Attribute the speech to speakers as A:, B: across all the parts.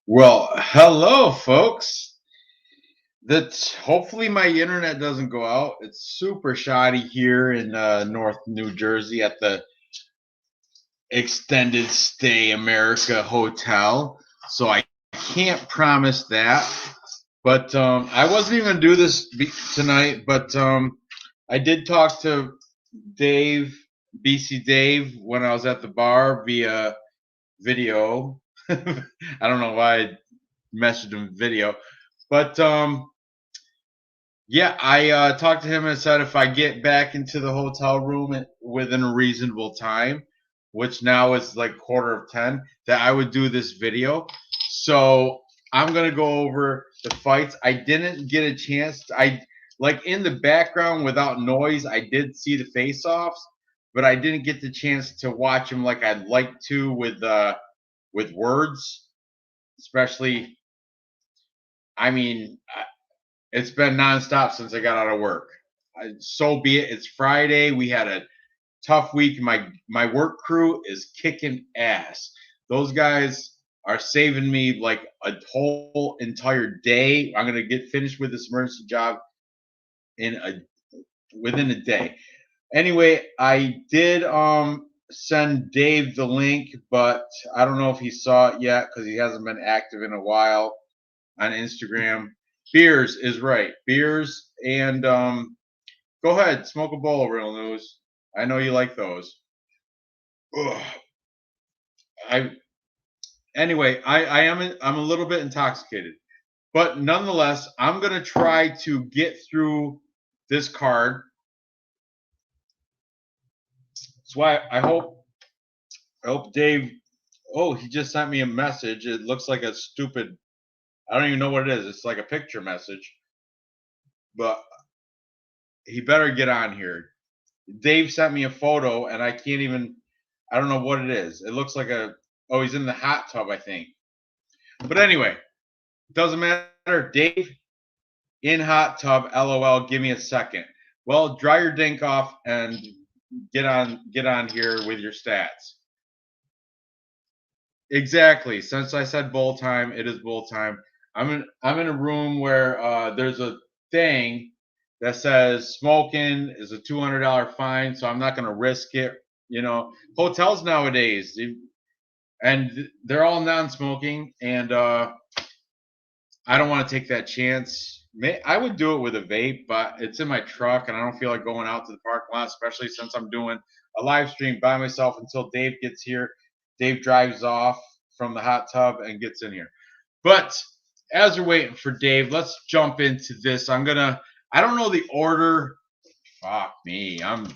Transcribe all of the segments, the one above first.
A: Well, hello, folks. That's hopefully my internet doesn't go out. It's super shoddy here in North New Jersey at the Extended Stay America Hotel. So I can't promise that. But I wasn't even going to do this tonight, but I did talk to Dave, BC Dave, when I was at the bar via video. I don't know why I messaged him video, but yeah, I talked to him and said if I get back into the hotel room within a reasonable time, which now is like 9:45, that I would do this video. So I'm gonna go over the fights. I didn't get a chance. I like in the background without noise. I did see the face-offs, but I didn't get the chance to watch them like I'd like to with words, especially. I mean, it's been nonstop since I got out of work. So be it. It's Friday. We had a tough week. My work crew is kicking ass. Those guys are saving me like a whole entire day. I'm gonna get finished with this emergency job in a within a day. Anyway, I did send Dave the link, but I don't know if he saw it yet because he hasn't been active in a while on Instagram. Beers is right. Beers and go ahead, smoke a bowl, Real News. I know you like those. Ugh. I anyway, I'm a little bit intoxicated, but nonetheless, I'm gonna try to get through this card. That's why I hope Dave. Oh, he just sent me a message. It looks like a stupid. I don't even know what it is. It's like a picture message, but he better get on here. Dave sent me a photo, and I can't even. I don't know what it is. It looks like a. Oh, he's in the hot tub, I think. But anyway, doesn't matter. Dave in hot tub. LOL. Give me a second. Well, dry your dink off and get on here with your stats. Exactly. Since I said bowl time, it is bowl time. I'm in a room where there's a thing that says smoking is a $200 fine, so I'm not going to risk it. You know, hotels nowadays, and they're all non-smoking, and I don't want to take that chance. I would do it with a vape, but it's in my truck, and I don't feel like going out to the parking lot, especially since I'm doing a live stream by myself until Dave gets here. Dave drives off from the hot tub and gets in here. But as we're waiting for Dave, let's jump into this. I don't know the order. Fuck me. I'm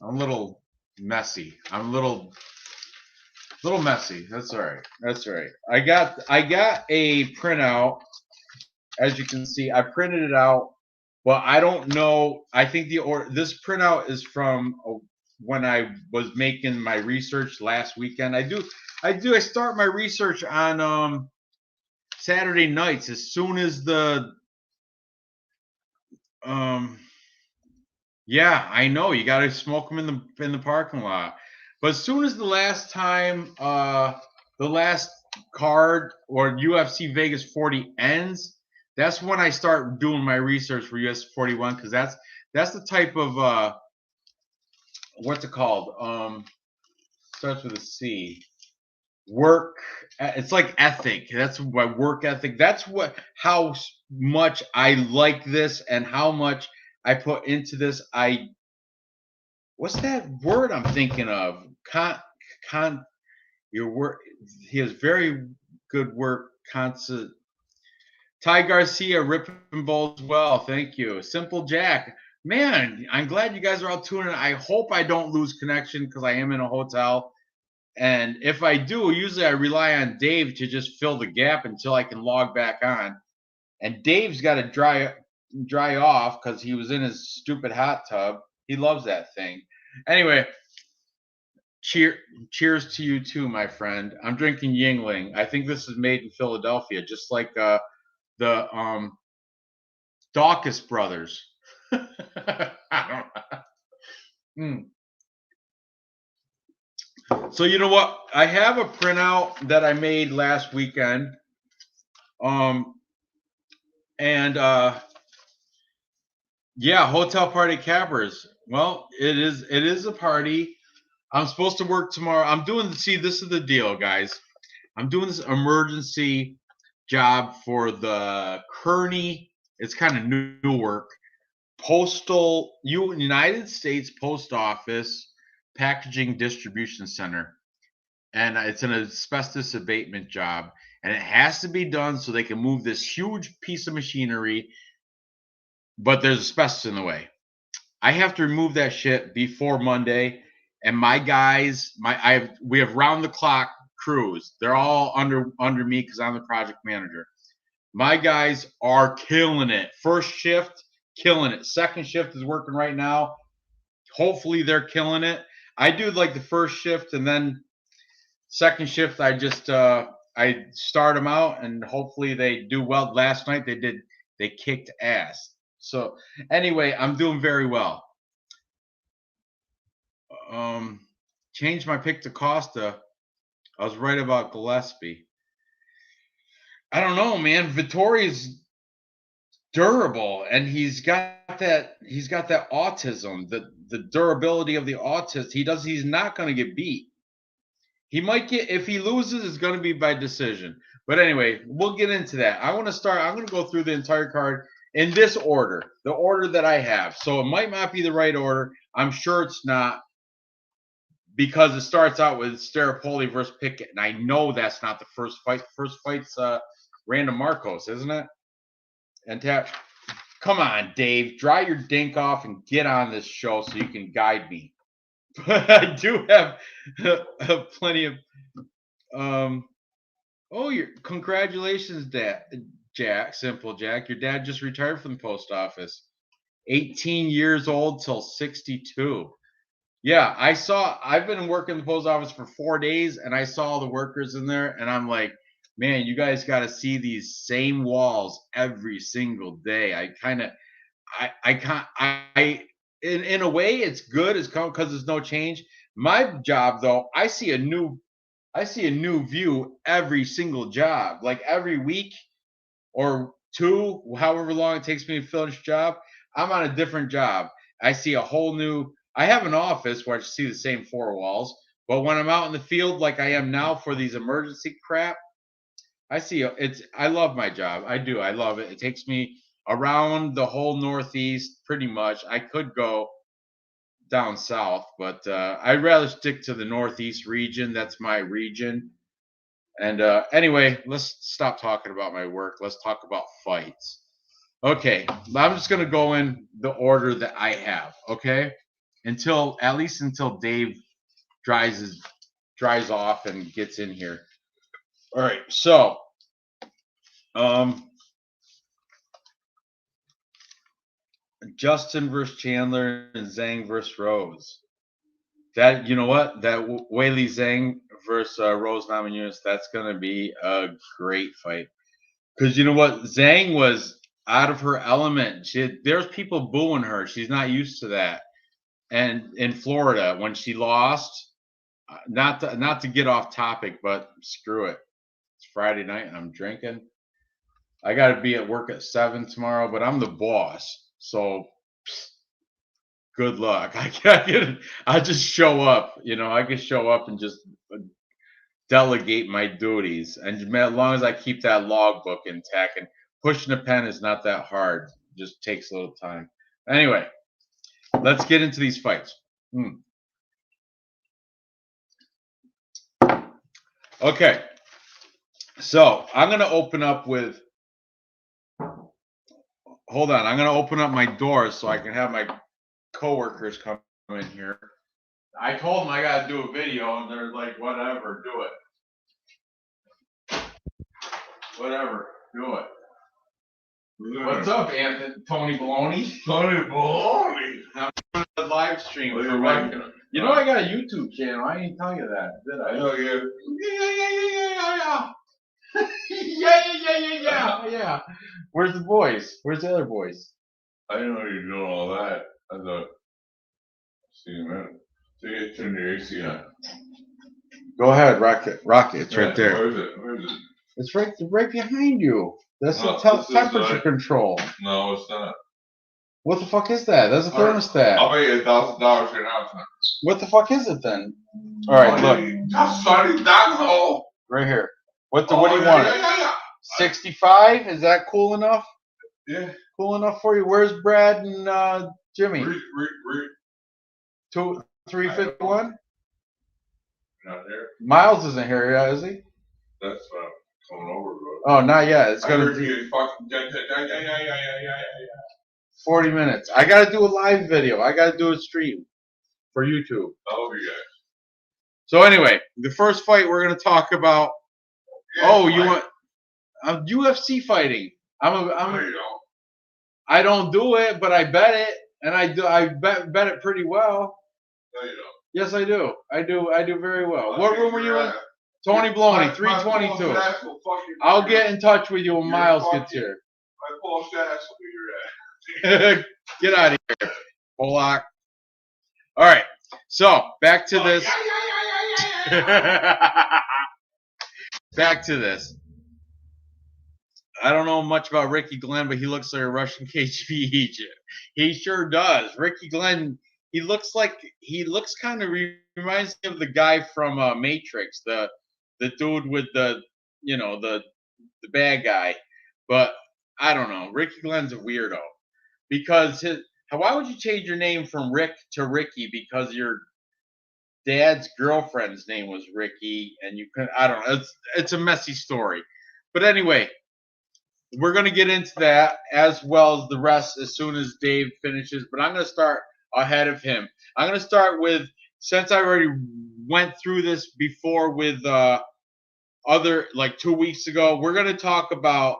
A: a little messy. I'm a little messy. That's all right. That's all right. I got a printout. As you can see, I printed it out, but I don't know. I think this printout is from when I was making my research last weekend. I start my research on Saturday nights as soon as the um yeah, I know you got to smoke them in the parking lot. But as soon as the last time the last card or UFC Vegas 40 ends, that's when I start doing my research for UFC 41 because that's the type of what's it called? Starts with a C. Work. It's like ethic. That's my work ethic. That's how much I like this and how much I put into this. What's that word I'm thinking of? Con your work. He has very good work. Constant. Ty Garcia ripping balls well. Thank you. Simple Jack. Man, I'm glad you guys are all tuning in. I hope I don't lose connection because I am in a hotel. And if I do, usually I rely on Dave to just fill the gap until I can log back on. And Dave's got to dry off because he was in his stupid hot tub. He loves that thing. Anyway, cheers to you too, my friend. I'm drinking Yingling. I think this is made in Philadelphia, just like the Dawkins brothers. I don't know. So you know what? I have a printout that I made last weekend. And yeah, hotel party cappers. Well, it is a party. I'm supposed to work tomorrow. I'm doing see this is the deal, guys. I'm doing this emergency job for the Kearney. It's kind of new work. United States Post Office Packaging Distribution Center. And it's an asbestos abatement job. And it has to be done so they can move this huge piece of machinery, but there's asbestos in the way. I have to remove that shit before Monday. And my guys, we have round the clock crews. They're all under me because I'm the project manager. My guys are killing it. First shift, killing it. Second shift is working right now. Hopefully they're killing it. I do like the first shift, and then second shift I just I start them out, and hopefully they do well. Last night they kicked ass. So anyway, I'm doing very well. Changed my pick to Costa. I was right about Gillespie. I don't know, man. Vittori's durable, and he's got that autism, the durability of the autist. He's not going to get beat. He might get, if he loses, it's going to be by decision. But anyway, we'll get into that. I'm going to go through the entire card in this order, the order that I have. So it might not be the right order. I'm sure it's not, because it starts out with Staropoli versus Pickett, and I know that's not the first fight. First fight's Random Marcos, isn't it? And come on, Dave, dry your dink off and get on this show so you can guide me. I do have plenty of. Congratulations, Jack, Simple Jack. Your dad just retired from the post office. 18 years old till 62. Yeah, I've been working the post office for 4 days, and I saw the workers in there, and I'm like, man, you guys got to see these same walls every single day. In a way, it's good, because there's no change. My job, though, I see a new view every single job, like every week or two, however long it takes me to finish a job. I'm on a different job. I see a whole new. I have an office where I see the same four walls, but when I'm out in the field like I am now for these emergency crap, I love my job. I do. I love it. It takes me around the whole Northeast pretty much. I could go down south, but I'd rather stick to the Northeast region. That's my region. And anyway, let's stop talking about my work. Let's talk about fights. Okay, I'm just gonna go in the order that I have. Okay, at least until Dave dries off and gets in here. All right, so Justin versus Chandler and Zhang versus Rose. That, you know what? That Weili Zhang versus Rose Namajunas, that's gonna be a great fight. Because you know what? Zhang was out of her element. There's people booing her. She's not used to that. And in Florida, when she lost, not to get off topic, but screw it. It's Friday night and I'm drinking. I got to be at work at 7 tomorrow, but I'm the boss, so good luck. I just show up. I can show up and just delegate my duties, and as long as I keep that logbook intact, and pushing a pen is not that hard. It just takes a little time. Anyway, let's get into these fights. Okay, so I'm going to open up with. Hold on, I'm going to open up my doors so I can have my coworkers come in here. I told them I got to do a video, and they're like, whatever, do it. Whatever, do it. What's up, Anthony? Tony Baloney?
B: Tony Baloney.
A: I'm doing a live stream. I got a YouTube channel. I didn't tell you that, did I?
B: Oh, yeah.
A: Yeah. Where's the boys? Where's the other boys?
B: I didn't know you were doing all that. I thought, see you, man. So you turn your AC on.
A: Go ahead, rocket. It's
B: Yeah,
A: right there.
B: Where is it? Where is it?
A: It's right behind you. That's
B: No,
A: the
B: this is
A: temperature
B: right.
A: control.
B: No, it's not.
A: What the fuck is that? That's a
B: All right.
A: thermostat.
B: I'll pay you $1,000 for an outfit.
A: What the fuck is it then? All right, look.
B: That's funny. That's all.
A: Right here. What do you
B: yeah,
A: want?
B: Yeah.
A: 65? Is that cool enough?
B: Yeah.
A: Cool enough for you? Where's Brad and Jimmy?
B: Read.
A: 351?
B: Not there.
A: Miles isn't here yet, is he?
B: That's coming over, bro.
A: Oh, not yet. It's gonna be
B: be fucking. Yeah.
A: 40 minutes. I gotta do a live video. I gotta do a stream for YouTube.
B: Oh, yeah.
A: So anyway, the first fight we're gonna talk about.
B: Yeah,
A: You want? I'm UFC fighting.
B: There you go.
A: I don't do it, but I bet it, and I bet it pretty well.
B: No, you don't.
A: Yes, I do. I do very well.
B: I'll
A: What
B: kick
A: room are
B: your
A: you in?
B: ass.
A: Tony Bloney,
B: My
A: 322.
B: false ass will fucking
A: I'll
B: beat your
A: get in touch with you when
B: You're
A: Miles
B: fucking-
A: gets here.
B: My false ass will beat your ass.
A: Get out of here, Polak. All right. So back to this. Back to this. I don't know much about Ricky Glenn, but he looks like a Russian KGB agent. He sure does. Ricky Glenn. He looks kind of reminds me of the guy from Matrix, the dude with the bad guy. But I don't know. Ricky Glenn's a weirdo because why would you change your name from Rick to Ricky because your dad's girlfriend's name was Ricky and you couldn't? I don't know. It's a messy story. But anyway, we're going to get into that as well as the rest as soon as Dave finishes. But I'm going to start ahead of him. I'm going to start with, since I already went through this before with other, like 2 weeks ago, we're going to talk about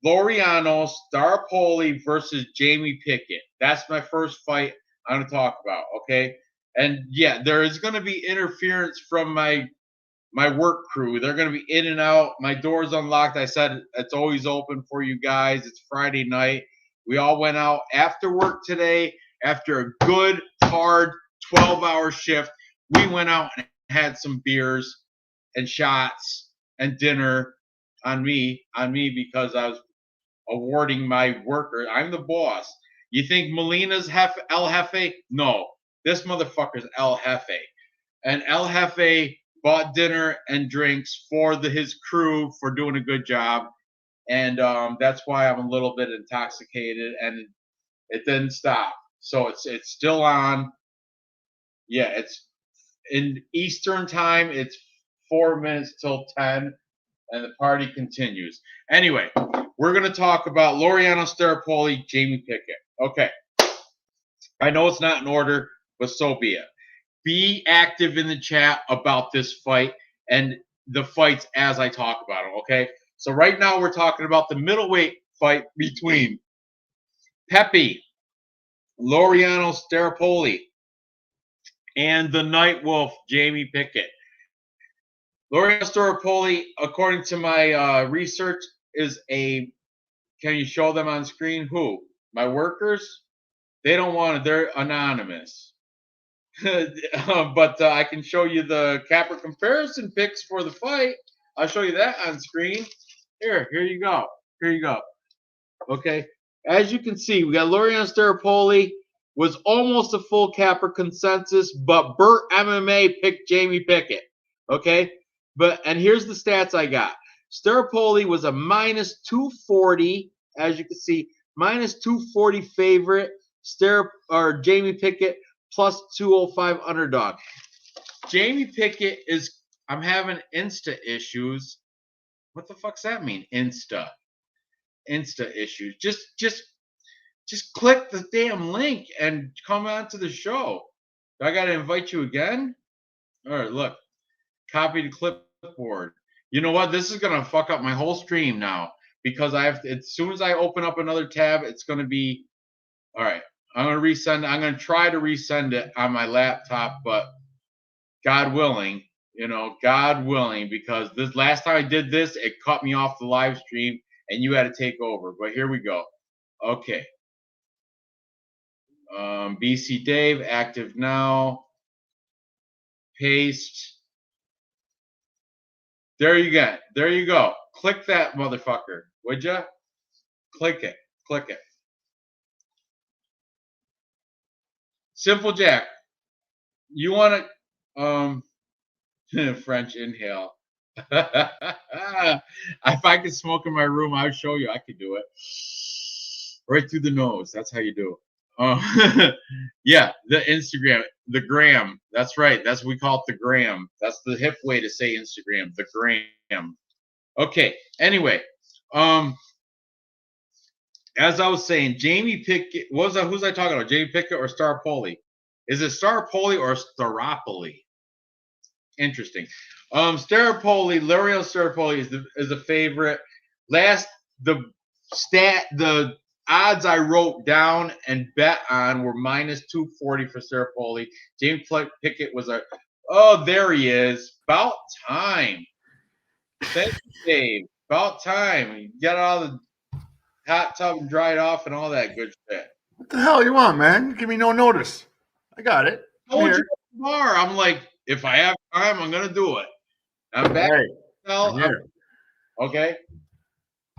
A: Laureano Staropoli versus Jamie Pickett. That's my first fight I'm going to talk about, okay? And yeah, there is going to be interference from my work crew. They're going to be in and out. My door's unlocked. I said it's always open for you guys. It's Friday night. We all went out after work today. After a good, hard 12-hour shift, we went out and had some beers and shots and dinner on me because I was awarding my worker. I'm the boss. You think Molina's El Jefe? No. This motherfucker's El Jefe. And El Jefe bought dinner and drinks for his crew for doing a good job. And that's why I'm a little bit intoxicated. And it didn't stop. So it's still on. Yeah, it's in Eastern time. It's 4 minutes till 10. And the party continues. Anyway, we're going to talk about Laureano Staropoli, Jamie Pickett. Okay. I know it's not in order, but so be it. Be active in the chat about this fight and the fights as I talk about them, okay? So right now we're talking about the middleweight fight between Pepe, Laureano Staropoli, and the Night Wolf, Jamie Pickett. Laureano Staropoli, according to my research, is can you show them on screen? Who? My workers? They don't want it. They're anonymous. But I can show you the Capper comparison picks for the fight. I'll show you that on screen. Here you go. Okay. As you can see, we got Laureano Staropoli was almost a full Capper consensus, but Burt MMA picked Jamie Pickett. Okay. And here's the stats I got. Staropoli was a minus 240, as you can see, minus 240 favorite. Jamie Pickett plus 205 underdog. Jamie Pickett I'm having Insta issues. What the fuck's that mean? Insta issues. Just click the damn link and come on to the show. Do I gotta invite you again? All right, look. Copy to clipboard. You know what? This is gonna fuck up my whole stream now because as soon as I open up another tab, it's gonna be all right. I'm gonna try to resend it on my laptop, but God willing, because this last time I did this, it cut me off the live stream and you had to take over. But here we go. Okay. BC Dave, active now. Paste. There you go. There you go. Click that motherfucker, would ya? Click it. Click it. Simple Jack. You want to French inhale. If I could smoke in my room, I would show you. I could do it. Right through the nose. That's how you do it. Yeah, the Instagram, the gram. That's right. That's what we call it, the gram. That's the hip way to say Instagram, the gram. Okay. Anyway, as I was saying, Jamie Pickett. Who's I talking about? Jamie Pickett or Staropoli? Is it Staropoli or Staropoli? Interesting. Staropoli, L'Oreal Staropoli is the favorite. The odds I wrote down and bet on were -240 for Staropoli. James Pickett was there he is. About time. Thank you, Dave. About time. You got all the hot tub and dried off and all that good shit.
C: What the hell you want, man? Give me no notice. I got it.
A: I'm like, if I have time, I'm gonna do it. I'm back. Okay.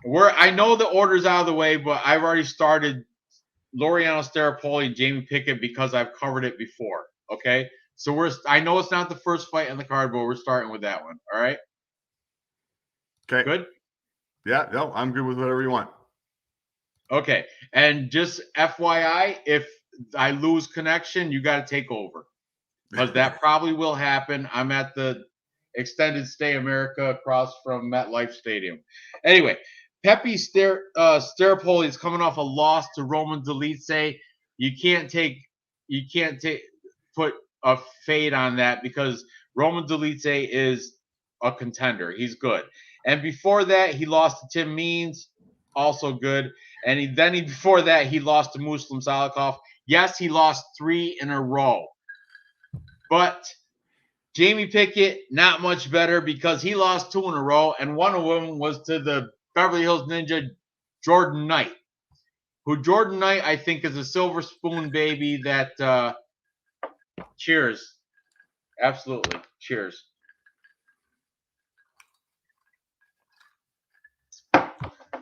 A: I know the order's out of the way, but I've already started L'Oreal Staropoli and Jamie Pickett because I've covered it before. Okay. So I know it's not the first fight on the card, but we're starting with that one. All right.
C: Okay.
A: Good.
C: Yeah. No, I'm good with whatever you want.
A: Okay. And just FYI, if I lose connection, you got to take over because that probably will happen. I'm at the Extended Stay America across from MetLife Stadium. Anyway, Pepe Staropoli is coming off a loss to Roman Dolidze. You can't put a fade on that because Roman Dolidze is a contender. He's good. And before that, he lost to Tim Means, also good. And before that, he lost to Muslim Salikov. Yes, he lost 3 in a row. But Jamie Pickett, not much better because he lost 2 in a row, and one of them was to the Beverly Hills Ninja, Jordan Knight, who Jordan Knight, I think, is a silver spoon baby that cheers. Absolutely. Cheers.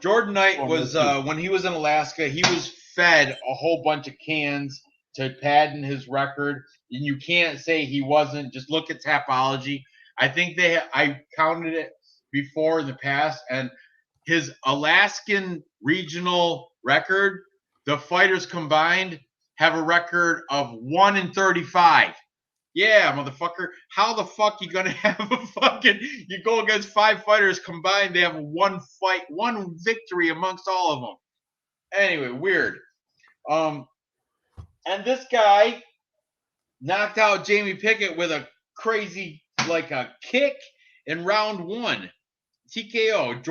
A: Jordan Knight was, when he was in Alaska, he was fed a whole bunch of cans to pad in his record. And you can't say he wasn't. Just look at Tapology. I think I counted it before in the past, and his Alaskan regional record, the fighters combined have a record of 1-35. Yeah, motherfucker. How the fuck you gonna have you go against 5 fighters combined, they have one victory amongst all of them. Anyway, weird. And this guy knocked out Jamie Pickett with a crazy, like a kick in round 1. TKO.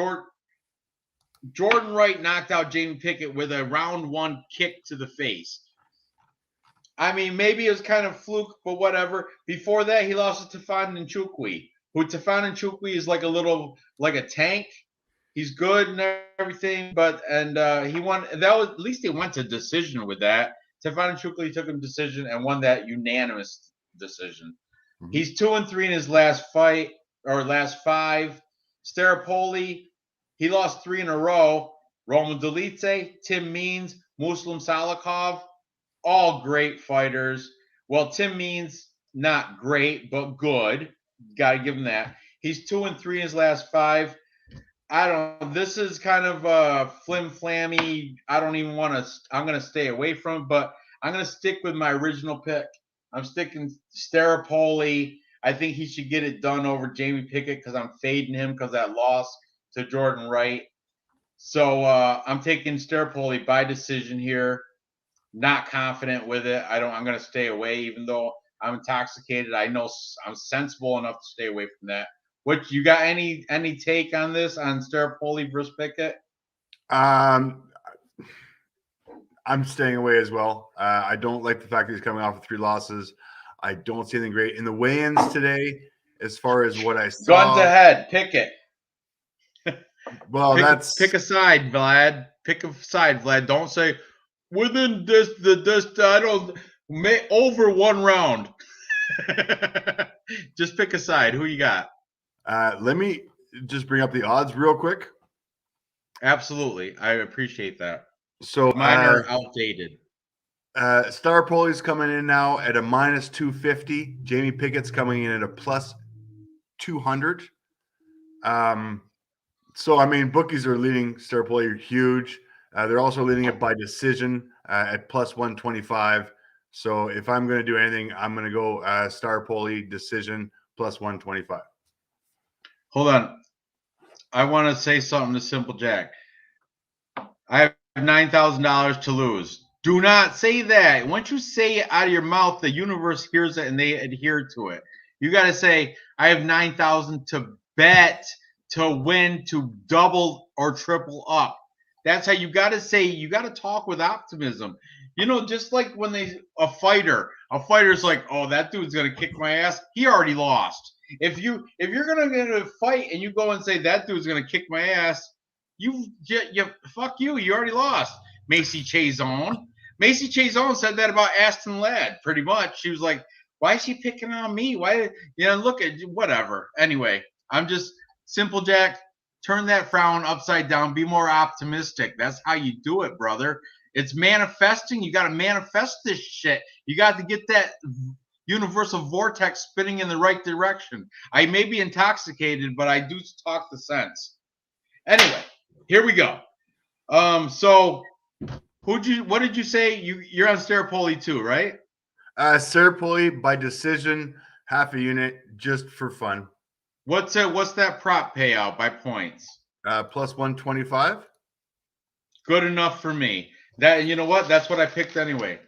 A: Jordan Wright knocked out Jamie Pickett with a round 1 kick to the face. I mean, maybe it was kind of fluke, but whatever. Before that, he lost to Tefan Nchukwi, who Tefan Nchukwi is like a tank. He's good and everything, he won. At least he went to decision with that. Tefan Nchukwi took him decision and won that unanimous decision. Mm-hmm. He's 2-3 in his last 5. Staropoli, he lost 3 in a row. Roman Dolidze, Tim Means, Muslim Salikov, all great fighters. Well, Tim Means, not great, but good. Got to give him that. He's 2-3 in his last 5. I don't know. This is kind of flim-flammy. I don't even want to. I'm going to stay away from it, but I'm going to stick with my original pick. I'm sticking Staropoli. I think he should get it done over Jamie Pickett because I'm fading him because that loss to Jordan Wright. So I'm taking Staropoli by decision here. Not confident with it. I'm going to stay away, even though I'm intoxicated. I know I'm sensible enough to stay away from that. What you got? Any take on this on Staropoli versus Pickett?
C: I'm staying away as well. I don't like the fact that he's coming off of 3 losses. I don't see anything great in the weigh-ins today. As far as what I saw,
A: guns ahead, Pickett.
C: Well,
A: pick a side, Vlad. Pick a side, Vlad. Don't say within this. I don't over 1 round. Just pick a side. Who you got?
C: Let me just bring up the odds real quick.
A: Absolutely. I appreciate that.
C: So
A: Mine are outdated.
C: Star Poli's coming in now at a minus 250. Jamie Pickett's coming in at a plus 200. So I mean, bookies are leading Star Poli huge. They're also leading it by decision at plus 125. So if I'm going to do anything, I'm going to go Star Poli decision plus 125.
A: Hold on. I want to say something to Simple Jack. I have $9,000 to lose. Do not say that. Once you say it out of your mouth, the universe hears it and they adhere to it. You got to say, I have 9,000 to bet, to win, to double or triple up. That's how you got to say. You got to talk with optimism. You know, just like when a fighter's like, oh, that dude's gonna kick my ass. He already lost. If you're gonna get a fight and you go and say that dude's gonna kick my ass, you fuck you. You already lost. Macy Chazon said that about Aston Ladd. Pretty much, she was like, why is she picking on me? Why? Look at whatever. Anyway, I'm just Simple Jack. Turn that frown upside down. Be more optimistic. That's how you do it, brother. It's manifesting. You got to manifest this shit. You got to get that universal vortex spinning in the right direction. I may be intoxicated, but I do talk the sense. Anyway, here we go. So what did you say? You're on Staropoli too, right?
C: Staropoli by decision, half a unit, just for fun.
A: What's that prop payout by points?
C: Plus 125.
A: Good enough for me. That, you know what? That's what I picked anyway.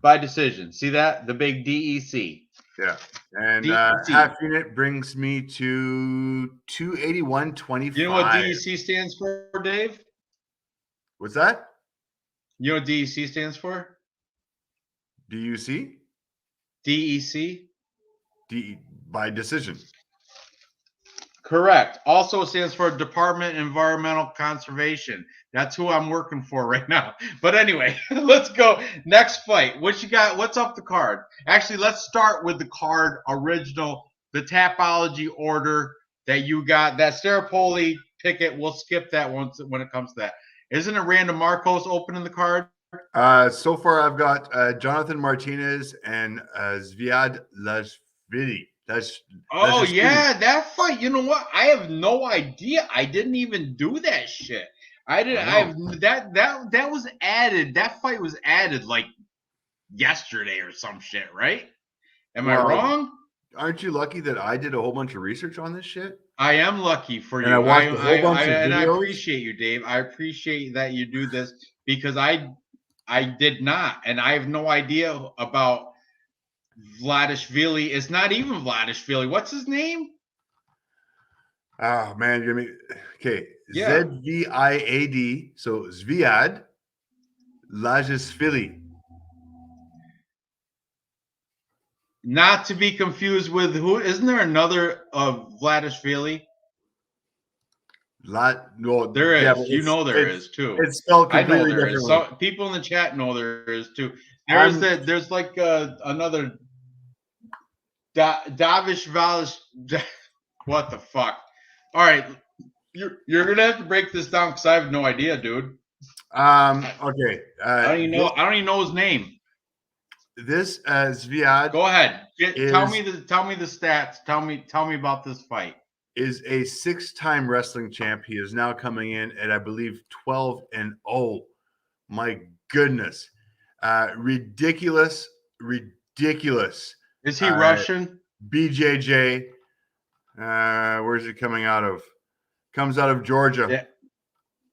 A: By decision. See that? The big DEC.
C: Yeah. And
A: DEC.
C: Half unit brings me to 281.25.
A: You know what DEC stands for, Dave?
C: What's that?
A: You know what DEC stands for?
C: DUC?
A: DEC?
C: By decision.
A: Correct. Also stands for Department of Environmental Conservation. That's who I'm working for right now. But anyway, let's go. Next fight. What you got? What's up the card? Actually, let's start with the card original, the Tapology order that you got. That Staropoli Pickett, we'll skip that once when it comes to that. Isn't it Random Marcos opening the card?
C: So far, I've got Jonathan Martinez and Zviad Lashvili.
A: Oh yeah, that fight. You know what? I have no idea. I didn't even do that shit. I didn't. That was added. That fight was added like yesterday or some shit, right? Am I wrong?
C: Aren't you lucky that I did a whole bunch of research on this shit?
A: I am lucky for you.
C: And I watched a whole bunch of videos.
A: And I appreciate you, Dave. I appreciate that you do this because I did not, and I have no idea about Vladishvili. It's not even Vladishvili. What's his name?
C: Oh man, you're me. Okay,
A: Yeah.
C: Zviad. So Zviad Lashvili.
A: Not to be confused with who? Isn't there another Vladishvili?
C: No,
A: there is.
C: Yeah,
A: there is too.
C: It's spelled completely
A: I know there
C: differently.
A: is. So, people in the chat know there is too. There's like another Davish Valish. What the fuck? All right, you're gonna have to break this down because I have no idea, dude.
C: Okay.
A: I don't even know his name.
C: This Zviad.
A: Go ahead. Tell me the stats. Tell me about this fight.
C: Is a 6-time wrestling champ. He is now coming in at, I believe, 12-0. My goodness. Ridiculous.
A: Is he Russian?
C: BJJ. Where's he coming out of? Comes out of Georgia.
A: Yeah.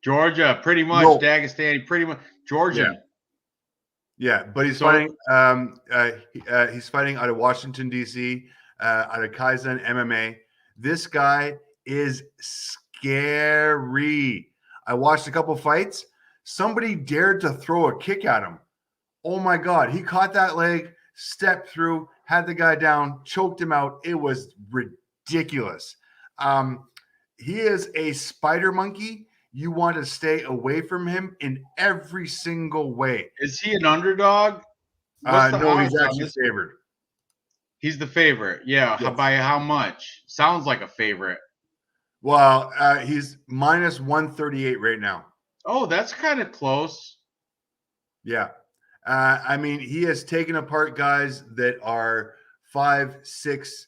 A: Georgia, pretty much.
C: No.
A: Dagestani, pretty much. Georgian.
C: Yeah, but he's fighting. He's fighting out of Washington D.C. Out of Kaizen MMA. This guy is scary. I watched a couple fights. Somebody dared to throw a kick at him. Oh my God! He caught that leg, stepped through, had the guy down, choked him out. It was ridiculous. He is a spider monkey. You want to stay away from him in every single way.
A: Is he an underdog?
C: No, he's actually favored.
A: He's the favorite. Yeah.
C: Yes.
A: By how much? Sounds like a favorite.
C: Well, he's minus 138 right now.
A: Oh, that's kind of close.
C: Yeah. I mean, he has taken apart guys that are 5, 6,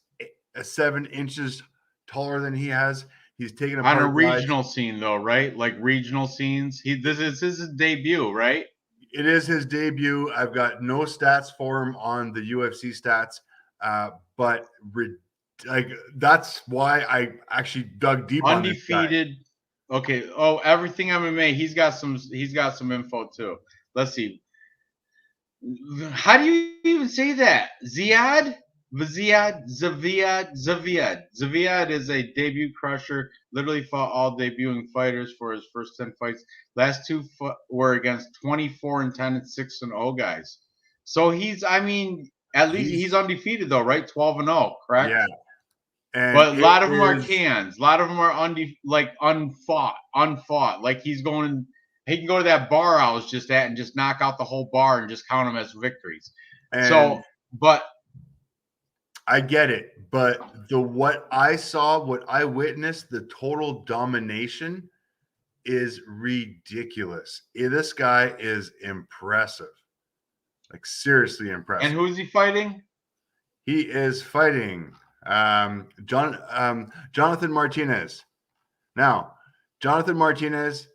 C: 7 inches taller than he has. He's taken
A: On a
C: apart guys.
A: regional scene, though, right? Like regional scenes. This is his debut, right?
C: It is his debut. I've got no stats for him on the UFC stats, but like that's why I actually dug deep on this guy.
A: Undefeated. Okay. Oh, everything MMA. He's got some info too. Let's see. How do you even say that? Ziad? Zaviad is a debut crusher. Literally fought all debuting fighters for his first 10 fights. Last two were against 24-10 and 6-0 guys. So I mean, at least he's undefeated though, right? 12-0, correct?
C: Yeah. And
A: But a lot of them are cans. A lot of them are unfought. Like he can go to that bar I was just at and just knock out the whole bar and just count them as victories. But
C: I get it. But what I saw, what I witnessed, the total domination is ridiculous. This guy is impressive. Like seriously impressive.
A: And who is he fighting?
C: He is fighting Jonathan Martinez. Now, Jonathan Martinez,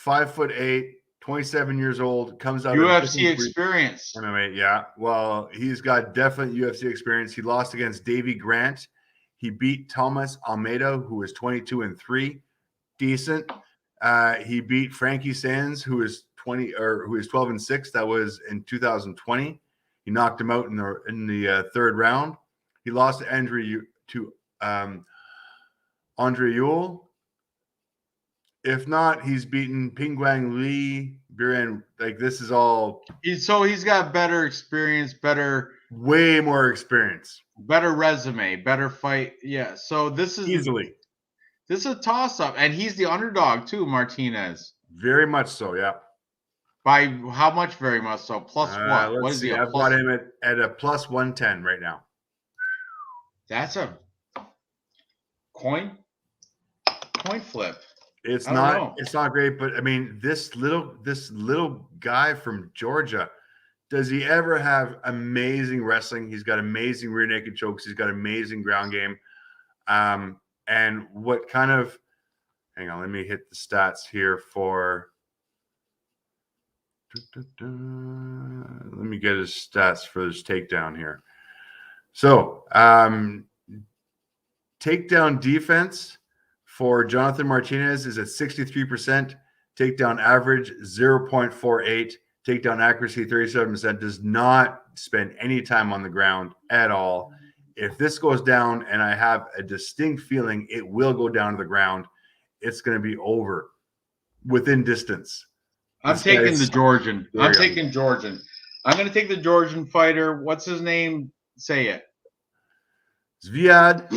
C: 5'8", 27 years old, comes out
A: UFC experience.
C: MMA, yeah. Well, he's got definite UFC experience. He lost against Davy Grant. He beat Thomas Almeida, who is 22-3, decent. He beat Frankie Sands, who is 12-6. That was in 2020. He knocked him out in the third round. He lost to Andre Ewell. If not, he's beaten Pingguang Li, Biren. Like this is all.
A: He's got better experience,
C: way more experience,
A: better resume, better fight. Yeah. So this is a toss up, and he's the underdog too, Martinez.
C: Very much so, yeah.
A: By how much? Very much so. Plus what? What is he?
C: I've got him at a plus 110 right now.
A: That's a coin flip.
C: It's not great, but I mean, this little guy from Georgia, does he ever have amazing wrestling? He's got amazing rear naked chokes. He's got amazing ground game. And what kind of, hang on, let me hit the stats here for, let me get his stats for this takedown here. So, takedown defense for Jonathan Martinez is at 63%. Takedown average 0.48. Takedown accuracy 37%. Does not spend any time on the ground at all. If this goes down, and I have a distinct feeling it will go down to the ground, it's going to be over within distance.
A: I'm taking the Georgian. I'm taking Georgian. I'm going to take the Georgian fighter. What's his name? Say it.
C: Zviad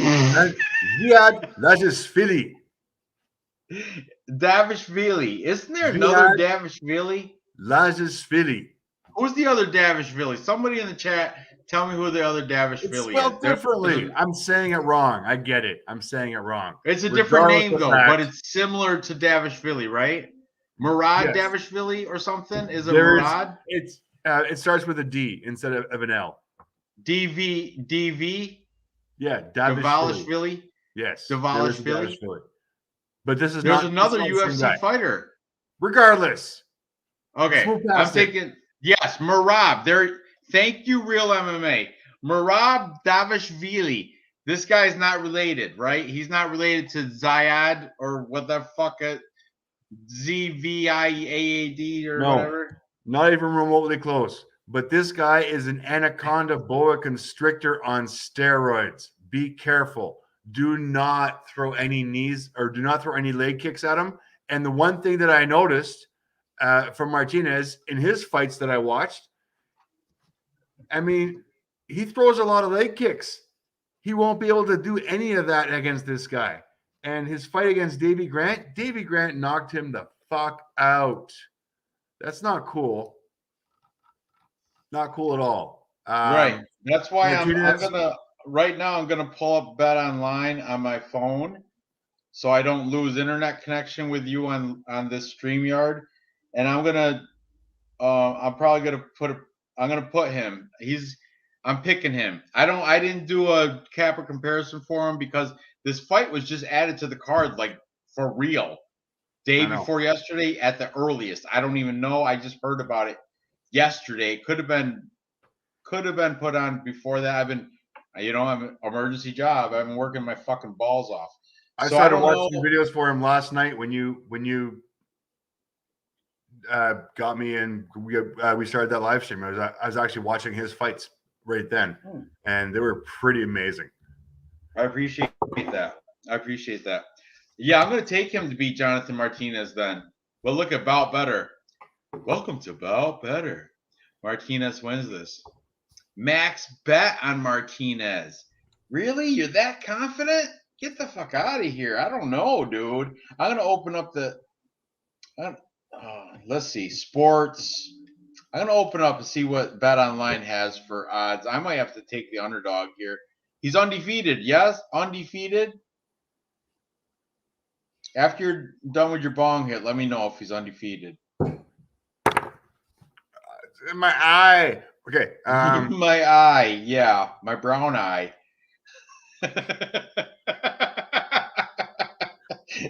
C: Lajashvili.
A: Davishvili. Isn't there another Davishvili?
C: Lajashvili.
A: Who's the other Davishvili? Somebody in the chat, tell me who the other Davishvili is.
C: It's spelled differently. I'm saying it wrong. I get it. I'm saying it wrong.
A: It's a different name, though, but it's similar to Davishvili, right? Murad Davishvili or something? Is it Murad?
C: It starts with a D instead of an L.
A: DV?
C: Yeah,
A: Davishvili.
C: Yes,
A: Davishvili.
C: But this is
A: There's another UFC fighter.
C: Regardless.
A: Okay, I'm taking Murad. Thank you, Real MMA. Murad Davishvili. This guy's not related, right? He's not related to Ziad or what the fuck ZVIAAD or whatever.
C: Not even remotely close. But this guy is an anaconda boa constrictor on steroids. Be careful. Do not throw any knees or do not throw any leg kicks at him. And the one thing that I noticed from Martinez in his fights that I watched, I mean, he throws a lot of leg kicks. He won't be able to do any of that against this guy. And his fight against Davy Grant knocked him the fuck out. That's not cool. Not cool at all.
A: Right. That's why I'm gonna right now. I'm gonna pull up Bet Online on my phone, so I don't lose internet connection with you on this StreamYard. And I'm probably gonna put him. I'm picking him. I didn't do a capper comparison for him because this fight was just added to the card like for real. Day before yesterday at the earliest. I don't even know. I just heard about it yesterday. Could have been put on before that. I'm an emergency job. I've been working my fucking balls off.
C: I
A: So
C: started
A: don't
C: watching
A: know.
C: videos for him last night when you got me and we started that live stream. I was actually watching his fights right then, and they were pretty amazing.
A: I appreciate that. Yeah, I'm going to take him to beat Jonathan Martinez then. Well, look at Bout Better. Welcome to Bout Better. Martinez wins this. Max bet on Martinez. Really? You're that confident? Get the fuck out of here. I don't know, dude. I'm going to open up let's see, sports. I'm going to open up and see what Bet Online has for odds. I might have to take the underdog here. He's undefeated. Yes, undefeated. After you're done with your bong hit, let me know if he's undefeated.
C: In my eye. Okay.
A: My eye. Yeah, my brown eye.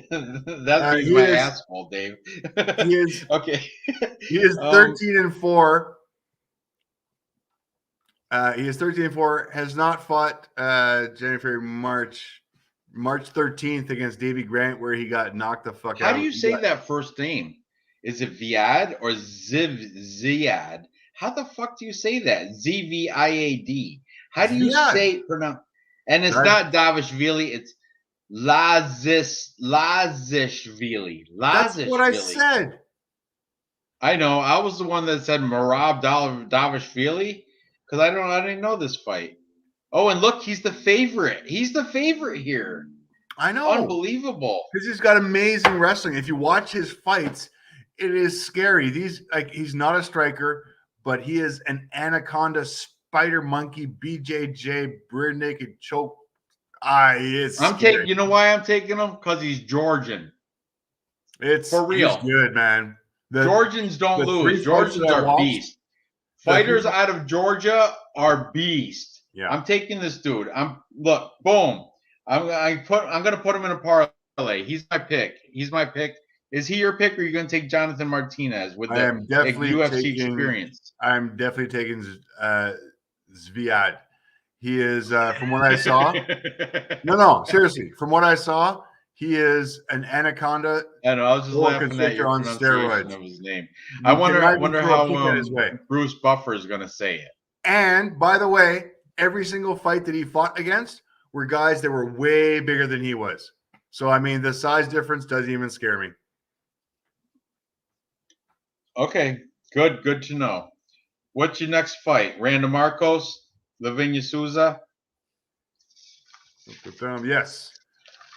A: That means my asshole, Dave.
C: He is
A: okay.
C: He is 13-4. He is 13-4. Has not fought January, March 13th against Davey Grant, where he got knocked the fuck out.
A: How do you say that first name? Is it Viad or Ziad? How the fuck do you say that? Zviad. How do you pronounce? And it's not Davishvili. It's Lazishvili.
C: That's what I said.
A: I know. I was the one that said Marab Davishvili because I didn't know this fight. Oh, and look, he's the favorite. He's the favorite here.
C: I know.
A: Unbelievable.
C: Because he's got amazing wrestling. If you watch his fights, it is scary. He's not a striker, but he is an anaconda, spider monkey, BJJ, rear naked choke.
A: You know why I'm taking him? Because he's Georgian.
C: It's
A: for real.
C: He's good, man.
A: Georgians don't lose. Georgians are beasts. Fighters out of Georgia are beasts.
C: Yeah.
A: I'm taking this dude. Boom. I'm gonna put him in a parlay. He's my pick. Is he your pick, or are you gonna take Jonathan Martinez with the UFC experience?
C: I'm definitely taking Zviad. He is, from what I saw. No, seriously. From what I saw, he is an anaconda.
A: I know. I was just laughing at your
C: on steroids.
A: Of his name. I wonder how Bruce Buffer is going to say it.
C: And by the way, every single fight that he fought against were guys that were way bigger than he was. So I mean, the size difference doesn't even scare me.
A: Okay, good to know. What's your next fight? Randa Marcos? Lavinia Souza.
C: Yes.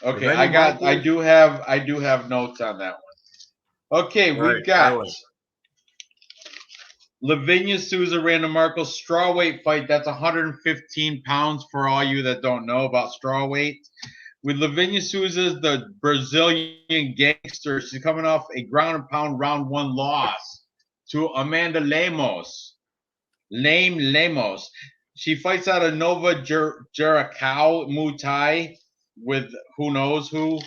A: Okay, I do have notes on that one. Okay, we've got Lavinia Souza, Randa Marcos strawweight fight. That's 115 pounds for all you that don't know about strawweight. With Lavinia Souza, the Brazilian gangster, she's coming off a ground and pound round 1 loss to Amanda Lemos. Lemos. She fights out of Nova Reecaaap, Muay Thai, with who knows who.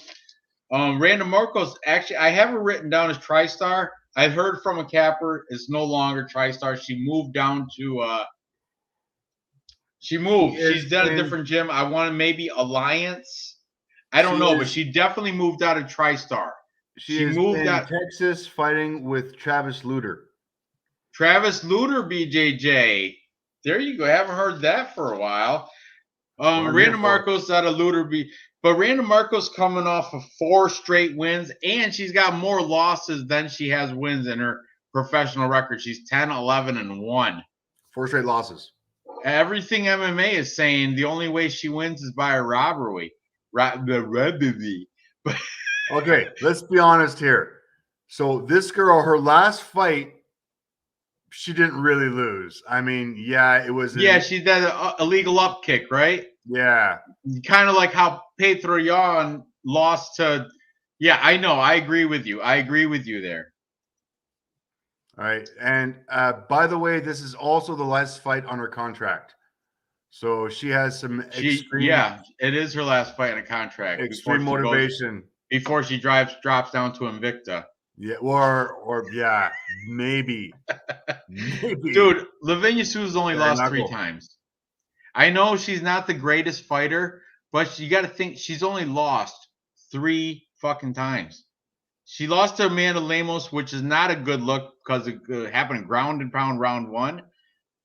A: Randa Marcos, actually, I have her written down as TriStar. I heard from a capper, it's no longer TriStar. She moved down to She's done a different gym. I wanted maybe Alliance. I don't know, but she definitely moved out of TriStar.
C: She moved out Texas fighting with Travis Luter.
A: Travis Luter, BJJ. There you go. I haven't heard that for a while. Randa Marcos out of Luter, but Randa Marcos coming off of 4 straight wins, and she's got more losses than she has wins in her professional record. She's 10, 11, and 1.
C: 4 straight losses.
A: Everything MMA is saying the only way she wins is by a robbery.
C: Okay, let's be honest here. So this girl, her last fight, she didn't really lose. I mean, yeah, it was.
A: She did an illegal up kick, right?
C: Yeah.
A: Kind of like how Petro Yan lost to. Yeah, I know. I agree with you. I agree with you there.
C: All right. And by the way, this is also the last fight on her contract. So she has some
A: Yeah, it is her last fight in a contract
C: extreme motivation
A: before she drops down to Invicta.
C: Yeah, or yeah, maybe.
A: Dude, Lavinia Sue's only lost 3 times. I know she's not the greatest fighter, but you got to think she's only lost 3 fucking times. She lost to Amanda Lemos, which is not a good look because it happened ground and pound round 1.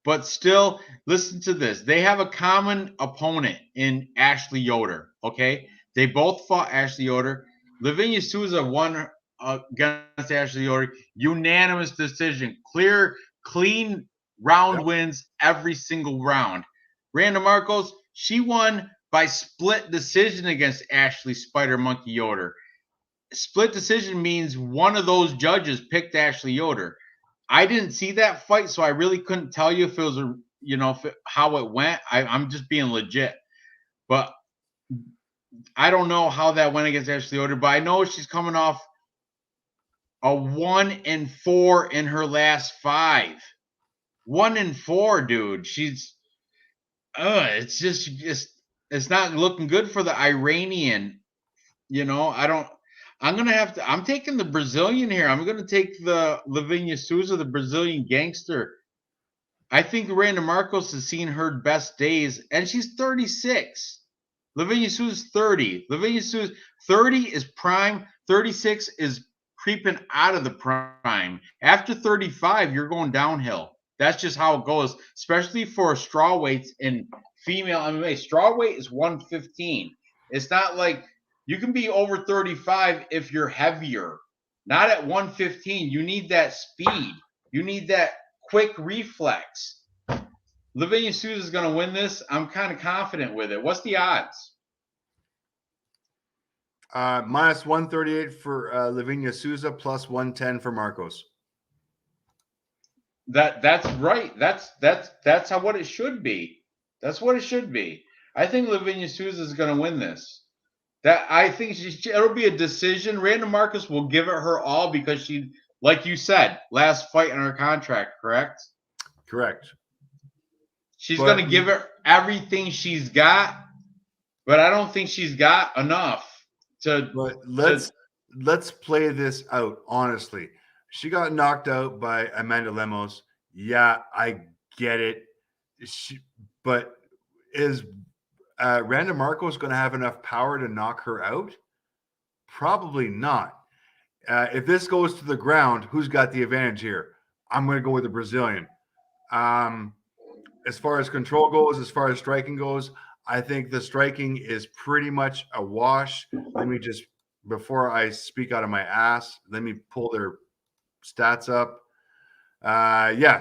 A: But still, listen to this. They have a common opponent in Ashley Yoder, okay? They both fought Ashley Yoder. Lavinia Souza won against Ashley Yoder. Unanimous decision. Clean round wins every single round. Randa Marcos, she won by split decision against Ashley Spider Monkey Yoder. Split decision means one of those judges picked Ashley Yoder. I didn't see that fight, so I really couldn't tell you if it was how it went. I'm just being legit, but I don't know how that went against Ashley Yoder. But I know she's coming off a 1-4 in her last 5. 1-4, dude. She's it's not looking good for the Iranian. I'm taking the Brazilian here. I'm going to take the Lavinia Souza, the Brazilian gangster. I think Randa Marcos has seen her best days, and she's 36. Lavinia Souza's 30. Lavinia Souza, 30 is prime. 36 is creeping out of the prime. After 35, you're going downhill. That's just how it goes, especially for strawweights in female MMA. Strawweight is 115. It's not like you can be over 35 if you're heavier. Not at 115. You need that speed. You need that quick reflex. Lavinia Souza is going to win this. I'm kind of confident with it. What's the odds?
C: Minus 138 for Lavinia Souza, plus 110 for Marcos.
A: That's right. That's how what it should be. That's what it should be. I think Lavinia Souza is going to win this. I think it'll be a decision. Randa Marcos will give it her all because she, like you said, last fight in her contract, correct?
C: Correct.
A: She's going to give it everything she's got, but I don't think she's got enough to.
C: But let's play this out honestly. She got knocked out by Amanda Lemos. Yeah, I get it. But is Randa Marcos going to have enough power to knock her out? Probably not. If this goes to the ground, who's got the advantage here? I'm going to go with the Brazilian. As far as control goes, as far as striking goes, I think the striking is pretty much a wash. Let me just, before I speak out of my ass, let me pull their stats up.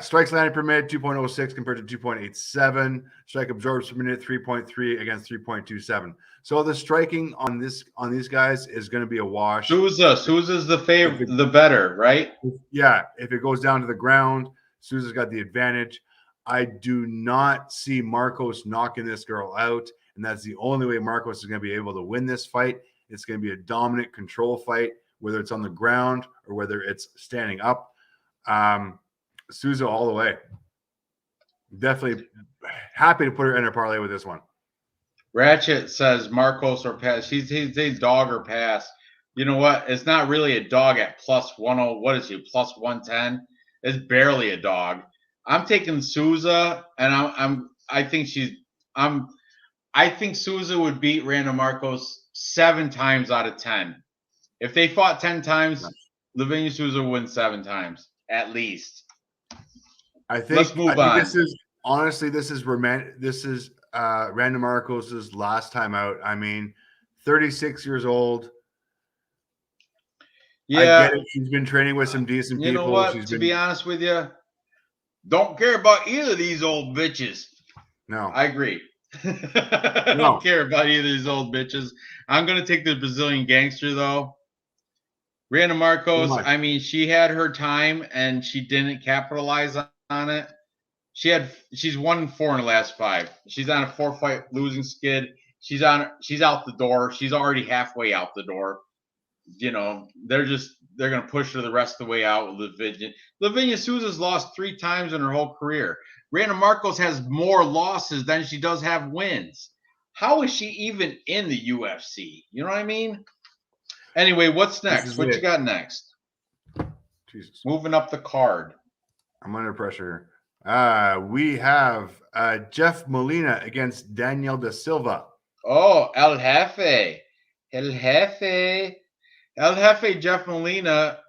C: Strikes landed per minute 2.06 compared to 2.87. Strike absorbed per minute 3.3 against 3.27. So the striking on these guys is going to be a wash.
A: Souza's the favorite, the better, right?
C: Yeah, if it goes down to the ground, Souza's got the advantage. I do not see Marcos knocking this girl out, and that's the only way Marcos is going to be able to win this fight. It's going to be a dominant control fight, whether it's on the ground or whether it's standing up. Souza all the way. Definitely happy to put her in her parlay with this one.
A: Ratchet says Marcos or pass. He's a dog or pass. You know what? It's not really a dog at plus 10. What is he? Plus 110. It's barely a dog. I'm taking Souza, and I think Souza would beat Randa Marcos 7 times out of 10. If they fought 10 times, Lavinia Souza would win 7 times at least. Let's move on.
C: This is Randa Marcos's last time out. I mean, 36 years old.
A: Yeah,
C: I get it. She's been training with some decent people.
A: You know what? To be honest with you, don't care about either of these old bitches.
C: No,
A: I agree. I don't care about either of these old bitches. I'm going to take the Brazilian gangster though. Randa Marcos, I mean, she had her time and she didn't capitalize on it. She's 1-4 in the last 5. She's on a 4-fight losing skid. She's out the door. She's already halfway out the door. You know, they're gonna push her the rest of the way out with Lavinia. Lavinia Souza's lost 3 times in her whole career. Randa Marcos has more losses than she does have wins. How is she even in the UFC? You know what I mean? Anyway, what's next? What you got next?
C: Jesus.
A: Moving up the card.
C: I'm under pressure. We have Jeff Molina against Daniel Da Silva.
A: Oh, El Jefe. El Jefe. El Jefe Jeff Molina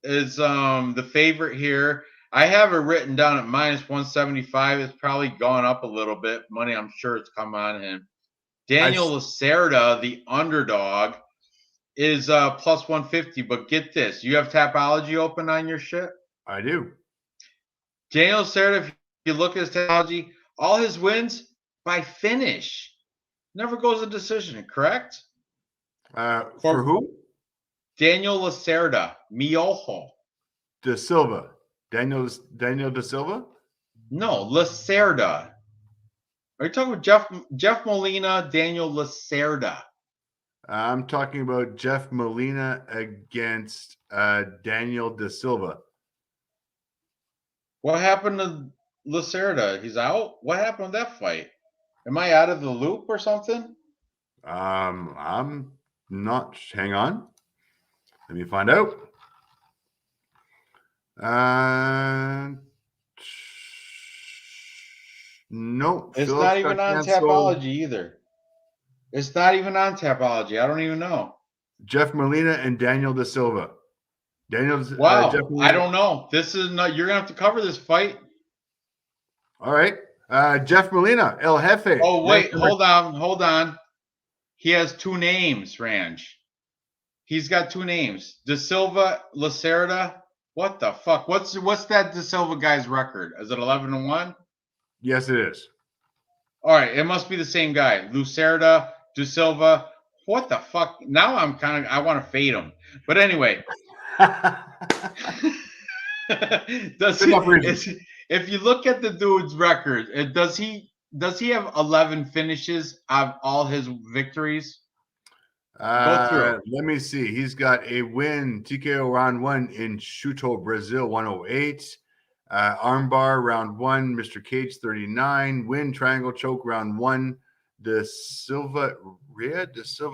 A: is the favorite here. I have it written down at -175. It's probably gone up a little bit. Money, I'm sure it's come on him. Daniel Lacerda, the underdog, is +150. But get this. You have Tapology open on your shit?
C: I do.
A: Daniel Lacerda, if you look at his Tapology, all his wins by finish. Never goes a decision, correct?
C: For who?
A: Daniel Lacerda, Miojo.
C: Da Silva. Daniel Da Silva?
A: No, Lacerda. Are you talking about Jeff Molina, Daniel Lacerda?
C: I'm talking about Jeff Molina against Daniel Da Silva.
A: What happened to Lacerda? He's out? What happened with that fight? Am I out of the loop or something?
C: I'm not. Hang on. Let me find out. No.
A: It's not even on Tapology either. It's not even on Tapology. I don't even know.
C: Jeff Molina and Daniel Da Silva.
A: Wow.
C: Jeff
A: I don't know. This is not. You're gonna have to cover this fight.
C: All right. Jeff Molina, El Jefe.
A: Oh wait, hold on. He has 2 names, Ranj. He's got 2 names. Da Silva, Lacerda. What the fuck? What's that Da Silva guy's record? Is it 11-1?
C: Yes, it is.
A: All right, it must be the same guy. Lacerda, Da Silva. What the fuck? Now I want to fade him. But anyway. If you look at the dude's record, does he have 11 finishes of all his victories? Go through.
C: Let me see. He's got a win, TKO round 1 in Chuto, Brazil, 108. Armbar round 1, Mr. Cage, 39. Win, triangle choke round 1. Da Silva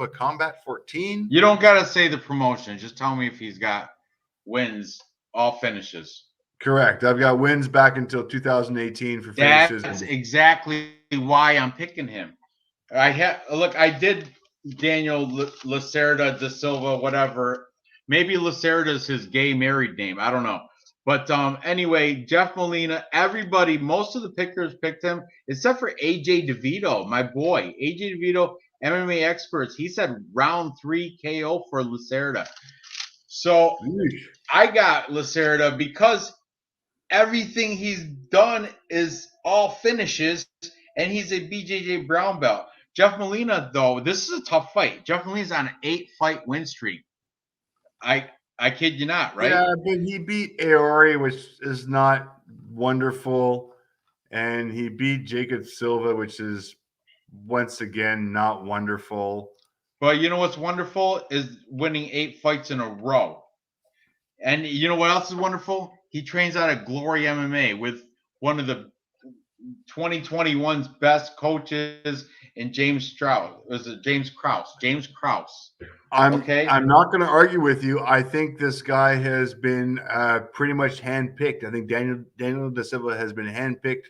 C: combat, 14.
A: You don't got to say the promotion. Just tell me if he's got wins, all finishes.
C: Correct. I've got wins back until 2018 for finishes.
A: That's exactly why I'm picking him. I did Daniel Lacerda Da Silva, whatever. Maybe Lacerda is his gay married name. I don't know. But anyway, Jeff Molina, everybody, most of the pickers picked him, except for AJ DeVito, my boy. AJ DeVito, MMA experts. He said round 3 KO for Lacerda. So I got Lacerda because everything he's done is all finishes, and he's a BJJ brown belt. Jeff Molina, though, this is a tough fight. Jeff Molina's on an 8-fight win streak. I kid you not, right?
C: Yeah, but he beat Aori, which is not wonderful, and he beat Jacob Silva, which is once again not wonderful.
A: But you know what's wonderful is winning 8 fights in a row. And you know what else is wonderful? He trains out of Glory MMA with one of the 2021's best coaches in James Strauss. Was it James Krause? James Krause.
C: I'm not going to argue with you. I think this guy has been pretty much handpicked. I think Daniel Da Silva has been handpicked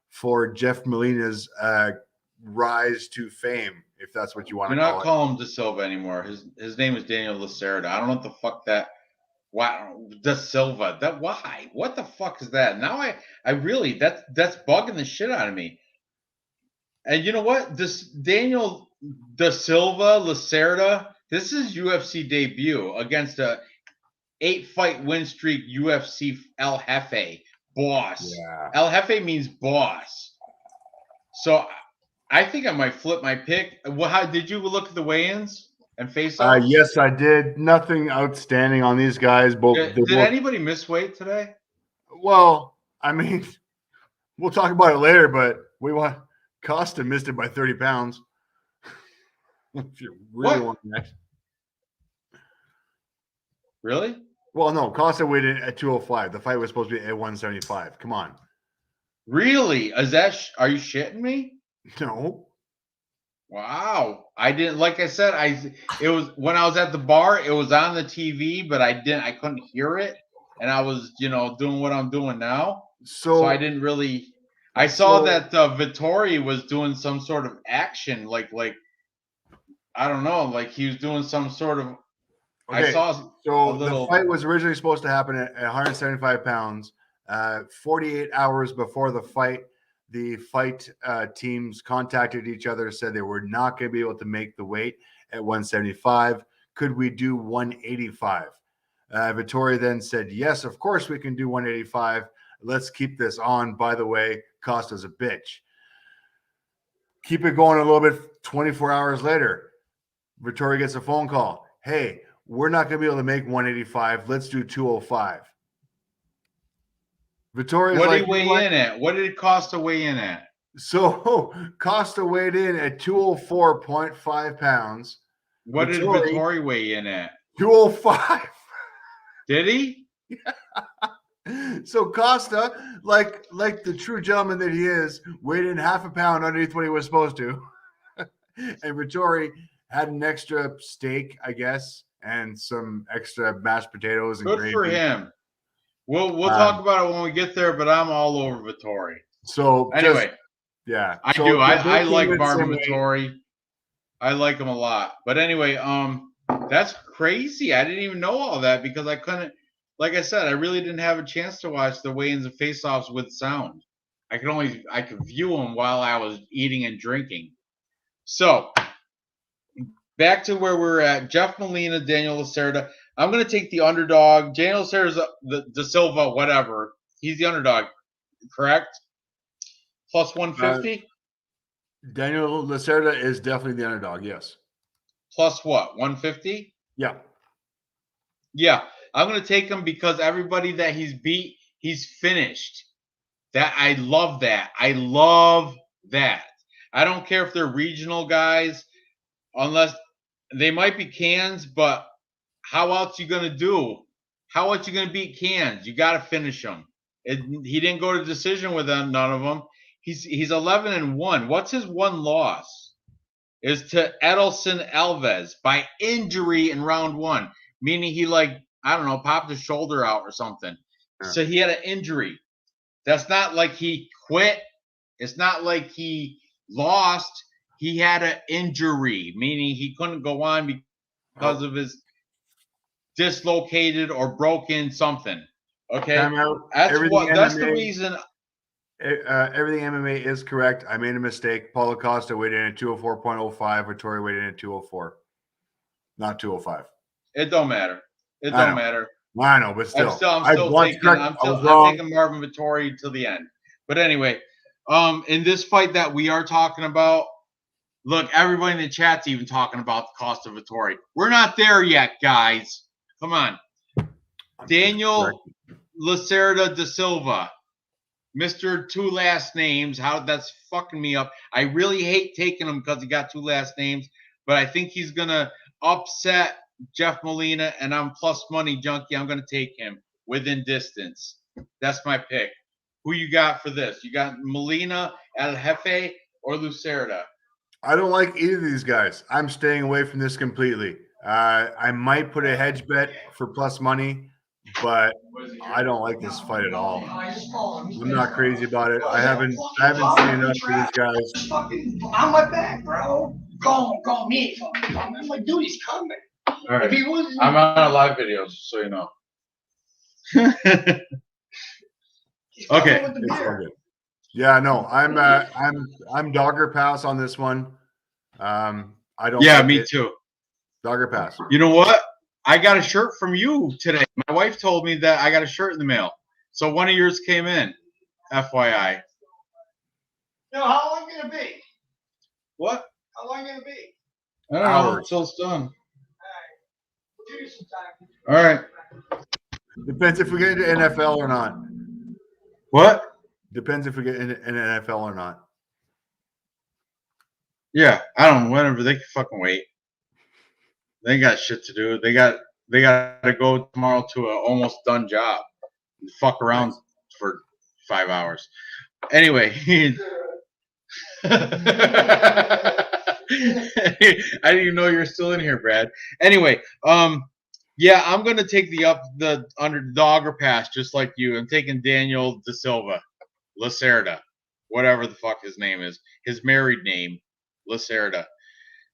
C: for Jeff Molina's rise to fame, if that's what you want to call it.
A: We're not calling him Da Silva anymore. His name is Daniel Lacerda. I don't know what the fuck that. Wow, Da Silva. That why? What the fuck is that? Now I really that's bugging the shit out of me. And you know what? This Daniel Da Silva Lacerda. This is UFC debut against a 8-fight win streak UFC El Jefe boss.
C: Yeah.
A: El Jefe means boss. So I think I might flip my pick. How did you look at the weigh-ins and face-offs?
C: Yes, I did. Nothing outstanding on these guys.
A: Did anybody miss weight today?
C: Well, I mean, we'll talk about it later, but Costa missed it by 30 pounds. If you really
A: What?
C: want that.
A: Really?
C: Well, no, Costa weighed in at 205. The fight was supposed to be at 175. Come on.
A: Really? Is that? Are you shitting me?
C: No.
A: Wow. I didn't. Like I said, it was when I was at the bar. It was on the TV, but I couldn't hear it, and I was doing what I'm doing now. So I didn't really. I saw that Vittori was doing some sort of action, like I don't know, like he was doing some sort of.
C: Okay,
A: I saw a little.
C: The fight was originally supposed to happen at 175 pounds. 48 hours before the fight, the fight teams contacted each other, said they were not going to be able to make the weight at 175. Could we do 185? Vittori then said, yes, of course we can do 185. Let's keep this on. By the way, Costa's a bitch. Keep it going a little bit. 24 hours later, Vittori gets a phone call. Hey, we're not going to be able to make 185. Let's do 205. Vittori's
A: What
C: like,
A: did he weigh in at? What did it cost to weigh in at?
C: So Costa weighed in at 204.5 pounds.
A: What did Vittori weigh in at?
C: 205.
A: Did he?
C: So Costa, like the true gentleman that he is, weighed in half a pound underneath what he was supposed to. And Vittori had an extra steak, I guess, and some extra mashed potatoes and
A: Good
C: gravy.
A: for him. We'll talk about it when we get there, but I'm all over Vittori.
C: So
A: anyway,
C: yeah,
A: I do. I like Marvin Vittori. I like him a lot. But anyway, that's crazy. I didn't even know all that because I couldn't. Like I said, I really didn't have a chance to watch the weigh-ins and face-offs with sound. I could view them while I was eating and drinking. So back to where we're at. Jeff Molina, Daniel Lacerda. I'm going to take the underdog. Daniel Lacerda's the Silva, whatever. He's the underdog, correct? Plus 150?
C: Daniel Lacerda is definitely the underdog, yes.
A: Plus what, 150?
C: Yeah.
A: Yeah, I'm going to take him because everybody that he's beat, he's finished. I love that. I love that. I don't care if they're regional guys, unless they might be cans, but how else you going to do? How else you going to beat cans? You got to finish them. He didn't go to decision with them, none of them. He's 11-1. What's his one loss? Is to Edelson Alves by injury in round 1, meaning he popped his shoulder out or something. Yeah. So he had an injury. That's not like he quit. It's not like he lost. He had an injury, meaning he couldn't go on because of his dislocated or broken something. Okay, that's the reason.
C: Everything MMA is correct. I made a mistake. Paulo Costa weighed in at 204.05. Vittori weighed in at 204, not 205.
A: It don't matter. It don't matter.
C: I know, but still,
A: I'm still taking Marvin Vittori to the end. But anyway, in this fight that we are talking about, look, everybody in the chat's even talking about the cost of Vittori. We're not there yet, guys. Come on. Daniel Lacerda da Silva, Mr. Two last names. That's fucking me up. I really hate taking him because he got two last names, but I think he's gonna upset Jeff Molina, and I'm plus money junkie. I'm gonna take him within distance. That's my pick. Who you got for this? You got Molina, El Jefe, or Lacerda?
C: I don't like either of these guys. I'm staying away from this completely. I might put a hedge bet for plus money, but I don't like this fight at all. I'm not crazy about it. I haven't seen enough for these guys.
D: On my back, bro. Call me. My duty's coming.
A: All right. I'm on a live video, so you know. Okay.
C: Yeah, no, I'm dogger pass on this one. I don't.
A: Yeah, like me too.
C: Dogger pass.
A: You know what? I got a shirt from you today. My wife told me that I got a shirt in the mail. So one of yours came in. FYI.
D: No, how long gonna be?
A: What?
D: How long gonna be?
A: I don't know until it's done.
D: All right. Give you some time.
A: All right.
C: Depends if we get into NFL or not.
A: What?
C: Depends if we get into NFL or not.
A: Yeah, I don't know. Whatever. They can fucking wait. They got shit to do. They got to go tomorrow to an almost done job and fuck around
C: Nice.
A: for 5 hours. Anyway, I didn't even know you were still in here, Brad. Anyway, yeah, I'm gonna take the underdog or pass just like you. I'm taking Daniel De Silva, Lacerda, whatever the fuck his name is, his married name, Lacerda,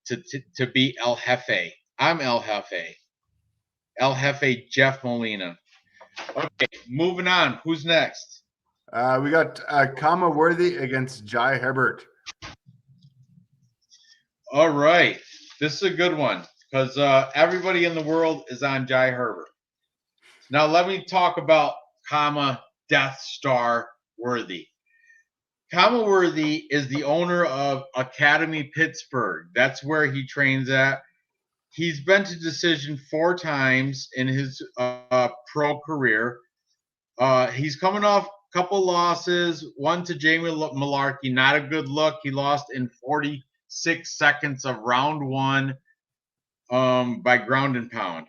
A: to beat El Jefe. I'm El Jefe. El Jefe Jeff Molina. Okay, moving on. Who's next?
C: We got Kama Worthy against Jai Herbert.
A: All right. This is a good one because everybody in the world is on Jai Herbert. Now, let me talk about Death Star Worthy. Kama Worthy is the owner of Academy Pittsburgh. That's where he trains at. He's been to decision 4 times in his pro career. He's coming off a couple losses, one to Jamie Malarkey, not a good look. He lost in 46 seconds of round 1 by ground and pound.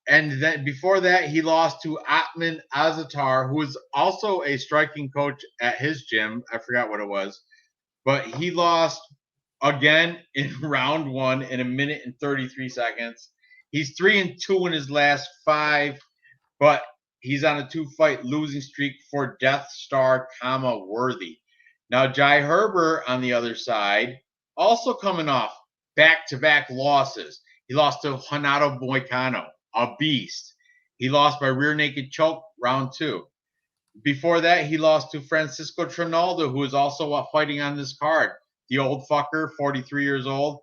A: And then before that, he lost to Atman Azatar, who is also a striking coach at his gym. I forgot what it was, but he lost again in round 1 in 1 minute and 33 seconds. He's 3-2 in his last 5, but he's on a 2-fight losing streak for Death Star, Worthy. Now, Jai Herbert on the other side, also coming off back-to-back losses. He lost to Renato Moicano, a beast. He lost by rear naked choke, round 2. Before that, he lost to Francisco Trinaldo, who is also fighting on this card. The old fucker, 43 years old,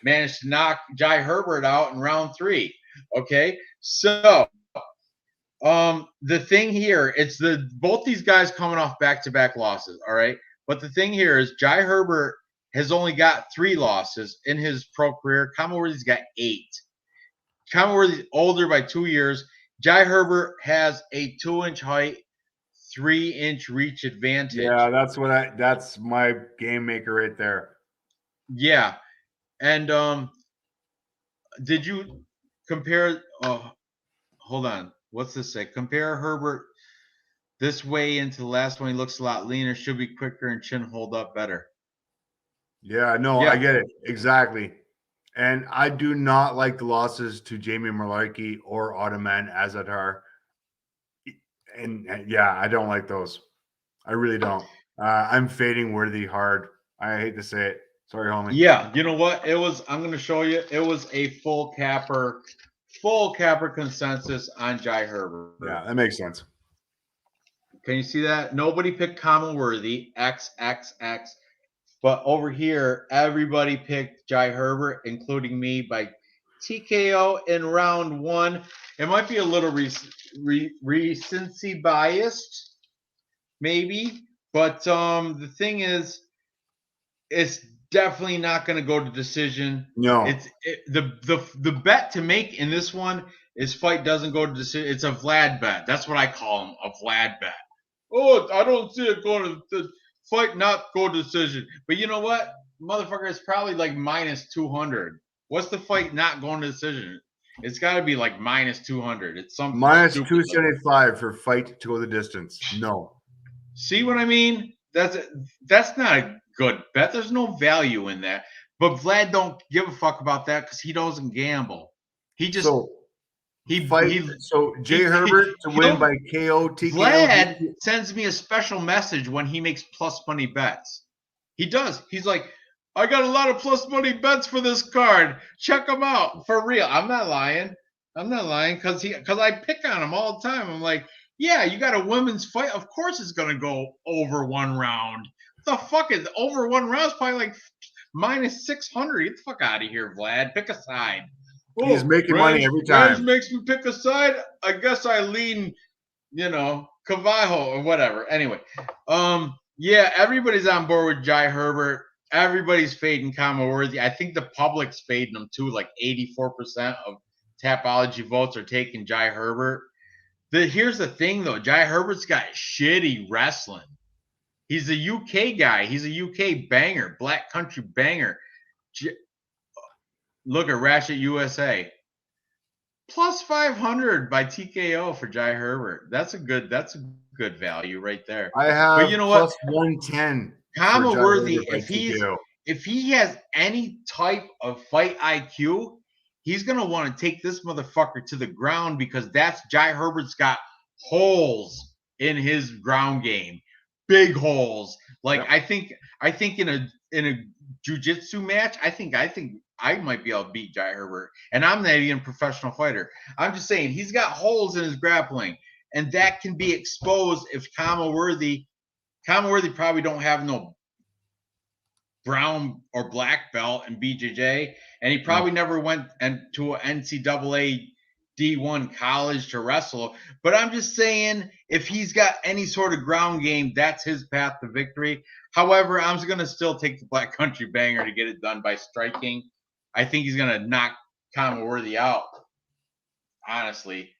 A: managed to knock Jai Herbert out in round 3. Okay, so the thing here, it's both these guys coming off back-to-back losses. All right, but the thing here is Jai Herbert has only got 3 losses in his pro career. Worthy's got 8. Worthy's older by 2 years. Jai Herbert has a 2-inch height, 3-inch reach advantage.
C: Yeah, that's my game maker right there.
A: Yeah. And did you compare hold on. What's this say? Compare Herbert this way into the last one. He looks a lot leaner, should be quicker, and chin hold up better.
C: Yeah, no, I get it. Exactly. And I do not like the losses to Jamie Malarkey or Ottoman Azatar. And yeah, I don't like those. I really don't. I'm fading Worthy hard. I hate to say it. Sorry, homie.
A: Yeah, you know what? I'm going to show you. It was a full capper consensus on Jai Herbert.
C: Yeah, that makes sense.
A: Can you see that? Nobody picked Worthy, XXX. But over here, everybody picked Jai Herbert, including me, by TKO in round 1. It might be a little recency biased, maybe. But the thing is, it's definitely not going to go to decision.
C: No.
A: The bet to make in this one is fight doesn't go to decision. It's a Vlad bet. That's what I call him, a Vlad bet. Oh, I don't see it going to the fight not go to decision. But you know what? Motherfucker, it's probably like minus 200. What's the fight not going to decision? It's got to be like minus 200. It's something
C: minus
A: stupid
C: 275 for fight to go the distance. No.
A: See what I mean? That's not a good bet. There's no value in that. But Vlad don't give a fuck about that because he doesn't gamble. He just
C: so Jay Herbert to win by KO TKO.
A: Vlad sends me a special message when he makes plus money bets. He does. He's like, I got a lot of plus money bets for this card. Check them out for real. I'm not lying because I pick on him all the time. I'm like, yeah, you got a women's fight. Of course it's gonna go over 1 round. What the fuck is over 1 round? It's probably like minus 600. Get the fuck out of here, Vlad. Pick a side.
C: He's making money every time.
A: Ranj makes me pick a side. I guess I lean, Cavajo or whatever. Anyway, yeah, everybody's on board with Jai Herbert. Everybody's fading Worthy. I think the public's fading him too. Like 84% of Tapology votes are taking Jai Herbert. Here's the thing, though. Jai Herbert's got shitty wrestling. He's a UK guy. He's a UK banger, black country banger. Look at Ratchet USA. Plus 500 by TKO for Jai Herbert. That's a good value right there.
C: I have
A: But you know
C: plus
A: what?
C: 110.
A: Kama Worthy,
C: if
A: he has any type of fight IQ, he's gonna want to take this motherfucker to the ground because that's Jai Herbert's got holes in his ground game, big holes. Like
C: Yep.
A: I think in a jiu-jitsu match, I think I might be able to beat Jai Herbert, and I'm not even a professional fighter. I'm just saying he's got holes in his grappling, and that can be exposed if Kama Worthy probably don't have no brown or black belt in BJJ, and he probably never went to an NCAA D1 college to wrestle. But I'm just saying, if he's got any sort of ground game, that's his path to victory. However, I'm going to still take the Black Country Banger to get it done by striking. I think he's going to knock Kama Worthy out, honestly.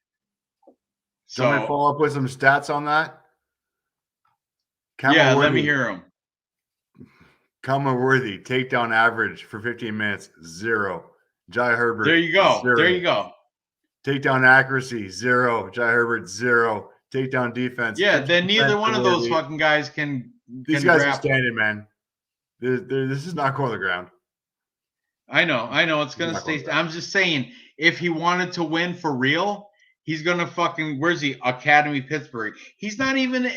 C: So, want me to follow up with some stats on that?
A: Yeah, let me hear him.
C: Kama Worthy, takedown average for 15 minutes, 0. Jai Herbert,
A: there you go.
C: 0.
A: There you go.
C: Takedown accuracy, 0. Jai Herbert, 0. Takedown defense.
A: Yeah, then neither one of those fucking guys can.
C: These guys are standing, man. This is not going to the ground.
A: I know. It's going to stay. I'm just saying, if he wanted to win for real, he's going to fucking, where's he? Academy Pittsburgh. He's not even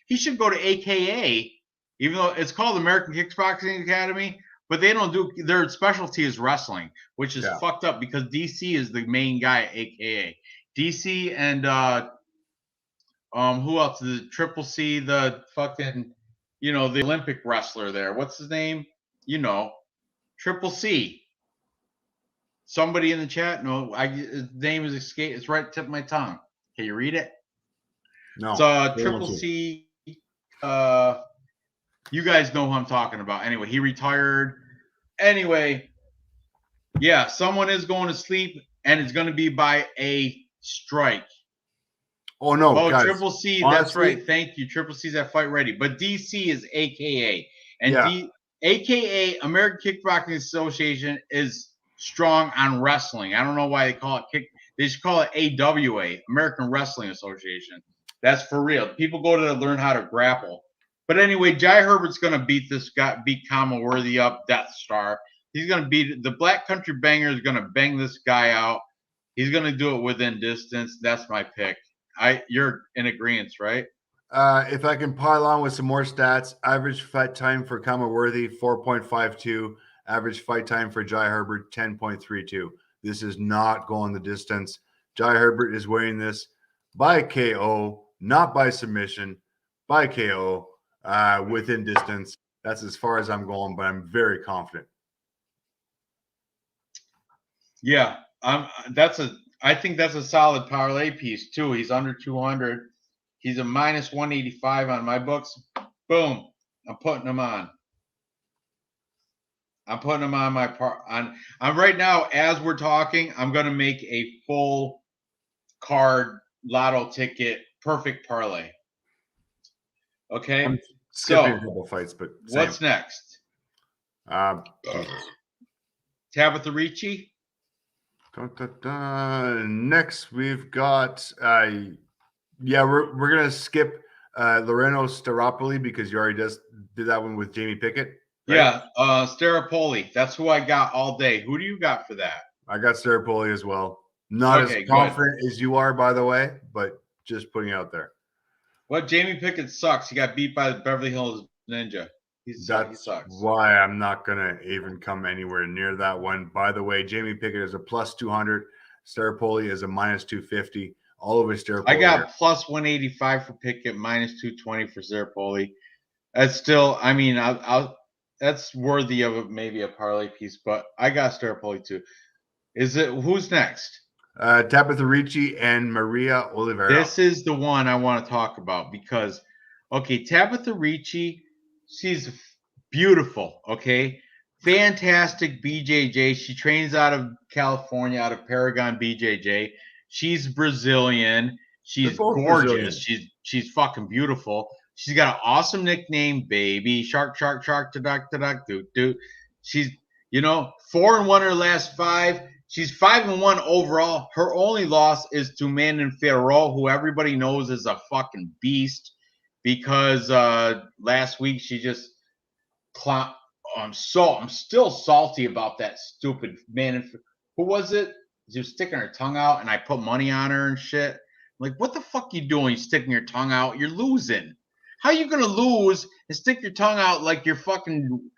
A: he should go to AKA, even though it's called American Kickboxing Academy, but they don't do, their specialty is wrestling, which is fucked up because DC is the main guy at AKA. DC and, who else? The Triple C, the fucking, the Olympic wrestler there. What's his name? Triple C. Somebody in the chat? No, his name is escape. It's right at the tip of my tongue. Can you read it?
C: No.
A: It's Triple C. You guys know who I'm talking about. Anyway, he retired. Anyway, yeah, someone is going to sleep, and it's going to be by a strike.
C: Oh, no, guys,
A: Triple C, honestly, that's right. Thank you. Triple C's at Fight Ready. But DC is AKA. And AKA, American Kickboxing Association, is strong on wrestling. I don't know why they call it kick. They should call it AWA, American Wrestling Association. That's for real. People go to learn how to grapple. But anyway, Jai Herbert's going to beat Kama Worthy up, Death Star. He's going to beat the Black Country Banger is going to bang this guy out. He's going to do it within distance. That's my pick. You're in agreement, right?
C: If I can pile on with some more stats, average fight time for Kama Worthy, 4.52. Average fight time for Jai Herbert, 10.32. This is not going the distance. Jai Herbert is winning this by KO, not by submission, by KO, within distance. That's as far as I'm going, but I'm very confident.
A: Yeah, I think that's a solid parlay piece too. He's under 200. He's a minus 185 on my books. Boom. I'm putting him on. I'm putting him on my I'm right now, as we're talking, I'm going to make a full card lotto ticket perfect parlay. Okay.
C: I'm skipping a couple fights, but
A: what's next? Tabitha Ricci.
C: Next, we've got we're gonna skip Loreno Staropoli because you already did that one with Jamie Pickett. Right?
A: Yeah, Staropoli. That's who I got all day. Who do you got for that?
C: I got Staropoli as well. Not as confident as you are, by the way, but just putting it out there.
A: Well, Jamie Pickett sucks. He got beat by the Beverly Hills Ninja. He sucks.
C: Why I'm not gonna even come anywhere near that one. By the way, Jamie Pickett is a plus 200. Staropoli is a minus 250. All over Staropoli.
A: I got plus 185 for Pickett, minus 220 for Staropoli. That's still, I mean, that's worthy of maybe a parlay piece, but I got Staropoli too. Who's next?
C: Tabitha Ricci and Maria Oliveira.
A: This is the one I want to talk about because, Tabitha Ricci, she's beautiful, okay? Fantastic BJJ. She trains out of California, out of Paragon BJJ. She's Brazilian. She's gorgeous. Brazilian. She's fucking beautiful. She's got an awesome nickname, Baby Shark, Shark, Shark, duck, doot, doot. She's, 4-1 her last 5. She's 5-1 overall. Her only loss is to Manon Fiorot, who everybody knows is a fucking beast, because last week she just I'm still salty about that stupid Manon. Who was it? She was sticking her tongue out, and I put money on her and shit. Like, what the fuck you doing? You sticking your tongue out? You're losing. How you gonna lose and stick your tongue out like you're fucking?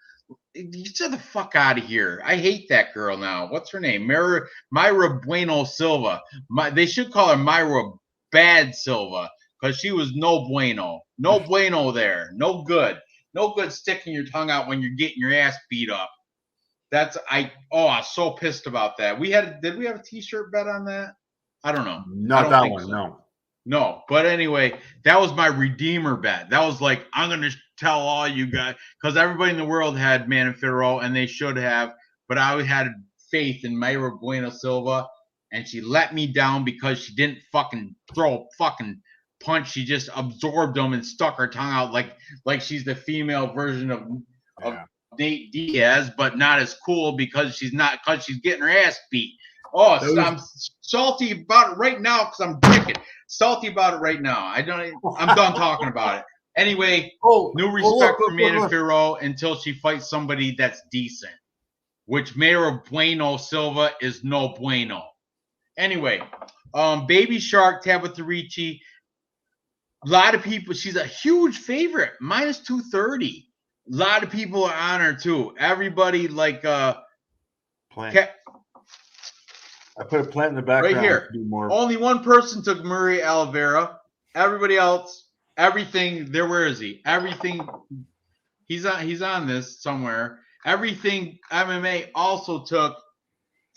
A: Get the fuck out of here. I hate that girl now. What's her name? Myra Bueno Silva. They should call her Myra Bad Silva, because she was no bueno. No bueno there. No good. No good sticking your tongue out when you're getting your ass beat up. I was so pissed about that. Did we have a t-shirt bet on that? I don't know.
C: Not that one, so.
A: No, but anyway, that was my redeemer bet. That was like, I'm going to tell all you guys, because everybody in the world had Manon Fiorot, and they should have, but I had faith in Mayra Bueno Silva, and she let me down because she didn't fucking throw a fucking punch. She just absorbed them and stuck her tongue out like she's the female version of Nate Diaz, but not as cool because she's getting her ass beat. I'm salty about it right now because I'm drinking. Salty about it right now. I'm done talking about it. Anyway, new respect for Manon Fiorot until she fights somebody that's decent, which Mayra Bueno Silva is no bueno. Anyway, Baby Shark, Tabitha Ricci. A lot of people, she's a huge favorite, minus 230. A lot of people are on her too. Everybody like
C: Plant. I put a plant in the background.
A: Right here. Only one person took Murray Oliveira. Everybody else, everything. Where is he? Everything. He's on this somewhere. Everything MMA also took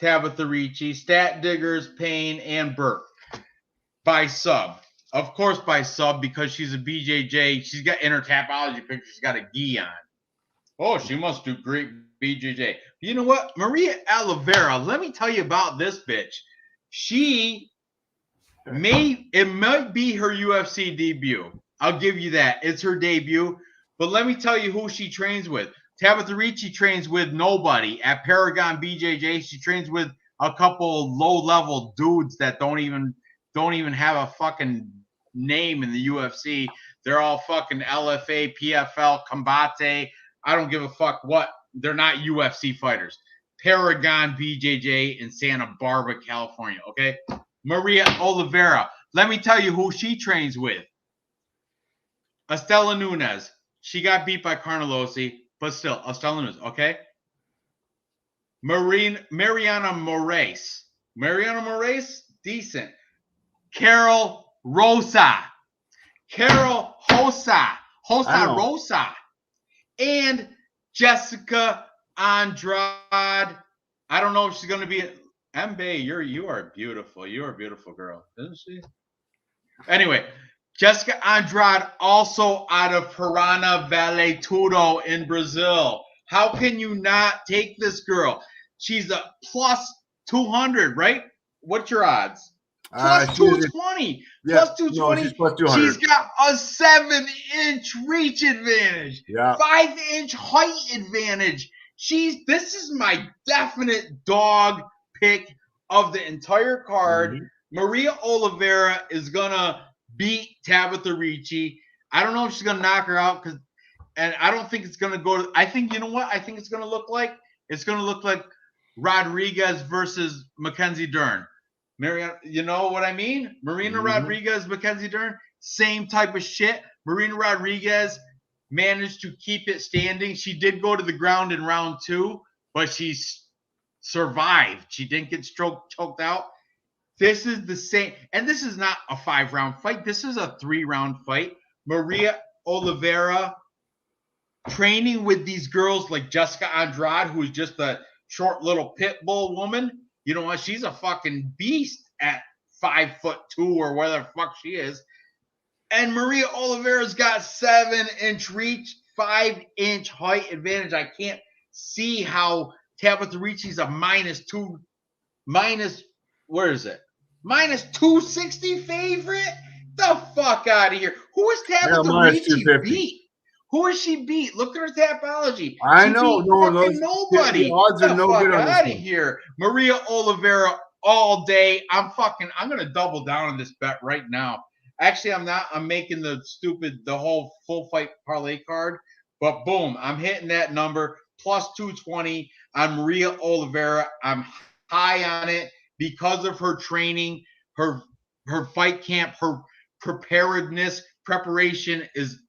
A: Tabitha Ricci, Stat Diggers, Payne, and Burke by sub. Of course, by sub, because she's a BJJ. She's got in her Tapology picture. She's got a gi on. Oh, she must do great BJJ. You know what? Maria Oliveira, let me tell you about this bitch. It might be her UFC debut. I'll give you that. It's her debut. But let me tell you who she trains with. Tabitha Ricci trains with nobody. At Paragon BJJ, she trains with a couple low-level dudes that don't even have a fucking name in the UFC. They're all fucking LFA, PFL, Combate. I don't give a fuck what. They're not UFC fighters. Paragon BJJ in Santa Barbara, California. Okay? Maria Oliveira. Let me tell you who she trains with. Estela Nunes. She got beat by Carnelosi, but still, Estela Nunes. Okay? Mariana Moraes. Mariana Moraes, decent. Carol Rosa. Rosa. And Jessica Andrade. I don't know if she's going to be Mbae. You are beautiful. You are a beautiful girl, isn't she? Anyway, Jessica Andrade, also out of Piranha Vale Tudo in Brazil. How can you not take this girl? She's a plus 200, right? What's your odds? Plus 220.
C: Yeah,
A: plus 220.
C: No, she's plus 200.
A: She's got a 7-inch reach advantage.
C: Yeah.
A: 5-inch height advantage. This is my definite dog pick of the entire card. Mm-hmm. Maria Oliveira is gonna beat Tabitha Ricci. I don't know if she's gonna knock her out, and I don't think it's gonna go. I think, you know what? I think it's gonna look like Rodriguez versus Mackenzie Dern. You know what I mean? Marina Rodriguez, Mackenzie Dern, same type of shit. Marina Rodriguez managed to keep it standing. She did go to the ground in round 2, but she survived. She didn't get choked out. This is the same, and this is not a 5-round fight. This is a 3-round fight. Maria Oliveira training with these girls like Jessica Andrade, who is just a short little pit bull woman. You know what? She's a fucking beast at 5'2" or whatever the fuck she is. And Maria Oliveira's got 7-inch reach, 5-inch height advantage. I can't see how Tabitha Ricci's a minus 260 favorite. The fuck out of here. Who is Tabitha
C: minus
A: Ricci
C: 250.
A: beat? Who is she beat? Look at her tapology.
C: I
A: She
C: know.
A: beat
C: No,
A: fucking
C: those
A: nobody.
C: the odds are
A: the
C: no
A: fuck
C: good on this
A: out of
C: one.
A: here. Maria Oliveira all day. I'm gonna double down on this bet right now. Actually, I'm not. I'm making the whole full fight parlay card. But boom, I'm hitting that number plus 220 on Maria Oliveira. I'm high on it because of her training, her fight camp, her preparation is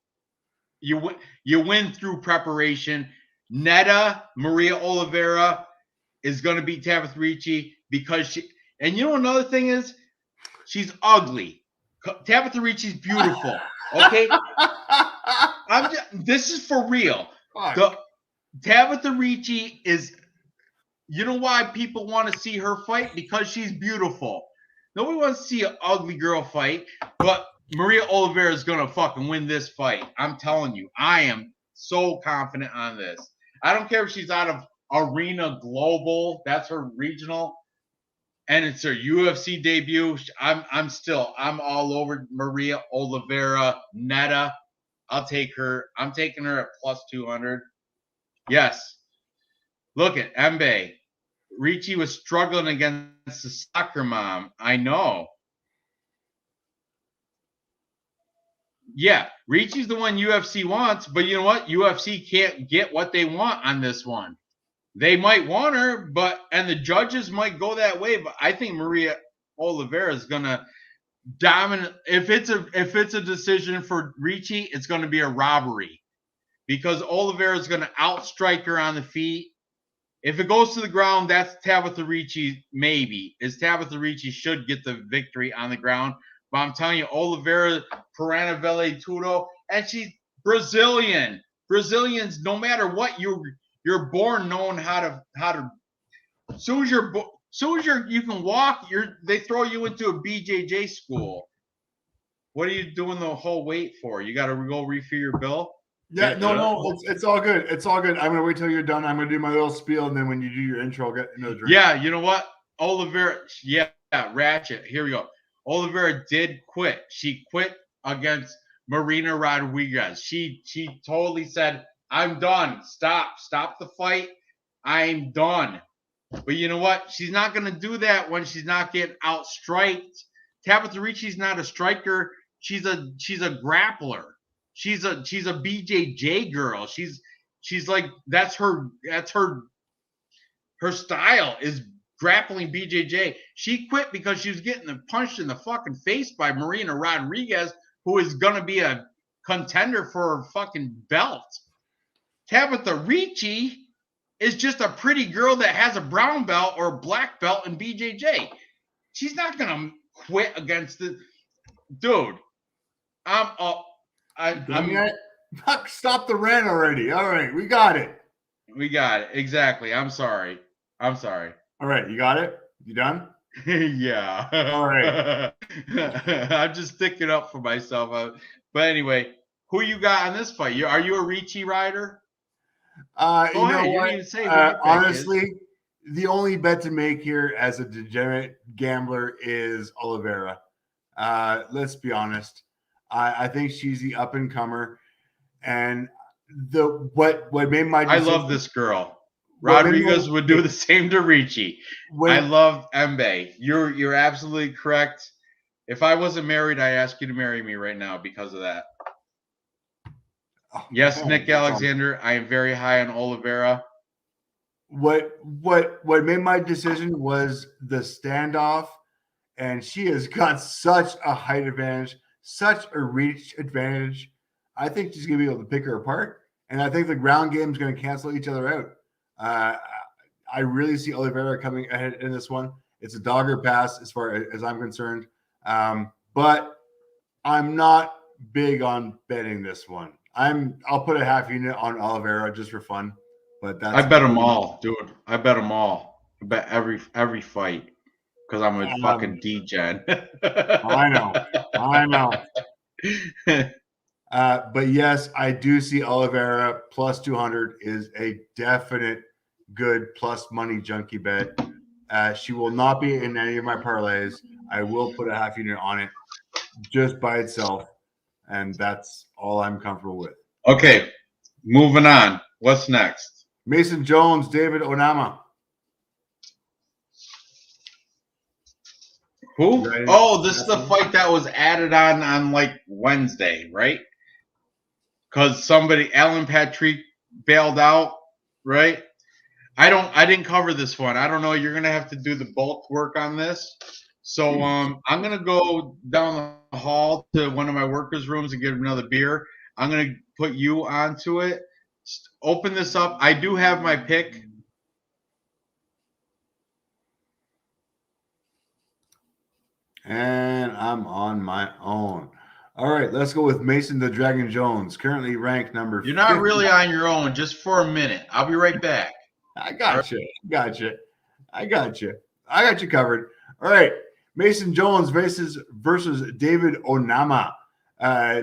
A: you win through preparation. Netta Maria Oliveira is going to beat Tabitha Ricci because she. And you know another thing is, she's ugly. Tabitha Ricci's beautiful. Okay, this is for real. The Tabitha Ricci is. You know why people want to see her fight? Because she's beautiful. Nobody wants to see an ugly girl fight, but Maria Oliveira is going to fucking win this fight. I'm telling you. I am so confident on this. I don't care if she's out of Arena Global. That's her regional. And it's her UFC debut. I'm all over Maria Oliveira. Netta. I'll take her. I'm taking her at plus 200. Yes. Look at Mbe. Ricci was struggling against the soccer mom. I know. Yeah, Ricci's the one UFC wants, but you know what? UFC can't get what they want on this one. They might want her, and the judges might go that way, but I think Maria Oliveira is gonna dominate. If it's a decision for Ricci, it's gonna be a robbery because Oliveira is gonna outstrike her on the feet. If it goes to the ground, that's Tabitha Ricci, maybe. Tabitha Ricci should get the victory on the ground. But I'm telling you, Oliveira, Paranavelle Tudo, and she's Brazilian. Brazilians, no matter what, you're born knowing how to. As soon as you can walk, they throw you into a BJJ school. What are you doing the whole wait for? You got to go refill your bill.
C: Yeah, no, it's all good. It's all good. I'm gonna wait till you're done. I'm gonna do my little spiel, and then when you do your intro, I'll get another drink.
A: Yeah, you know what? Oliveira, Ratchet. Here we go. Oliveira did quit. She quit against Marina Rodriguez. She totally said, "I'm done. Stop the fight. I'm done." But you know what? She's not gonna do that when she's not getting outstriked. Tabitha Ricci's not a striker. She's a grappler. She's a BJJ girl. She's like that's her style is grappling BJJ. She quit because she was getting punched in the fucking face by Marina Rodriguez, who is gonna be a contender for her fucking belt. Tabitha Ricci is just a pretty girl that has a brown belt or a black belt in BJJ. She's not gonna quit against the dude.
C: Stop the rant already. All right, we got it.
A: We got it. Exactly. I'm sorry.
C: All right, you got it? You done?
A: Yeah.
C: All right.
A: I'm just sticking up for myself. But anyway, who you got on this fight? Are you a Ricci rider?
C: Go ahead.
A: You didn't even say who your pick
C: honestly,
A: is.
C: The only bet to make here as a degenerate gambler is Oliveira. Let's be honest. I think she's the up and comer, and what made my decision,
A: I love this girl. Rodriguez would do the same to Ricci. I love Mbe. You're absolutely correct. If I wasn't married, I ask you to marry me right now because of that. Yes, Nick Alexander. I am very high on Oliveira.
C: What made my decision was the standoff, and she has got such a height advantage, such a reach advantage. I think she's gonna be able to pick her apart, and I think the ground game is going to cancel each other out. I really see Oliveira coming ahead in this one. It's a dogger pass as far as I'm concerned, but I'm not big on betting this one. I'll put a half unit on Oliveira just for fun, but that's.
A: I bet them all, dude. I bet them all. I bet every fight because I'm a fucking degen.
C: I know. But yes, I do see Oliveira plus 200 is a definite good plus money junkie bet. She will not be in any of my parlays. I will put a half unit on it. just by itself, and that's all I'm comfortable with.
A: Okay, moving on. What's next?
C: Mason Jones, David Onama.
A: Who?
C: Right.
A: Oh, this is the fight that was added on like Wednesday, right? Because somebody, Alan Patrick, bailed out, right? I didn't cover this one. I don't know. You're gonna have to do the bulk work on this. So I'm gonna go down the hall to one of my workers' rooms and get another beer. I'm gonna put you onto it. Open this up. I do have my pick.
C: And I'm on my own. All right, let's go with Mason the Dragon Jones, currently ranked number.
A: You're not
C: 50.
A: really on your own. Just for a minute. I'll be right back.
C: I got you. I got you covered. All right, Mason Jones versus David Onama.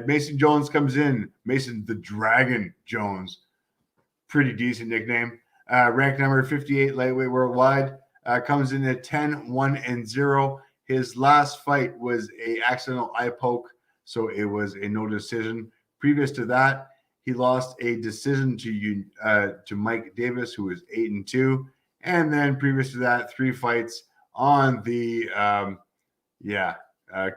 C: Mason Jones comes in. Mason the Dragon Jones, pretty decent nickname. Ranked number 58 lightweight worldwide. Comes in at 10-1-0. His last fight was a accidental eye poke, so it was a no decision. Previous to that, he lost a decision to Mike Davis, who was 8-2, and then previous to that, 3 fights on the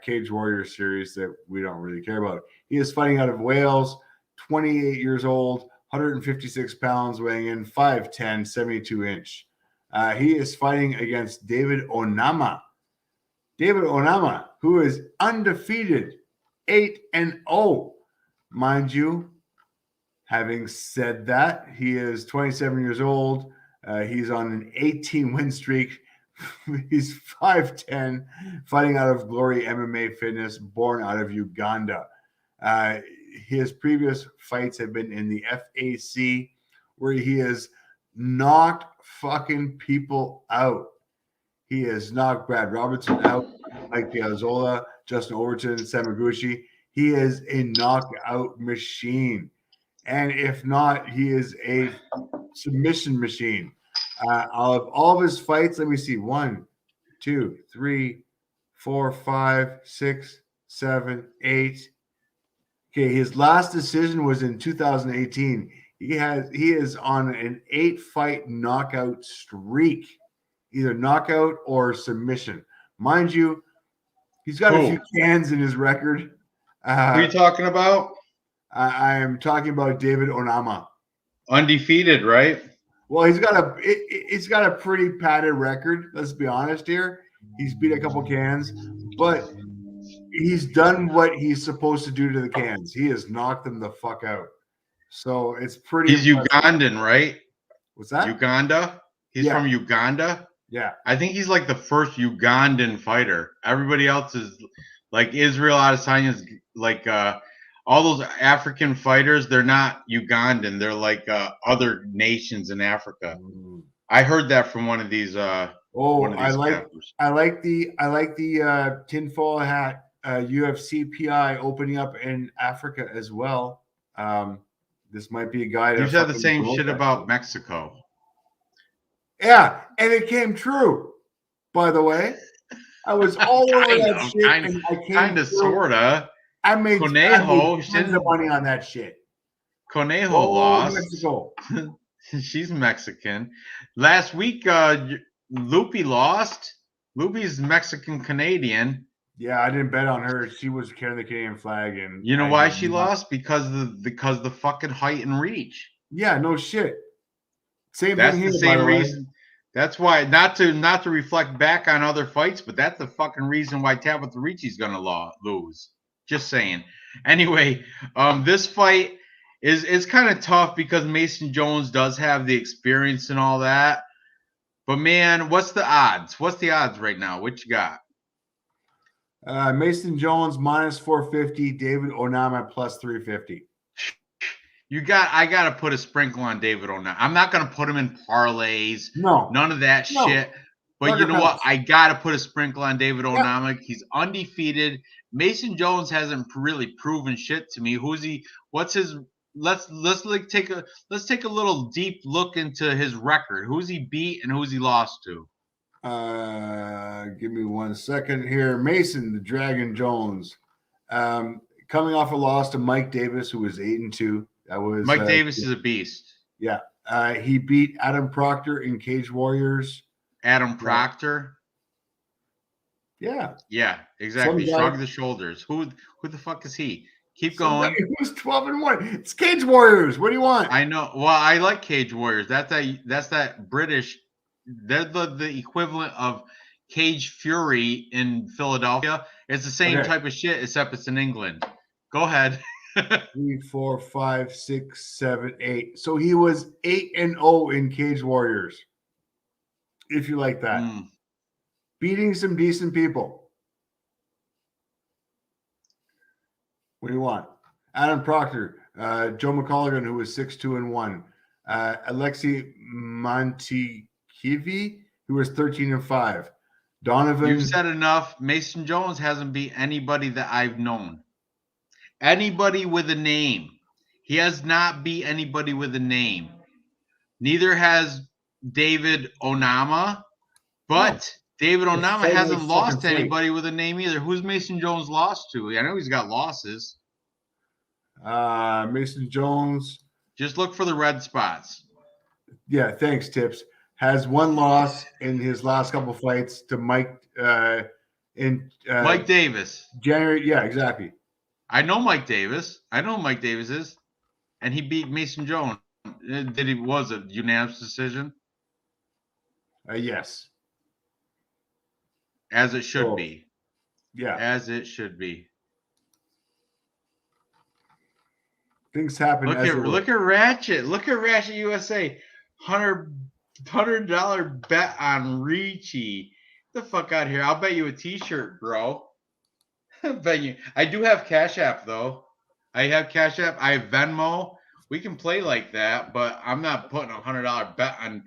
C: Cage Warrior series that we don't really care about. He is fighting out of Wales, 28 years old, 156 pounds, weighing in 5'10", 72 inch. He is fighting against David Onama. David Onama, who is undefeated, 8-0. Mind you, having said that, he is 27 years old. He's on an 18-win streak. He's 5'10", fighting out of Glory MMA Fitness, born out of Uganda. His previous fights have been in the FAC, where he has knocked fucking people out. He has knocked Brad Robertson out, Mike Piazzolla, Justin Overton, Samaguchi. He is a knockout machine. And if not, he is a submission machine. Out of all of his fights, let me see. 1, 2, 3, 4, 5, 6, 7, 8. Okay, his last decision was in 2018. He is on an 8-fight knockout streak, either knockout or submission. Mind you, he's got a few cans in his record.
A: Who are you talking about?
C: I am talking about David Onama.
A: Undefeated, right?
C: Well, he's got a pretty padded record. Let's be honest here. He's beat a couple cans, but he's done what he's supposed to do to the cans. He has knocked them the fuck out. So it's pretty.
A: He's Ugandan, right?
C: What's that?
A: Uganda. He's from Uganda.
C: Yeah.
A: I think he's like the first Ugandan fighter. Everybody else is like Israel Adesanya is like all those African fighters. They're not Ugandan. They're like other nations in Africa. I heard that from one of these.
C: I like the tinfoil hat UFC PI opening up in Africa as well. This might be a guy.
A: You said the same shit about Mexico.
C: Yeah, and it came true. By the way, I was all over that shit, and I came
A: kind of, sorta.
C: I made
A: Conejo
C: tons of money on that shit.
A: Conejo lost.
C: Mexico.
A: She's Mexican. Last week, Lupi lost. Lupi's Mexican Canadian.
C: Yeah, I didn't bet on her. She was carrying the Canadian flag, and
A: you know why she lost? Because the fucking height and reach.
C: Yeah, no shit.
A: That's the same reason. That's why not to reflect back on other fights, but that's the fucking reason why Tabitha Ricci's gonna lose. Just saying. Anyway, this fight is kind of tough because Mason Jones does have the experience and all that. But man, what's the odds? What's the odds right now? What you got?
C: Mason Jones minus 450, David Onama plus 350.
A: I gotta put a sprinkle on David Onama. I'm not gonna put him in parlays.
C: No,
A: none of that shit. But you know what? I gotta put a sprinkle on David Onama. He's undefeated. Mason Jones hasn't really proven shit to me. Who's he? What's his? Let's take a little deep look into his record. Who's he beat and who's he lost to?
C: Give me 1 second here. Mason the Dragon Jones. Coming off a loss to Mike Davis, who was 8-2. That was
A: Mike Davis is a beast.
C: Yeah. He beat Adam Proctor in Cage Warriors.
A: Adam Proctor.
C: Yeah.
A: Yeah, exactly.
C: Some guy-
A: Shrug the shoulders. Who the fuck is he? Keep going.
C: It was 12-1. It's Cage Warriors. What do you want?
A: I know. Well, I like Cage Warriors. That's that British. They're the equivalent of Cage Fury in Philadelphia. It's the same type of shit, except it's in England. Go ahead.
C: 3, 4, 5, 6, 7, 8. So he was 8-0 in Cage Warriors. If you like that. Beating some decent people. What do you want? Adam Proctor, Joe McColligan, who was 6-2-1. Alexi Montekivi, who was 13-5. Donovan.
A: You've said enough. Mason Jones hasn't beat anybody that I've known. Anybody with a name. He has not beat anybody with a name. Neither has David Onama, but David Onama hasn't lost to anybody with a name either. Who's Mason Jones lost to? I know he's got losses.
C: Mason Jones.
A: Just look for the red spots.
C: Yeah, thanks, Tips. Has one loss in his last couple fights to Mike
A: Mike Davis.
C: January. Yeah, exactly.
A: I know Mike Davis. I know who Mike Davis is. And he beat Mason Jones. Was a unanimous decision?
C: Yes.
A: As it should be.
C: Yeah.
A: As it should be.
C: Things happen.
A: Look at Ratchet. Look at Ratchet USA. $100 bet on Reecaaap. Get the fuck out of here. I'll bet you a t-shirt, bro. I bet you. I do have Cash App, though. I have Cash App. I have Venmo. We can play like that, but I'm not putting $100 bet on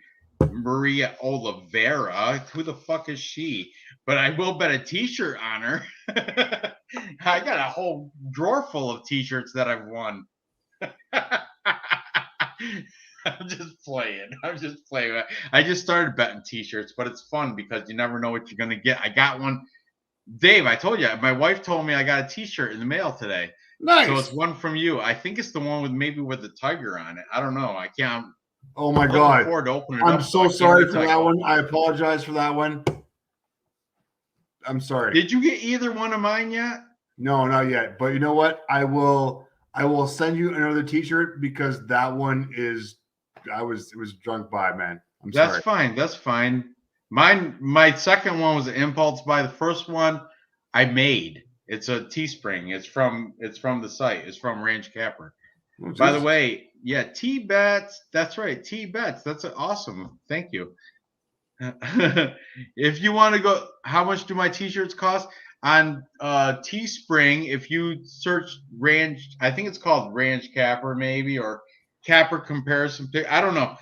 A: Maria Oliveira. Who the fuck is she? But I will bet a t-shirt on her. I got a whole drawer full of t-shirts that I've won. I'm just playing. I just started betting t-shirts, but it's fun because you never know what you're going to get. I got one. Dave, I told you, my wife told me I got a t-shirt in the mail today.
C: Nice.
A: So it's one from you. I think it's the one with the tiger on it. I don't know. I can't.
C: Oh my God. I'm so sorry for that one. I apologize for that one. I'm sorry.
A: Did you get either one of mine yet?
C: No, not yet. But you know what? I will send you another t-shirt because that one is it was drunk by, man. I'm sorry.
A: That's fine. That's fine. My second one was an impulse buy. The first one I made. It's a Teespring. It's from the site. It's from Ranj Capper. By the way, yeah, T-Bets. That's right, T-Bets. That's awesome. Thank you. If you want to go, how much do my t-shirts cost? On Teespring, if you search Ranj, I think it's called Ranj Capper maybe, or Capper Comparison Pick. I don't know.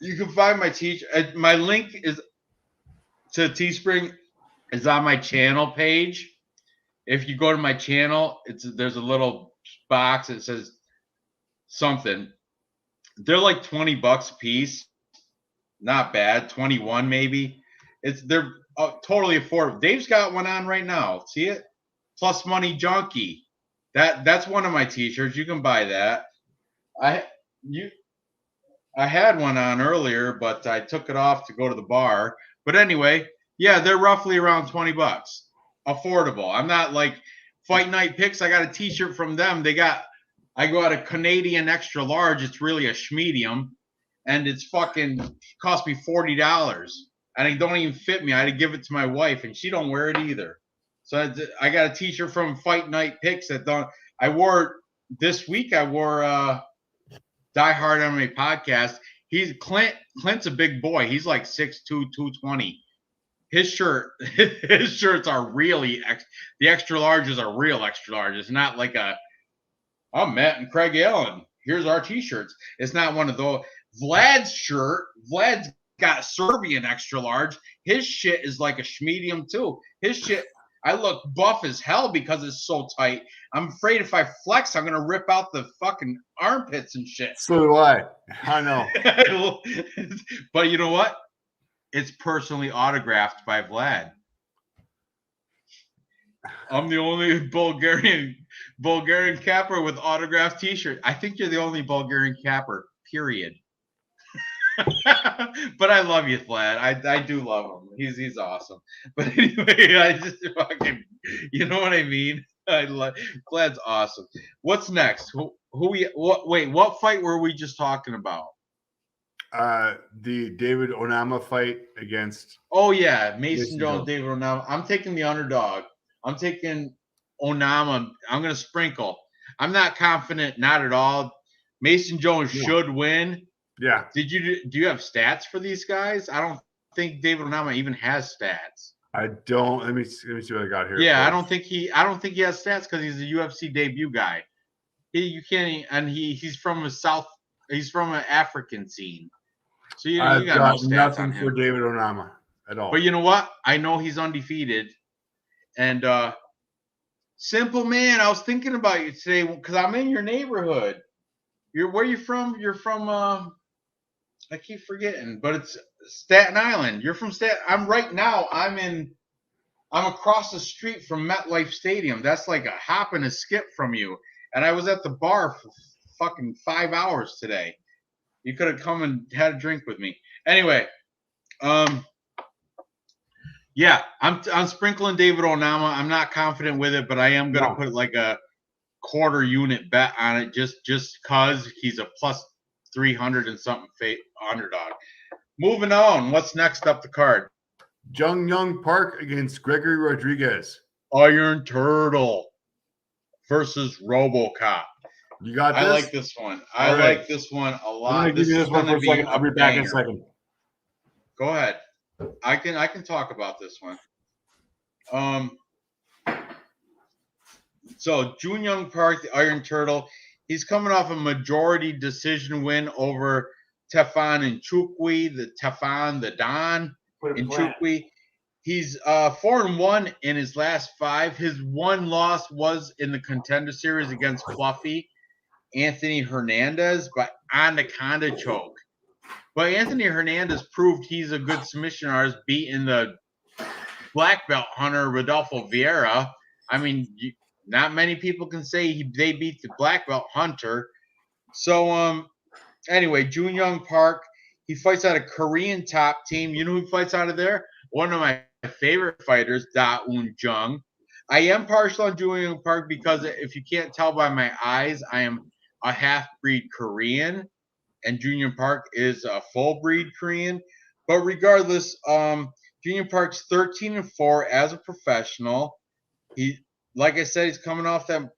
A: You can find my t-shirt. My link is to Teespring is on my channel page. If you go to my channel, there's a little box that says something. They're like $20 a piece. Not bad. 21 maybe. They're totally affordable. Dave's got one on right now. See it? Plus Money Junkie. That's one of my t-shirts. You can buy that. I had one on earlier, but I took it off to go to the bar. But anyway, yeah, they're roughly around $20. Affordable. I'm not like Fight Night Picks. I got a t-shirt from them. I got a Canadian extra large. It's really a schmedium. And it's fucking cost me $40. And it don't even fit me. I had to give it to my wife, and she don't wear it either. So I got a t-shirt from Fight Night Picks I wore this week. I wore Die Hard MMA podcast. Clint's a big boy. He's like 6'2", 220. His shirts are really the extra larges are real extra large. It's not like I'm Matt and Craig Allen. Here's our t-shirts. It's not one of those. Vlad's shirt. Vlad's got Serbian extra large. His shit is like a schmedium too. His shit. I look buff as hell because it's so tight. I'm afraid if I flex, I'm gonna rip out the fucking armpits and shit.
C: So do I. I know.
A: But you know what? It's personally autographed by Vlad. I'm the only Bulgarian capper with autographed T-shirt. I think you're the only Bulgarian capper. Period. But I love you, Vlad. I do love him. He's awesome. But anyway, I just fucking, you know what I mean. I love Vlad's awesome. What's next? What fight were we just talking about?
C: The David Onama fight against.
A: Oh yeah, Mason
C: Mason
A: Jones,
C: Jones.
A: David Onama. I'm taking the underdog. I'm taking Onama. I'm gonna sprinkle. I'm not confident, not at all. Mason Jones should win.
C: Yeah.
A: Do you have stats for these guys? I don't think David Onama even has stats.
C: I don't. Let me see what I got here.
A: Yeah,
C: first.
A: I don't think he has stats because he's a UFC debut guy. You can't, and he's from he's from an African scene. So you
C: I've
A: got
C: got
A: no stats
C: nothing
A: on
C: for
A: him.
C: David Onama at all.
A: But you know what? I know he's undefeated. And Simple Man, I was thinking about you today because I'm in your neighborhood. Where you from? You're from I keep forgetting, but it's Staten Island. You're from Staten. I'm across the street from MetLife Stadium. That's like a hop and a skip from you. And I was at the bar for fucking 5 hours today. You could have come and had a drink with me. Anyway, yeah, I'm sprinkling David Onama. I'm not confident with it, but I am gonna put like a quarter unit bet on it just cause he's a plus 300 and something underdog. Moving on, what's next up the card?
C: Jung Young Park against Gregory Rodriguez.
A: Iron Turtle versus RoboCop.
C: You got this?
A: I like this one. I like this one a lot.
C: I'm gonna give you this one for a second. I'll be back in a second.
A: Go ahead. I can talk about this one. So Jun Young Park, the Iron Turtle, he's coming off a majority decision win over Tefan and Chukwi, the Don in Chukwi. He's 4-1 in his last 5. His one loss was in the Contender Series against Fluffy Anthony Hernandez by Anaconda choke. But Anthony Hernandez proved he's a good submission artist, beating the black belt hunter Rodolfo Vieira. I mean, not many people can say they beat the black belt hunter. So anyway, Jun Young Park, he fights out of Korean top team. You know who fights out of there? One of my favorite fighters, Da Un Jung. I am partial on Jun Young Park because if you can't tell by my eyes, I am a half-breed Korean, and Jun Young Park is a full-breed Korean. But regardless, Jun Young Park's 13-4 as a professional. He, like I said, he's coming off that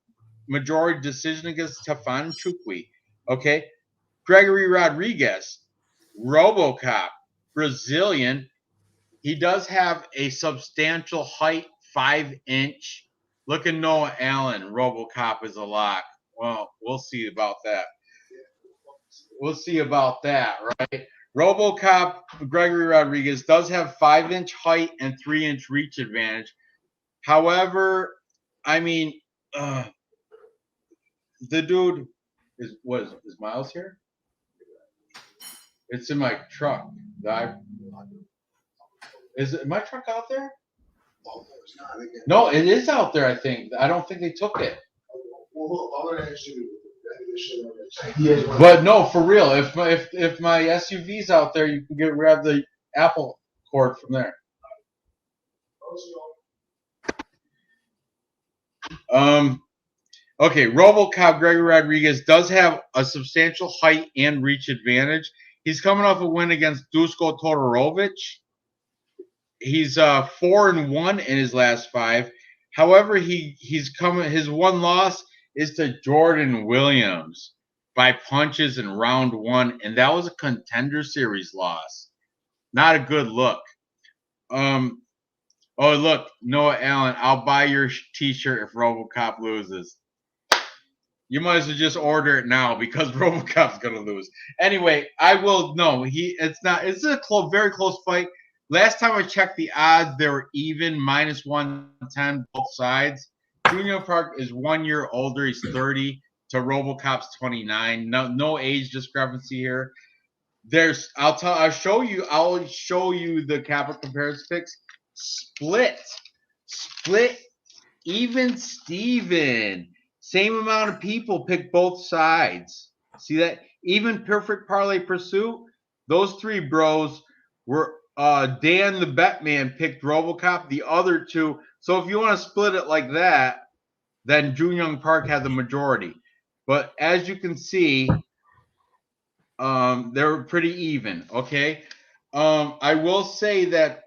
A: majority decision against Tefan Chukwi. Okay, Gregory Rodriguez, RoboCop, Brazilian. He does have a substantial height, 5-inch. Look at Noah Allen. RoboCop is a lock. Well, we'll see about that. We'll see about that, right? RoboCop, Gregory Rodriguez, does have 5-inch height and 3-inch reach advantage. However, I mean, the dude is Miles here? It's in my truck. Is my truck out there? No, it is out there, I think. I don't think they took it. But no, for real, if my SUV's out there, you can grab the Apple cord from there. Okay, RoboCop Gregory Rodriguez does have a substantial height and reach advantage. He's coming off a win against Dusko Todorovic. He's 4-1 in his last 5. However, his one loss is to Jordan Williams by punches in round 1, and that was a Contender Series loss. Not a good look. Oh, look, Noah Allen, I'll buy your T-shirt if RoboCop loses. You might as well just order it now because RoboCop's gonna lose. Anyway, I will. No, it's not. It's a very close fight. Last time I checked the odds, they were even, -110 both sides. Jun Young Park is 1 year older. He's 30 to RoboCop's 29. No age discrepancy here. I'll show you the capital comparison picks. Split Even Steven. Same amount of people picked both sides. See that? Even Perfect Parlay Pursuit, those three bros were Dan the Betman picked Robocop, the other two. So if you want to split it like that, then Jun Young Park had the majority. But as you can see, they were pretty even. Okay. I will say that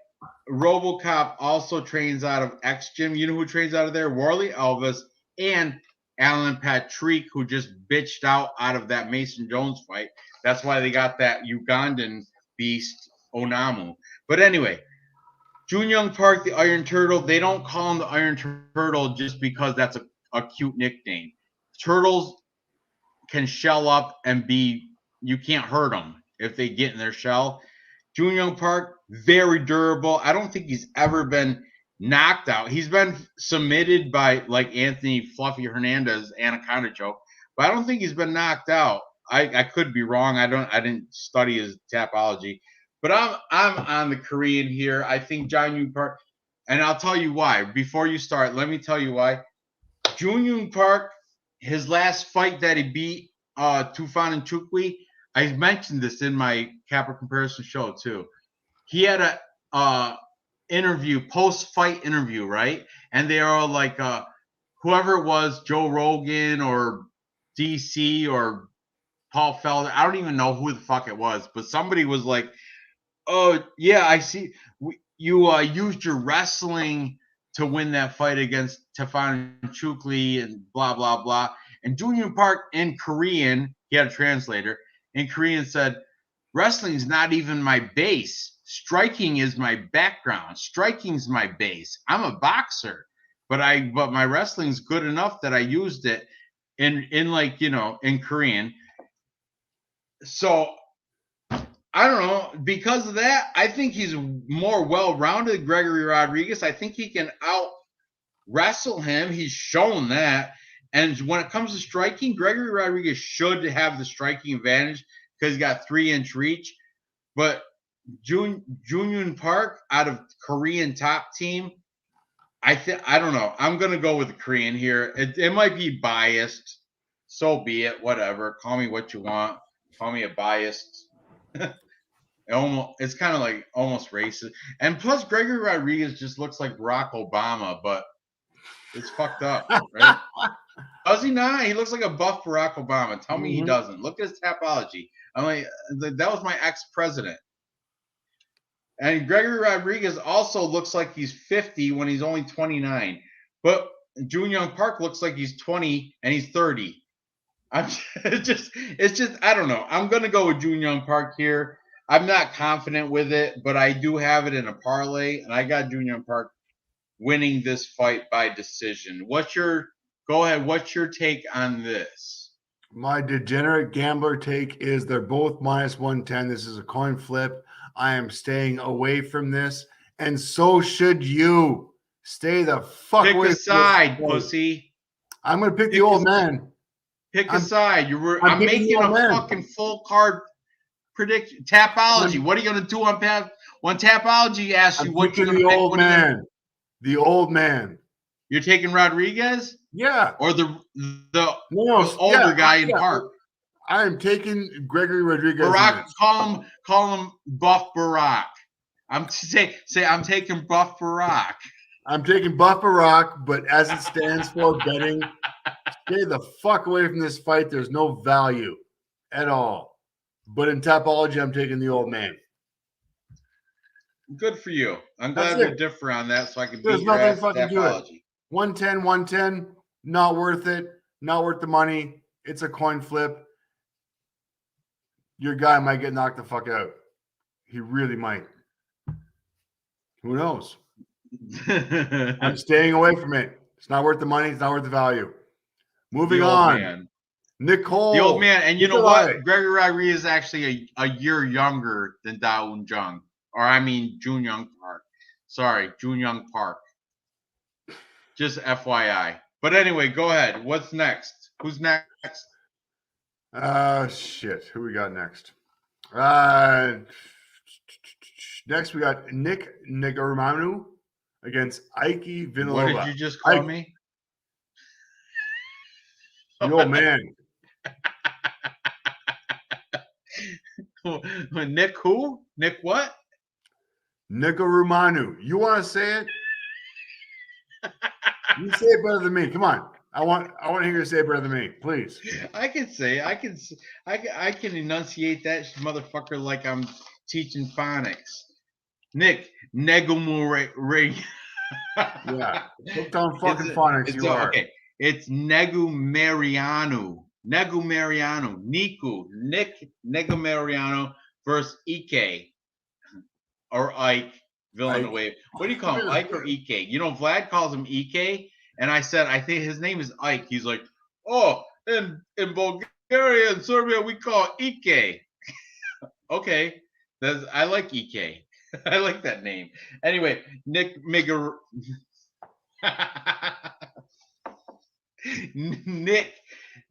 A: RoboCop also trains out of X Gym. You know who trains out of there? Warley Elvis and Alan Patrick, who just bitched out of that Mason Jones fight. That's why they got that Ugandan beast Onamu. But anyway, Jun Young Park, the Iron Turtle. They don't call him the Iron Turtle just because that's a cute nickname. Turtles can shell up and be. You can't hurt them if they get in their shell. Jun Young Park, very durable. I don't think he's ever been knocked out. He's been submitted by like Anthony Fluffy Hernandez, Anaconda choke, but I don't think he's been knocked out. I could be wrong. I didn't study his tapology, but I'm on the Korean here. I think Jun Young Park, and I'll tell you why. Before you start, let me tell you why. Jun Young Park, his last fight that he beat Tufan Nchukwi, I mentioned this in my Capper comparison show too. He had a interview, post-fight interview, right? And they are like, whoever it was, Joe Rogan or DC or Paul Felder, I don't even know who the fuck it was, but somebody was like, "Oh yeah, I see. You used your wrestling to win that fight against Tefan Chukli and blah blah blah." And Jun Young Park in Korean, he had a translator in Korean said, "Wrestling's not even my base. Striking is my background. Striking's my base. I'm a boxer, but my wrestling's good enough that I used it in like, in Korean." So I don't know. Because of that, I think he's more well-rounded than Gregory Rodriguez. I think he can out-wrestle him. He's shown that. And when it comes to striking, Gregory Rodriguez should have the striking advantage because he's got 3-inch reach. But Jun Young Park out of Korean top team, I don't know. I'm going to go with the Korean here. It might be biased. So be it. Whatever. Call me what you want. Call me a biased. It's kind of like almost racist. And plus, Gregory Rodriguez just looks like Barack Obama, but it's fucked up, right? Does he not? He looks like a buff Barack Obama. Tell me he doesn't. Look at his tapology. I'm like, that was my ex-president. And Gregory Rodriguez also looks like he's 50 when he's only 29. But Jun Young Park looks like he's 20 and he's 30. It's just I don't know. I'm gonna go with Jun Young Park here. I'm not confident with it, but I do have it in a parlay, and I got Jun Young Park winning this fight by decision. Go ahead, what's your take on this?
C: My degenerate gambler take is they're both minus 110. This is a coin flip. I am staying away from this, and so should you. Stay the fuck
A: Pick
C: away
A: a side,
C: from this.
A: pussy.
C: I'm gonna pick the old man.
A: Pick a side. I'm
C: picking
A: making
C: the
A: a
C: old man.
A: fucking full card prediction. Tapology. What are you gonna do on when Tapology asks you what you're gonna
C: the
A: pick?
C: old man. The old man.
A: You're taking Rodriguez?
C: Yeah.
A: Or the older guy in Park?
C: I am taking Gregory Rodriguez.
A: Barack, call him Buff Barack. I'm taking Buff Barack.
C: I'm taking Buff Barack, but as it stands for betting, stay the fuck away from this fight. There's no value at all. But in topology, I'm taking the old man.
A: Good for you. I'm glad we differ on that so I can
C: There's
A: beat your
C: nothing
A: ass
C: fucking to it. 110, not worth it. Not worth the money. It's a coin flip. Your guy might get knocked the fuck out. He really might. Who knows? I'm staying away from it. It's not worth the money. It's not worth the value. Moving on.
A: Man.
C: Nicole.
A: The old man. And you know what? Gregory Rodriguez is actually a year younger than Dawoon Jung. Or I mean Jun Young Park. Sorry, Jun Young Park. Just FYI. But anyway, go ahead. What's next? Who's next?
C: Shit. Who we got next? Next we got Nick Nigaramanu against Ike Vinalova.
A: What did you just call
C: Ike,
A: me?
C: Yo, man.
A: Nick who? Nick what?
C: Nicarumanu. You want to say it? You say it better than me. Come on. I want to hear you say it better than me, please.
A: I can say I can enunciate that motherfucker like I'm teaching phonics. Nick Negumure.
C: Yeah. Look down fucking phonics. You are.
A: Okay. It's Negumerianu. Negumerianu. Nick Negumerianu versus Ike or Ike Villanueva. What do you call him? Ike or Ike? You know, Vlad calls him Ike. And I said, I think his name is Ike. He's like, oh, in Bulgaria and Serbia, we call it Ike. Okay. I like Ike. I like that name. Anyway, Nick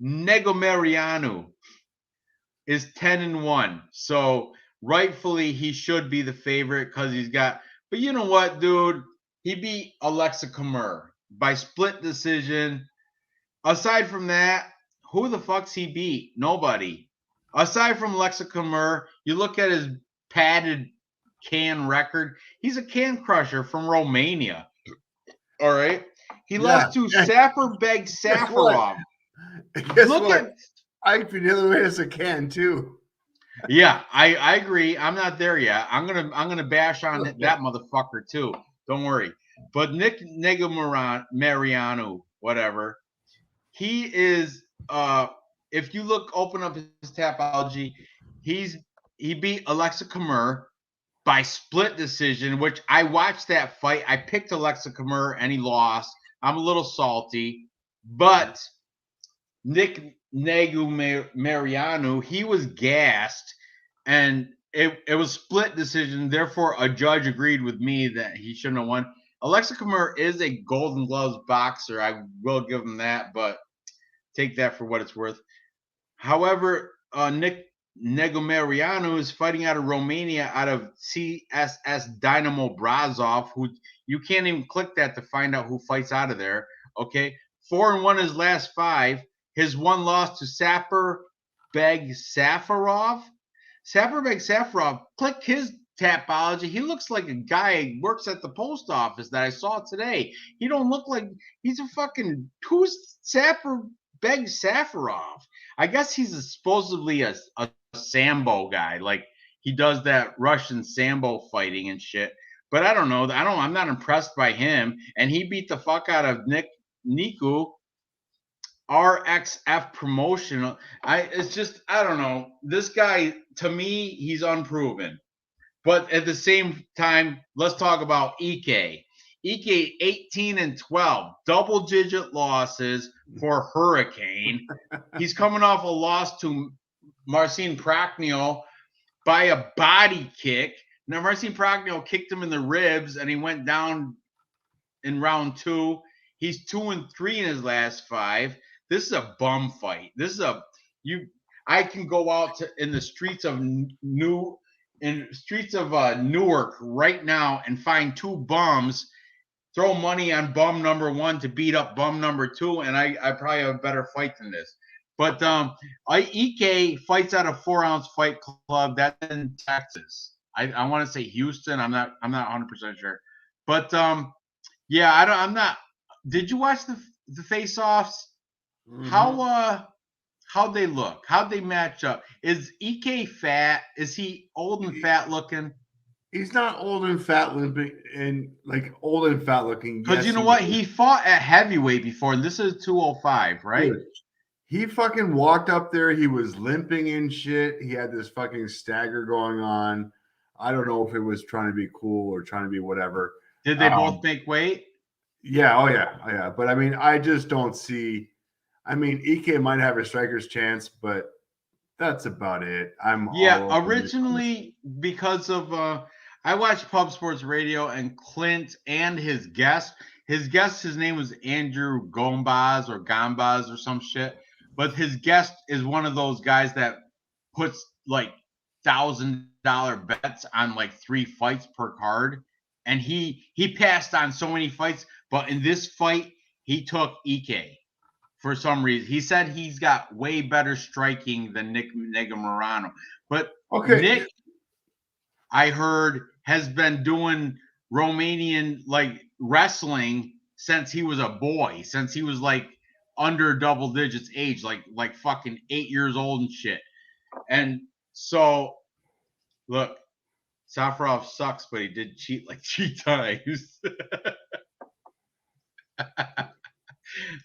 A: Negomerianu is 10-1. So rightfully he should be the favorite because he's got, but you know what, dude? He beat Alexa Kamur by split decision. Aside from that, who the fuck's he beat? Nobody. Aside from Alexa Kamur, you look at his padded can record. He's a can crusher from Romania. All right. He lost to Saperbeg Safarov.
C: Look at Ike Vanilla is a can too.
A: Yeah, I agree. I'm not there yet. I'm gonna bash on that motherfucker too. Don't worry. But Nick Mariano, whatever, he is. If you open up his Tapology, he beat Alexa Kamur by split decision, which I watched that fight. I picked Alexa Kamur and he lost. I'm a little salty, but Nick Mariano, he was gassed, and it was split decision. Therefore, a judge agreed with me that he shouldn't have won. Alexa Kamur is a Golden Gloves boxer. I will give him that, but take that for what it's worth. However, Nick Negomerianu is fighting out of Romania, out of CSS Dynamo Brazov, who you can't even click that to find out who fights out of there. Okay, 4-1 his last 5. His one loss to Saperbeg Safarov. Saperbeg Safarov, click his Tapology. He looks like a guy who works at the post office that I saw today. He don't look like he's a fucking who's Saperbeg Safarov. I guess he's supposedly a Sambo guy. Like he does that Russian Sambo fighting and shit. But I don't know. I'm not impressed by him. And he beat the fuck out of Niku RXF promotion. It's just I don't know. This guy, to me, he's unproven. But at the same time, let's talk about Ike. Ike 18-12, double-digit losses for Hurricane. He's coming off a loss to Marcin Prachnio by a body kick. Now, Marcin Prachnio kicked him in the ribs, and he went down in round 2. He's 2-3 in his last 5. This is a bum fight. I can go out in the streets of Newark right now and find 2 bums, throw money on bum number 1 to beat up bum number 2, and I probably have a better fight than this. But Ike fights out of 4-ounce Fight Club. That's in Texas. I want to say Houston. I'm not 100% sure. But yeah, I'm not. Did you watch the face-offs? Mm-hmm. How'd they look? How'd they match up? Is Ike fat? Is he old and fat looking?
C: He's not old and fat looking,
A: Because you know what? He fought at heavyweight before, and this is 205, right?
C: Dude, he fucking walked up there. He was limping and shit. He had this fucking stagger going on. I don't know if it was trying to be cool or trying to be whatever.
A: Did they both make weight?
C: Yeah. Oh, yeah. But, I mean, I just don't see – I mean, Ike might have a striker's chance, but that's about it.
A: Originally because of I watched Pub Sports Radio and Clint and his guest. His name was Andrew Gombaz or Gambaz or some shit. But his guest is one of those guys that puts like $1,000 bets on like 3 fights per card. and he passed on so many fights, but in this fight he took Ike for some reason. He said he's got way better striking than Nick Negumereanu, but
C: Okay.
A: Nick, I heard, has been doing Romanian like wrestling since he was a boy, since he was like under double digits age, like fucking 8 years old and shit. And so, look, Safarov sucks, but he did cheat like 3 times.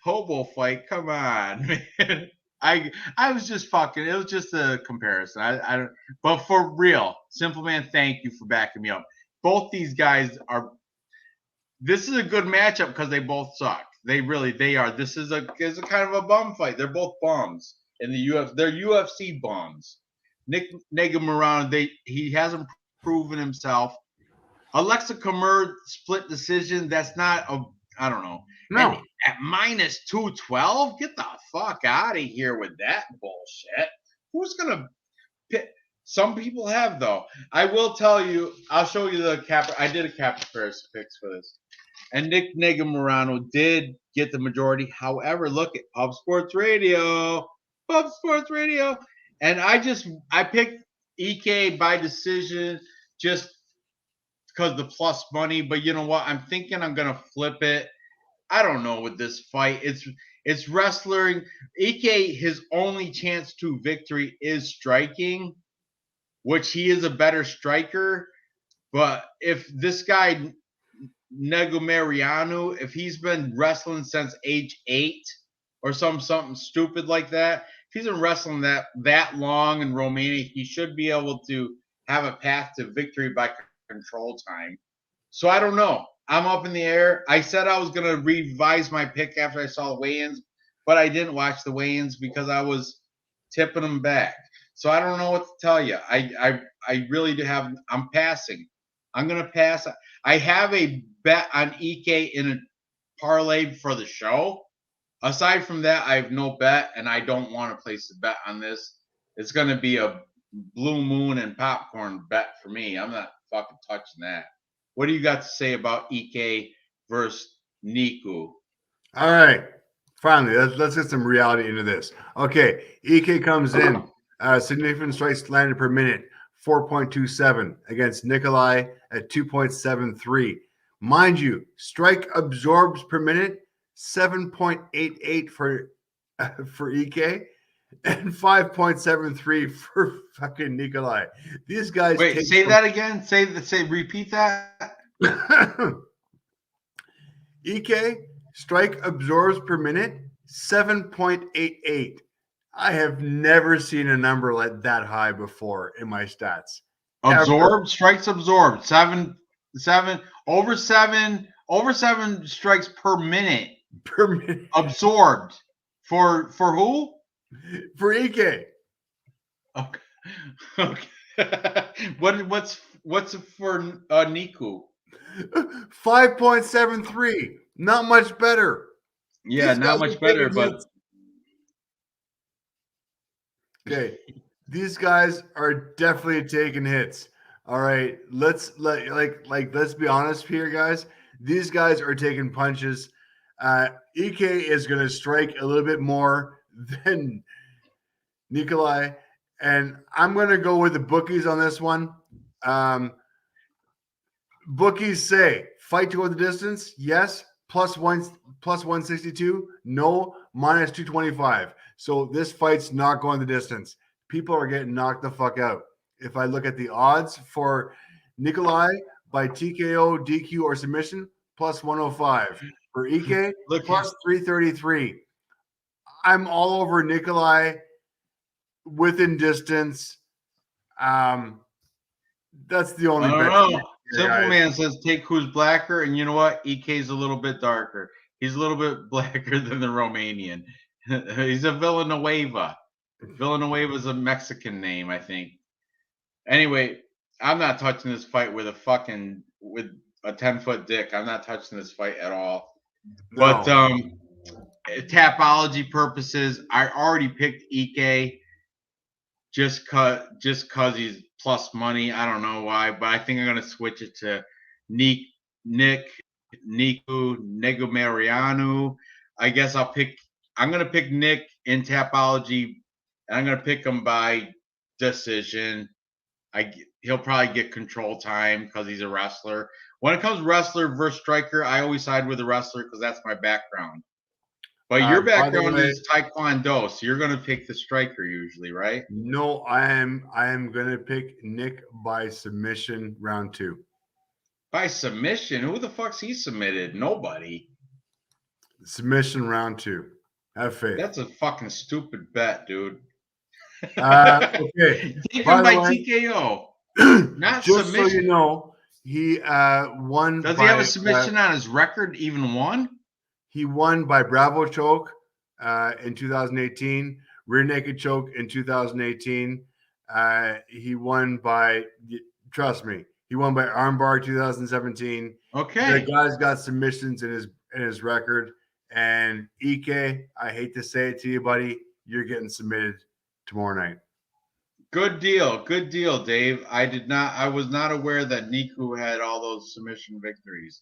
A: Hobo fight, come on, man. I was just fucking. It was just a comparison. I don't. But for real, Simple Man, thank you for backing me up. Both these guys are. This is a good matchup because they both suck. They are. This is a kind of a bum fight. They're both bums in the UFC. They're UFC bums. Nick Negumereanu, he hasn't proven himself. Alexa Kamur split decision. That's not a. I don't know.
C: No.
A: And at minus 212, get the fuck out of here with that bullshit. Who's gonna pick? Some people have though. I will tell you. I'll show you the cap. I did a cap comparison picks for this, and Nick Negumereanu did get the majority. However, look at Pub Sports Radio, and I picked EK by decision just because the plus money. But you know what? I'm thinking I'm gonna flip it. I don't know with this fight. It's wrestling. Ike, his only chance to victory is striking, which he is a better striker. But if this guy Negumereanu, if he's been wrestling since age 8 or something stupid like that, if he's been wrestling that long in Romania, he should be able to have a path to victory by control time. So I don't know. I'm up in the air. I said I was going to revise my pick after I saw the weigh-ins, but I didn't watch the weigh-ins because I was tipping them back. So I don't know what to tell you. I really do have – I'm passing. I'm going to pass. I have a bet on EK in a parlay for the show. Aside from that, I have no bet, and I don't want to place a bet on this. It's going to be a blue moon and popcorn bet for me. I'm not fucking touching that. What do you got to say about EK versus Niku?
C: All right. Finally, let's get some reality into this. Okay. EK comes in. Significant strikes landed per minute, 4.27 against Nikolai at 2.73. Mind you, strike absorbs per minute, 7.88 for EK and 5.73 for fucking Nikolai. These guys.
A: Wait, say that again. Repeat that.
C: EK strike absorbs per minute 7.88. I have never seen a number like that high before in my stats.
A: Absorbed, strikes absorbed. Over seven strikes per minute.
C: Per minute.
A: Absorbed. For who?
C: For EK.
A: Okay. What's for Niku?
C: 5.73. Not much better.
A: Yeah, not much better, but
C: okay. These guys are definitely taking hits. All right. Let's be honest here, guys. These guys are taking punches. EK is going to strike a little bit more than Nikolai, and I'm going to go with the bookies on this one. Bookies say fight to go the distance. Yes. Plus 162. No. Minus 225. So this fight's not going the distance. People are getting knocked the fuck out. If I look at the odds for Nikolai by TKO, DQ, or submission, plus 105. For EK, plus 333. I'm all over Nikolai within distance. That's the only bet.
A: Simple Man says take who's blacker, and you know what? EK's a little bit darker. He's a little bit blacker than the Romanian. He's a Villanueva. Villanueva is a Mexican name, I think. Anyway, I'm not touching this fight with a 10-foot dick. I'm not touching this fight at all. No. But tapology purposes, I already picked EK just cause he's plus money. I don't know why, but I think I'm gonna switch it to Nick Niku Negumarianu. I guess I'm gonna pick Nick in Tapology, and I'm gonna pick him by decision. He'll probably get control time because he's a wrestler. When it comes to wrestler versus striker, I always side with the wrestler because that's my background. But your
C: By the
A: background
C: way,
A: is Taekwondo, so you're gonna pick the striker usually, right?
C: no, I am gonna pick Nick by submission round 2.
A: By submission? Who the fuck's he submitted? Nobody.
C: Submission round 2. Have faith.
A: That's a fucking stupid bet, dude.
C: Okay.
A: Take
C: By
A: him
C: the
A: by
C: way,
A: TKO. Not
C: just
A: submission.
C: so you know, he won.
A: Does he have a submission on his record? Even one?
C: He won by Bravo choke in 2018, rear naked choke in 2018. He won by, trust me, he won by armbar 2017.
A: Okay.
C: The guy's got submissions in his record. And Ike, I hate to say it to you, buddy, you're getting submitted tomorrow night.
A: Good deal. Good deal, Dave. I was not aware that Niku had all those submission victories.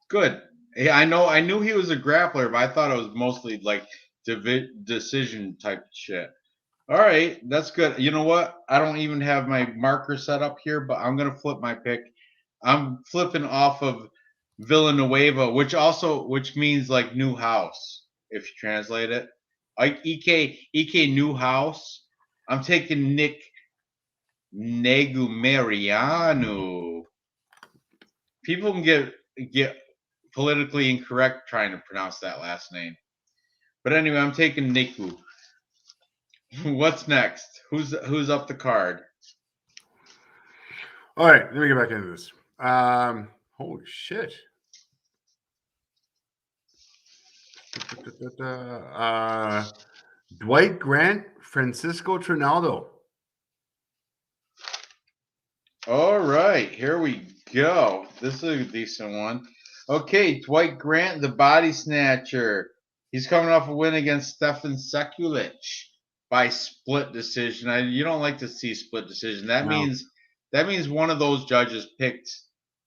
A: Good. Yeah, I knew he was a grappler, but I thought it was mostly like decision type shit. All right, that's good. You know what? I don't even have my marker set up here, but I'm gonna flip my pick. I'm flipping off of Villanueva, which means like new house, if you translate it. Like Ike new house. I'm taking Nick Negumarianu. People can get politically incorrect trying to pronounce that last name. But anyway, I'm taking Niku. What's next? Who's up the card?
C: All right, let me get back into this. Holy shit. Dwight Grant, Francisco Trinaldo.
A: All right, here we go. This is a decent one. Okay, Dwight Grant, the body snatcher. He's coming off a win against Stefan Sekulic by split decision. You don't like to see split decision. That means one of those judges picked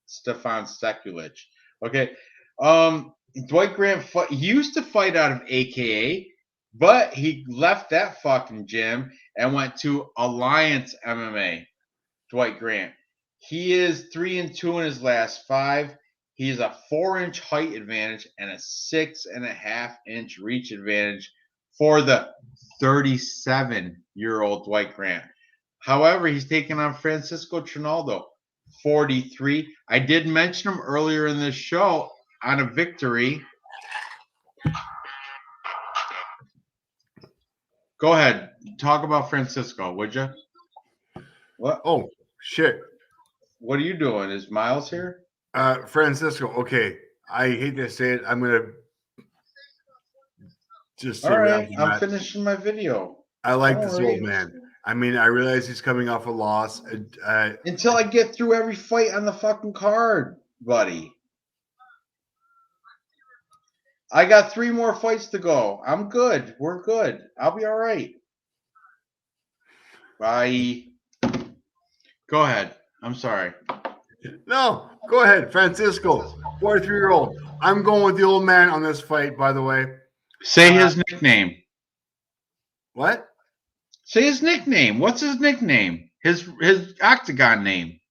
A: Stefan Sekulic. Okay. Dwight Grant he used to fight out of AKA, but he left that fucking gym and went to Alliance MMA. Dwight Grant. He is 3-2 in his last 5. He has a 4-inch height advantage and a 6.5-inch reach advantage for the 37-year-old Dwight Grant. However, he's taking on Francisco Trinaldo, 43. I did mention him earlier in this show on a victory. Go ahead. Talk about Francisco, would you? What?
C: Oh, shit.
A: What are you doing? Is Miles here?
C: Francisco, okay. I hate to say it. I'm going to just say
A: all right. I'm finishing my video.
C: I like this old man. I mean, I realize he's coming off a loss.
A: Until I get through every fight on the fucking card, buddy. I got 3 more fights to go. I'm good. We're good. I'll be all right. Bye. Go ahead. I'm sorry.
C: No, go ahead. Francisco, 43-year-old. I'm going with the old man on this fight, by the way.
A: Say his nickname.
C: What?
A: Say his nickname. What's his nickname? His octagon name.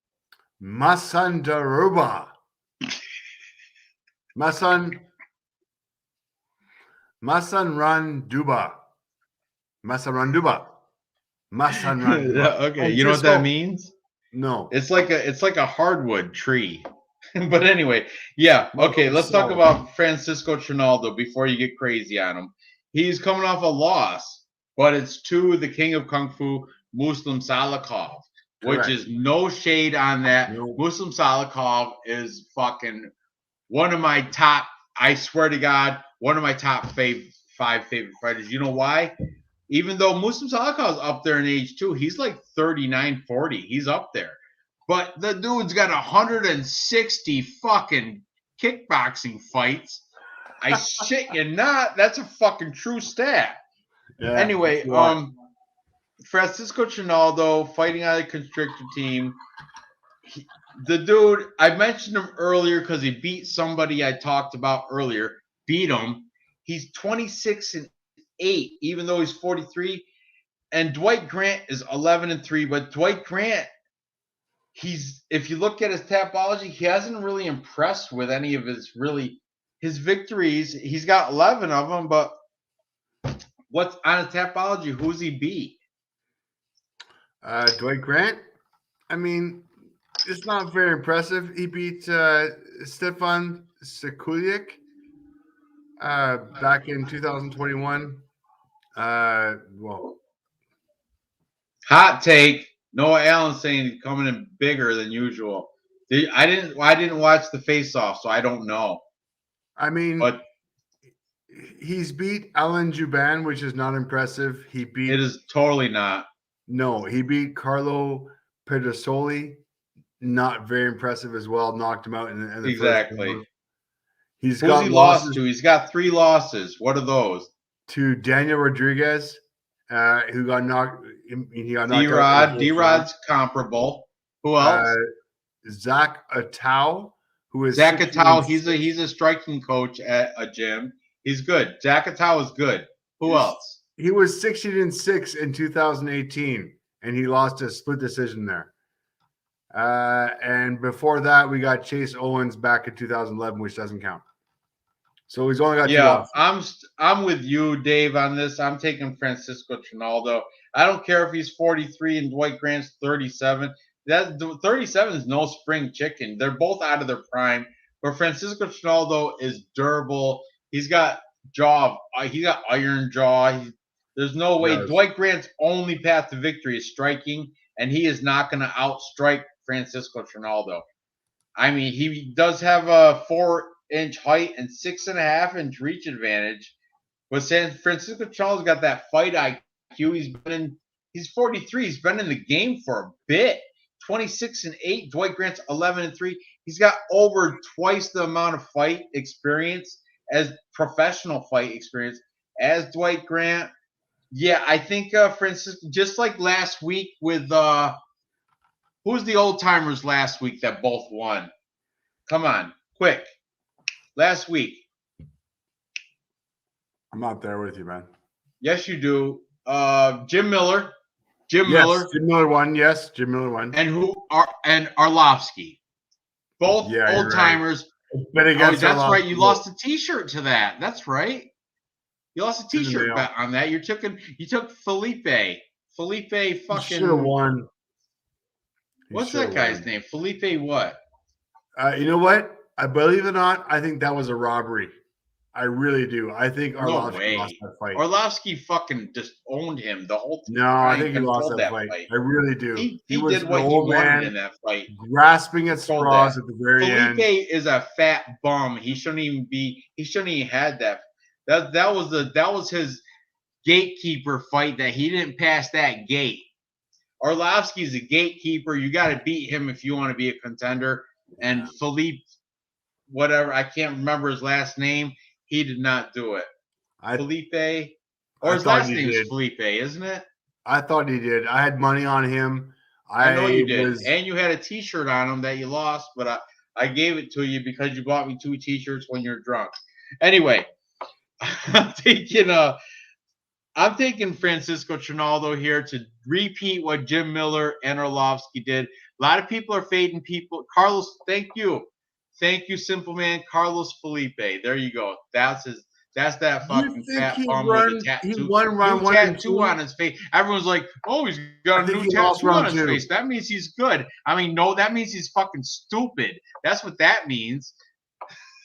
C: Masandaruba. Masanranduba.
A: Okay, you know what that means?
C: No.
A: It's like a hardwood tree. But anyway, yeah. Okay, let's talk about Francisco Trinaldo before you get crazy on him. He's coming off a loss, but it's to the king of Kung Fu, Muslim Salikov, which is no shade on that. No. Muslim Salikov is fucking one of my top, I swear to God, one of my top 5 favorite fighters. You know why? Even though Muslim Salikov's up there in age too, he's like 39, 40. He's up there. But the dude's got 160 fucking kickboxing fights. I shit you not. That's a fucking true stat. Yeah, anyway, Francisco Trinaldo fighting out of the constrictor team. the dude, I mentioned him earlier because he beat somebody I talked about earlier. Beat him. He's 26-8, even though he's 43. And Dwight Grant is 11-3. But Dwight Grant, if you look at his Tapology, he hasn't really impressed with any of his victories. He's got 11 of them, but what's on his Tapology? Who's he beat?
C: Dwight Grant. I mean, it's not very impressive. He beat Stefan Sekulic back in 2021. Well,
A: Hot take. Noah Allen saying he's coming in bigger than usual. I didn't watch the face-off, so I don't know.
C: I mean,
A: But
C: he's beat Alan Juban, which is not impressive. He beat.
A: it is totally not.
C: No, he beat Carlo Pedasoli. Not very impressive as well. Knocked him out in the
A: Exactly.
C: first round. He's
A: Who's
C: got
A: he lost to? He's got 3 losses. What are those?
C: To Daniel Rodriguez, who got knocked. He got knocked out.
A: D-Rod's comparable. Who else?
C: Zach Atau, who is
A: Zach Atau. He's a striking coach at a gym. He's good. Zach Atau is good. Who else?
C: He was 16-6 in 2018, and he lost a split decision there. And before that, we got Chase Owens back in 2011, which doesn't count. So he's only got 2 losses.
A: I'm with you, Dave, on this. I'm taking Francisco Trinaldo. I don't care if he's 43 and Dwight Grant's 37. That 37 is no spring chicken. They're both out of their prime. But Francisco Trinaldo is durable. He's got jaw. He got iron jaw. There's no way.
C: Yes.
A: Dwight Grant's only path to victory is striking, and he is not going to outstrike Francisco Trinaldo. I mean, he does have a 4-inch height and 6.5-inch reach advantage. But San Francisco Trinaldo's got that fight IQ. He's 43. He's been in the game for a bit. 26-8. Dwight Grant's 11-3. He's got over twice the amount of fight experience as professional fight experience as Dwight Grant. Yeah, I think Francisco, just like last week with who's the old timers last week that both won? Come on, quick. Last week.
C: I'm not there with you, man.
A: Yes, you do. Jim Miller.
C: Jim Miller won. Yes, Jim Miller won.
A: And Arlovsky. Both old timers.
C: Right.
A: That's right. You lost a T-shirt to that. That's right. You lost a T-shirt bet on that. You took Felipe. Felipe fucking
C: should have won.
A: What's that guy's name? Felipe what?
C: You know what? I believe it or not, I think that was a robbery. I really do. I think Arlovsky lost that fight.
A: Arlovsky fucking just owned him the whole time.
C: No, I think he lost that fight. I really do.
A: He was did what he wanted in that fight.
C: Grasping at straws at the very end.
A: Felipe is a fat bum. He shouldn't even had that. That was his gatekeeper fight that he didn't pass that gate. Arlovsky's a gatekeeper. You got to beat him if you want to be a contender. And Felipe, whatever, I can't remember his last name. He did not do it. Felipe, or his last name is Felipe, isn't it?
C: I thought he did. I had money on him.
A: I know you did. And you had a T-shirt on him that you lost, but I gave it to you because you bought me 2 T-shirts when you're drunk. Anyway, I'm taking Francisco Trinaldo here to repeat what Jim Miller and Arlovsky did. A lot of people are fading people. Carlos, thank you. Thank you, Simple Man. Carlos Felipe. There you go. That's that fucking fat bum with a tattoo.
C: He won round 1 and 2
A: on his face. Everyone's like, oh, he's got a new tattoo on his face. That means he's good. I mean, no, that means he's fucking stupid. That's what that means.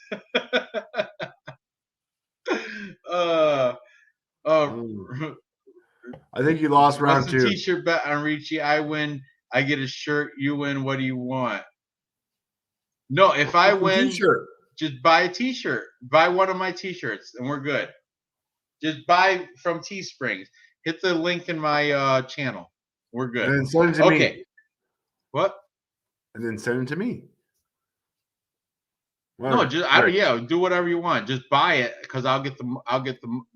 C: I think you lost round 2.
A: T-shirt bet on Reecaaap. I win. I get a shirt. You win. What do you want? No, if I win, just buy a T-shirt. Buy one of my T-shirts, and we're good. Just buy from Teesprings. Hit the link in my channel. We're good.
C: And then send it to me.
A: Okay. What?
C: And then send it to me.
A: Whatever. No, do whatever you want. Just buy it because I'll get the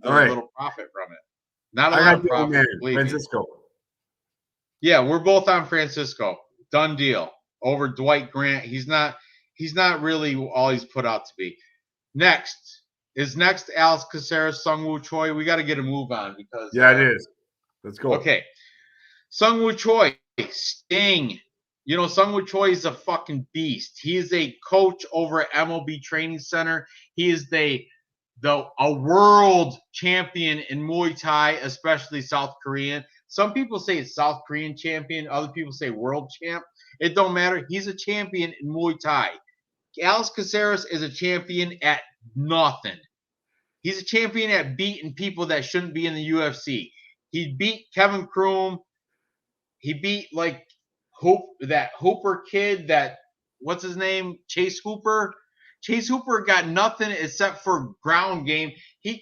A: little profit from it. Not a lot of profit, Francisco. Yeah, we're both on Francisco. Done deal. over Dwight Grant. He's not really all he's put out to be. Next Alex Caceres, Sungwoo Choi. We got to get a move on because
C: it is. Let's go.
A: Okay. Sungwoo Choi, Sting. You know, Sungwoo Choi is a fucking beast. He is a coach over at MLB Training Center. He is a world champion in Muay Thai, especially South Korean. Some people say it's South Korean champion. Other people say world champ. It don't matter. He's a champion in Muay Thai. Alex Caceres is a champion at nothing. He's a champion at beating people that shouldn't be in the UFC. He beat Kevin Kroom. He beat that Hooper kid, what's his name? Chase Hooper. Chase Hooper got nothing except for ground game. He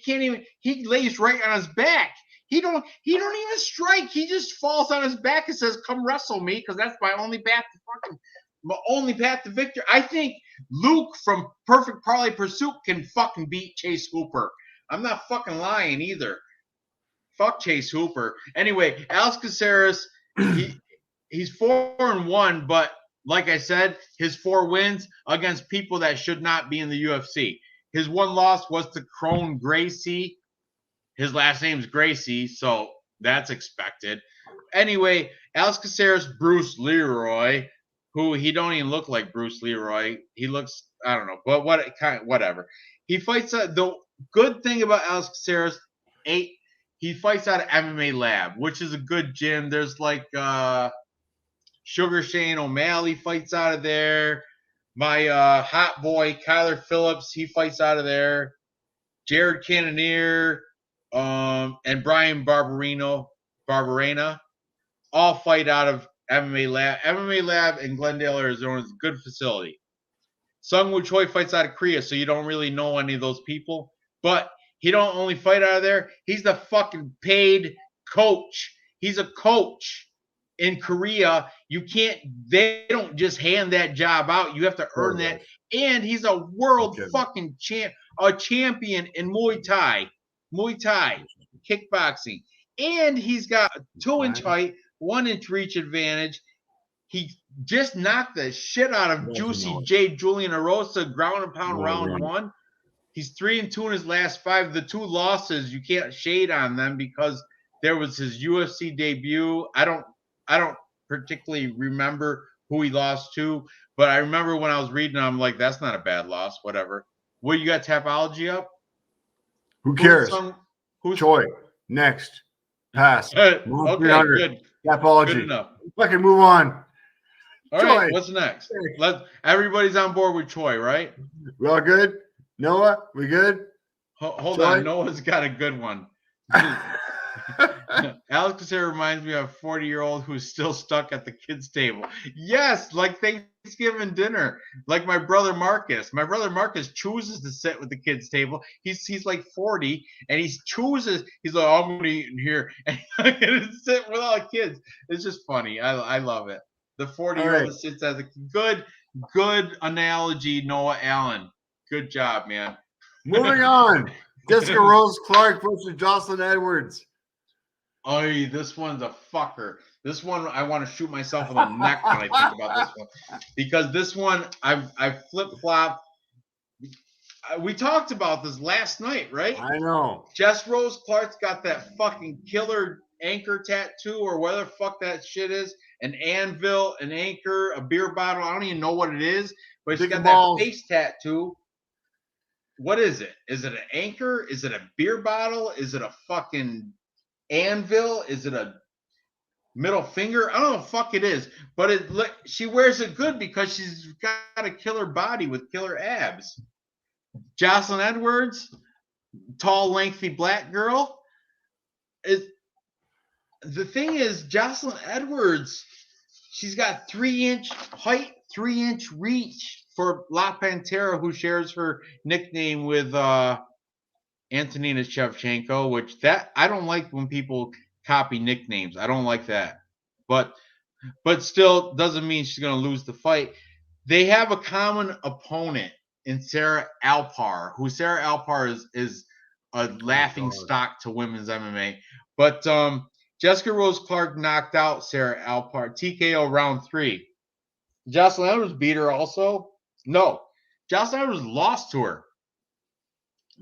A: lays right on his back. He don't even strike. He just falls on his back and says, "Come wrestle me," because that's my only path to victory. I think Luke from Perfect Parlay Pursuit can fucking beat Chase Hooper. I'm not fucking lying either. Fuck Chase Hooper. Anyway, Alex Caceres, he's 4-1, but like I said, his 4 wins against people that should not be in the UFC. His one loss was to Crone Gracie. His last name's Gracie, so that's expected. Anyway, Alex Caceres, Bruce Leroy, who he don't even look like Bruce Leroy. He looks, I don't know, but whatever. He fights. The good thing about Alex Caceres, he fights out of MMA Lab, which is a good gym. There's Sugar Shane O'Malley fights out of there. My hot boy Kyler Phillips, he fights out of there. Jared Cannonier and Brian Barberena all fight out of MMA Lab. MMA Lab in Glendale, Arizona is a good facility. Sungwoo Choi fights out of Korea, so you don't really know any of those people. But he don't only fight out of there. He's the fucking paid coach. He's a coach in Korea. They don't just hand that job out. You have to earn that. And he's a world fucking champion in Muay Thai, kickboxing. And he's got 2-inch height, 1-inch reach advantage. He just knocked the shit out of Juicy J. Julian Erosa, ground and pound round 1. He's 3-2 in his last 5. The 2 losses, you can't shade on them because there was his UFC debut. I don't particularly remember who he lost to, but I remember when I was reading, I'm like, that's not a bad loss. Whatever. What, you got Tapology up?
C: Who cares? Who's Choi? Next. Pass.
A: Okay, good.
C: Tapology.
A: Good enough.
C: Fucking move on.
A: All right, what's next? Everybody's on board with Choi, right?
C: We all good? Noah, we good?
A: Hold on. Noah's got a good one. Alex Caceres reminds me of a 40-year-old who's still stuck at the kids' table. Yes, like Thanksgiving dinner. Like my brother Marcus. My brother Marcus chooses to sit with the kids' table. He's like 40, and he's like, I'm going to eat in here. And I'm going to sit with all the kids. It's just funny. I love it. The 40-year-old sits as a good analogy, Noah Allen. Good job, man.
C: Moving on. Jessica Rose Clark versus Jocelyn Edwards.
A: Oh, this one's a fucker. This one, I want to shoot myself in the neck when I think about this one. Because this one, I flip-flop. We talked about this last night, right?
C: I know.
A: Jess Rose Clark's got that fucking killer anchor tattoo or whatever the fuck that shit is. An anvil, an anchor, a beer bottle. I don't even know what it is. But she's got that face tattoo. What is it? Is it an anchor? Is it a beer bottle? Is it a fucking anvil? Is it a middle finger? I don't know what the fuck it is. But she wears it good because she's got a killer body with killer abs. Jocelyn Edwards, tall, lengthy black girl. The thing is, Jocelyn Edwards, she's got 3-inch height, 3-inch reach for La Pantera, who shares her nickname with Antonina Shevchenko, which I don't like when people copy nicknames. I don't like that. But still doesn't mean she's going to lose the fight. They have a common opponent in Sarah Alpar, who Sarah Alpar is a laughing stock to women's MMA. But Jessica Rose Clark knocked out Sarah Alpar, TKO round 3. Jocelyn Edwards beat her also. No, Jocelyn Edwards lost to her.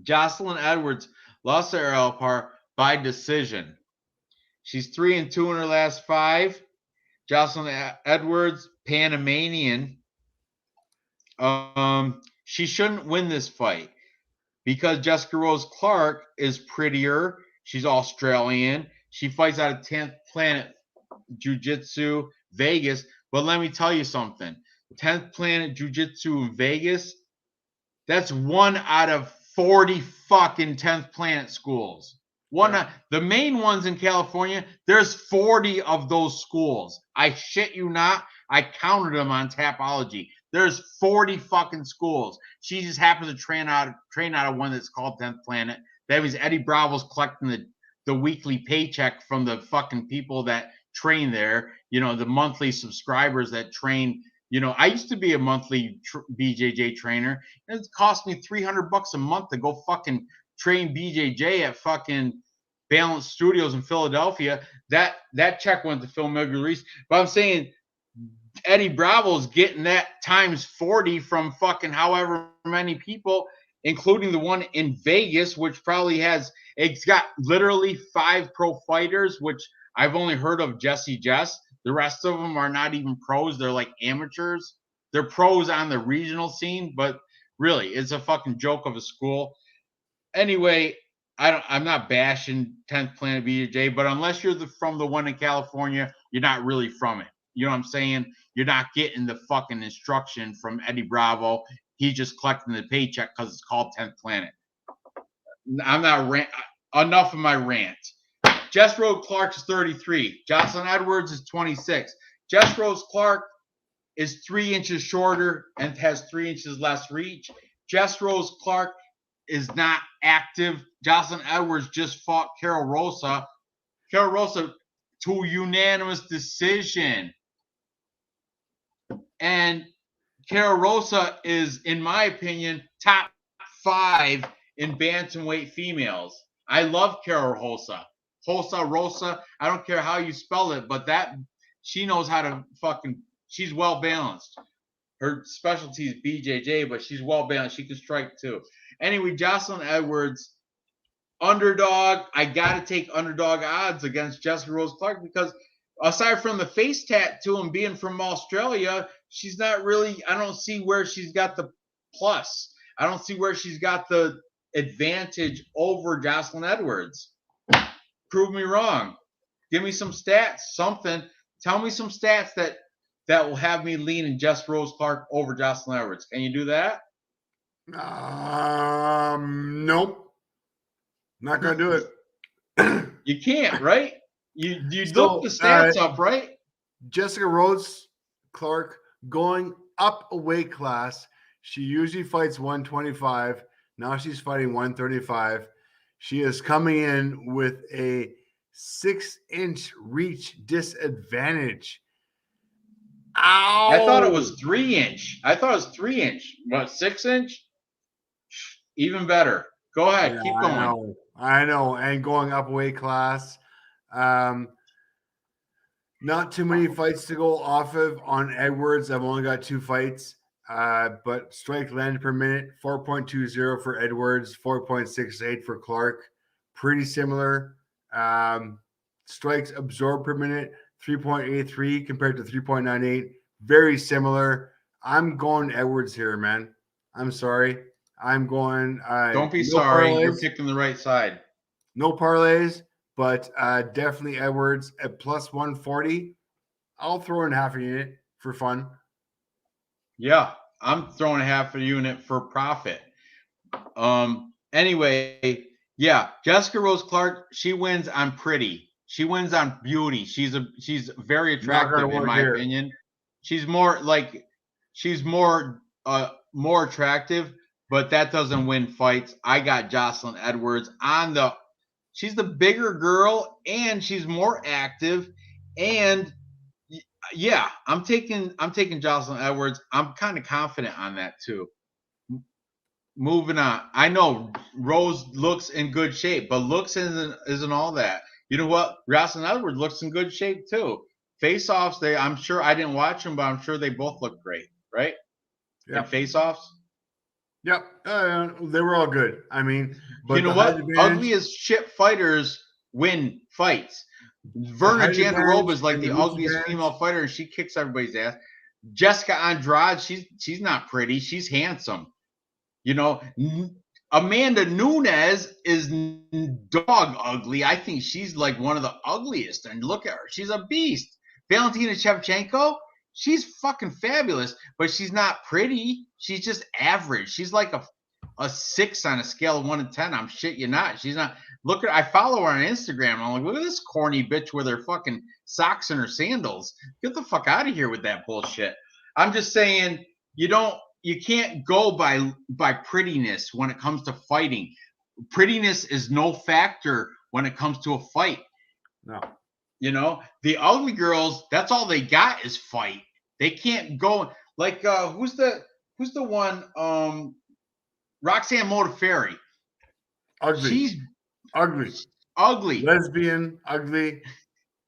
A: Jocelyn Edwards lost to Ariel Alpar by decision. She's 3-2 in her last 5. Jocelyn Edwards, Panamanian. She shouldn't win this fight because Jessica Rose Clark is prettier. She's Australian. She fights out of 10th Planet Jiu-Jitsu Vegas. But let me tell you something. 10th Planet Jiu-Jitsu in Vegas, that's 1 out of 40 fucking 10th Planet schools. The main ones in California, there's 40 of those schools. I shit you not. I counted them on Tapology. There's 40 fucking schools. She just happens to train out of one that's called 10th Planet. That means Eddie Bravo's collecting the weekly paycheck from the fucking people that train there. You know, the monthly subscribers that train. You know, I used to be a monthly BJJ trainer. And it cost me $300 a month to go fucking train BJJ at fucking Balance Studios in Philadelphia. That check went to Phil Miguel-Reese. But I'm saying Eddie Bravo's getting that times 40 from fucking however many people, including the one in Vegas, which probably it's got literally 5 pro fighters, which I've only heard of Jesse Jess. The rest of them are not even pros. They're like amateurs. They're pros on the regional scene, but really, it's a fucking joke of a school. Anyway, I'm not bashing 10th Planet BJJ, but unless you're from the one in California, you're not really from it. You know what I'm saying? You're not getting the fucking instruction from Eddie Bravo. He's just collecting the paycheck because it's called 10th Planet. I'm not enough of my rant. Jess Rose Clark is 33. Jocelyn Edwards is 26. Jess Rose Clark is 3 inches shorter and has 3 inches less reach. Jess Rose Clark is not active. Jocelyn Edwards just fought Carol Rosa. Carol Rosa to unanimous decision. And Carol Rosa is, in my opinion, top 5 in bantamweight females. I love Carol Rosa. Rosa, I don't care how you spell it, but she knows how to she's well balanced. Her specialty is BJJ, but she's well balanced. She can strike too. Anyway, Jocelyn Edwards, underdog. I got to take underdog odds against Jessica Rose Clark because aside from the face tattoo and being from Australia, she's not really, I don't see where she's got the plus. I don't see where she's got the advantage over Jocelyn Edwards. Prove me wrong. Give me some stats, something. Tell me some stats that will have me leaning Jess Rose Clark over Jocelyn Edwards. Can you do that?
C: Nope. Not gonna do it.
A: You can't, right? You look the stats up, right?
C: Jessica Rose Clark going up a weight class. She usually fights 125. Now she's fighting 135. She is coming in with a 6-inch reach disadvantage. Ow!
A: I thought it was 3-inch. What, 6-inch? Even better. Go ahead. Keep going.
C: I know. And going up a weight class. Not too many fights to go off of on Edwards. I've only got 2 fights. But strike landed per minute, 4.20 for Edwards, 4.68 for Clark. Pretty similar. Strikes absorbed per minute, 3.83 compared to 3.98. Very similar. I'm going Edwards here, man. I'm sorry. I'm going.
A: Don't be sorry. Parlays. You're picking the right side.
C: No parlays, but definitely Edwards at plus 140. I'll throw in half a unit for fun.
A: Yeah, I'm throwing half a unit for profit. Anyway, yeah, Jessica Rose Clark, she wins on pretty. She wins on beauty. She's very attractive in my opinion. She's more attractive, but that doesn't win fights. I got Jocelyn Edwards she's the bigger girl and she's more active and yeah, I'm taking Jocelyn Edwards. I'm kind of confident on that too. Moving on. I know Rose looks in good shape, but looks isn't all that. You know what? Jocelyn Edwards looks in good shape too. Face-offs, I'm sure I didn't watch them, but I'm sure they both look great, right?
C: Yeah.
A: In face-offs.
C: Yep. They were all good. I mean, but
A: You know
C: the
A: what?
C: height advantage,
A: Ugly as shit fighters win fights. Verna
C: height
A: Jandiroba is
C: advantage
A: like
C: and
A: the
C: the reach
A: ugliest
C: advantage.
A: female fighter, and she kicks everybody's ass. Jessica Andrade, she's not pretty. She's handsome. You know, Amanda Nunes is dog ugly. I think she's like one of the ugliest. And look at her. She's a beast. Valentina Shevchenko, she's fucking fabulous, but she's not pretty. She's just average. She's like a 6 on a scale of 1 to 10. I'm shit you not. She's not. Look at. I follow her on Instagram. I'm like, look at this corny bitch with her fucking socks and her sandals. Get the fuck out of here with that bullshit. I'm just saying, you can't go by prettiness when it comes to fighting. Prettiness is no factor when it comes to a fight.
C: No.
A: You know, the ugly girls, that's all they got is fight. They can't go like who's the one Roxanne Modafferi.
C: Ugly.
A: She's
C: ugly. Lesbian, ugly,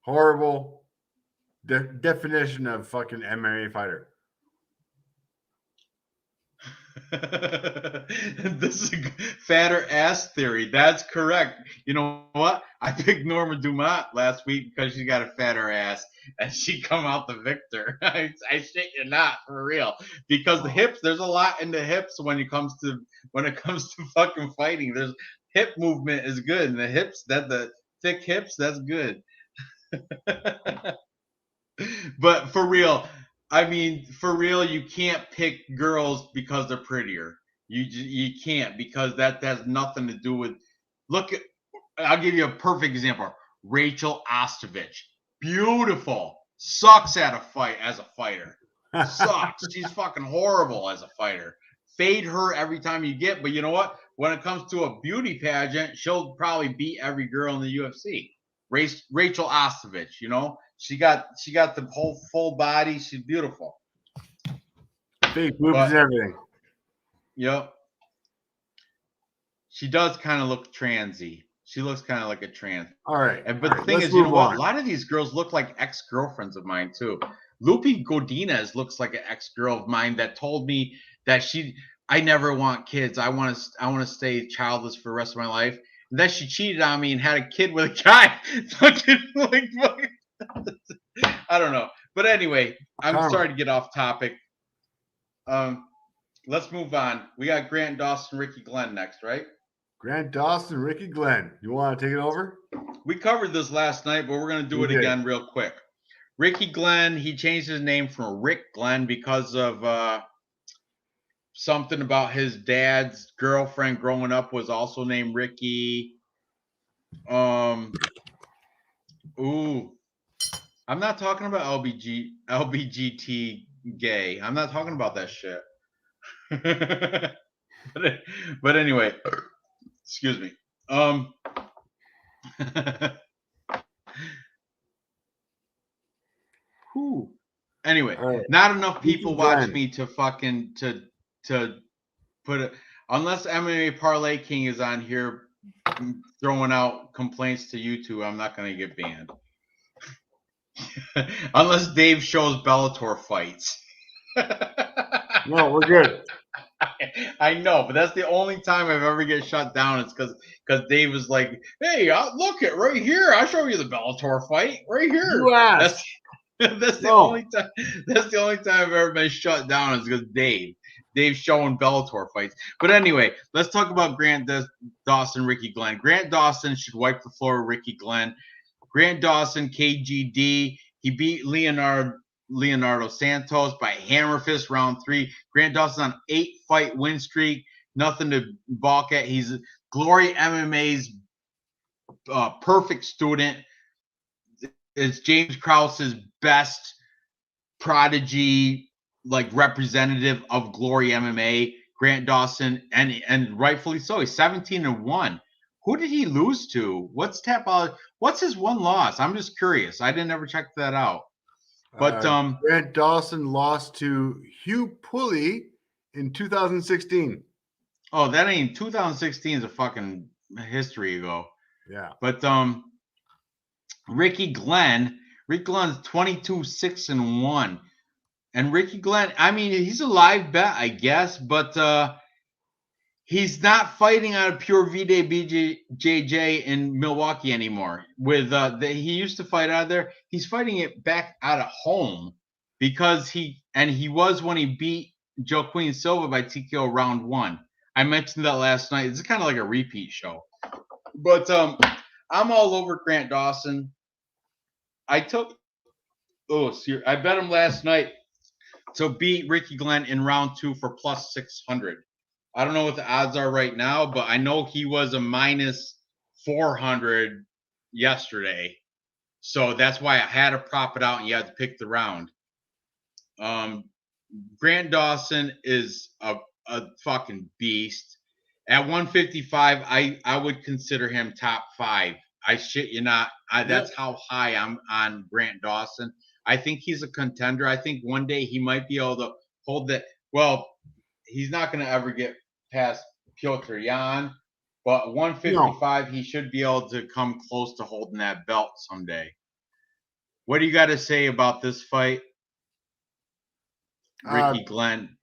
C: horrible. Definition of fucking MMA fighter.
A: This is a fatter ass theory. That's correct. You know what? I picked Norma Dumont last week because she got a fatter ass and she come out the victor. I shit you not, for real. Because the hips, there's a lot in the hips when it comes to fucking fighting. There's hip movement is good, and the hips, the thick hips, that's good. But for real, I mean, for real, you can't pick girls because they're prettier. You can't, because that has nothing to do with. Look, I'll give you a perfect example. Rachel Ostovich, beautiful, sucks at a fight as a fighter. Sucks. She's fucking horrible as a fighter. Fade her every time you get. But you know what? When it comes to a beauty pageant, she'll probably beat every girl in the UFC. Rachel Ostovich, you know. She got the whole full body. She's beautiful.
C: Big boobs and everything.
A: Yep. She does kind of look transy. She looks kind of like a trans.
C: All right.
A: But the thing is, you know what? A lot of these girls look like ex-girlfriends of mine too. Lupe Godinez looks like an ex-girl of mine that told me that I never want kids. I want to stay childless for the rest of my life. And then she cheated on me and had a kid with a guy. I don't know. But anyway, I'm sorry to get off topic. Let's move on. We got Grant Dawson, Ricky Glenn next, right?
C: Grant Dawson, Ricky Glenn. You want to take it over?
A: We covered this last night, but we're going to do it again real quick. Ricky Glenn, he changed his name from Rick Glenn because of something about his dad's girlfriend growing up was also named Ricky. I'm not talking about LBGT gay. I'm not talking about that shit. but anyway, excuse me. Anyway, not enough people watch me to fucking to put it, unless MMA Parlay King is on here throwing out complaints to YouTube. I'm not going to get banned. Unless Dave shows Bellator fights.
C: No, we're good.
A: I know, but that's the only time I've ever get shut down. It's because Dave was like, "Hey, look at right here. I'll show you the Bellator fight right here."
C: You asked.
A: That's the only time. That's the only time I've ever been shut down. Is because Dave's showing Bellator fights. But anyway, let's talk about Grant Dawson, Ricky Glenn. Grant Dawson should wipe the floor with Ricky Glenn. Grant Dawson, KGD. He beat Leonardo Santos by hammer fist round 3. Grant Dawson on 8-fight win streak. Nothing to balk at. He's Glory MMA's perfect student. It's James Krause's best prodigy, like representative of Glory MMA. Grant Dawson, and rightfully so. He's 17-1. Who did he lose to? What's his one loss? I'm just curious. I didn't ever check that out. But
C: Grant Dawson lost to Hugh Pulley in 2016.
A: Oh, that ain't 2016 is a fucking history ago.
C: Yeah.
A: But Ricky Glenn Ricky Glenn's 22-6-1. And Ricky Glenn, I mean, he's a live bet, I guess, but he's not fighting out of pure BJJ in Milwaukee anymore. With he used to fight out of there. He's fighting it back out of home because he was when he beat Joaquin Silva by TKO round 1. I mentioned that last night. It's kind of like a repeat show. But I'm all over Grant Dawson. I bet him last night to beat Ricky Glenn in round 2 for plus 600. I don't know what the odds are right now, but I know he was a minus 400 yesterday. So that's why I had to prop it out and you had to pick the round. Grant Dawson is a fucking beast. At 155, I would consider him top 5. I shit you not. That's how high I'm on Grant Dawson. I think he's a contender. I think one day he might be able to hold that. Well, he's not going to ever get past Piotr Jan, but 155, he should be able to come close to holding that belt someday. What do you got to say about this fight? Ricky Glenn.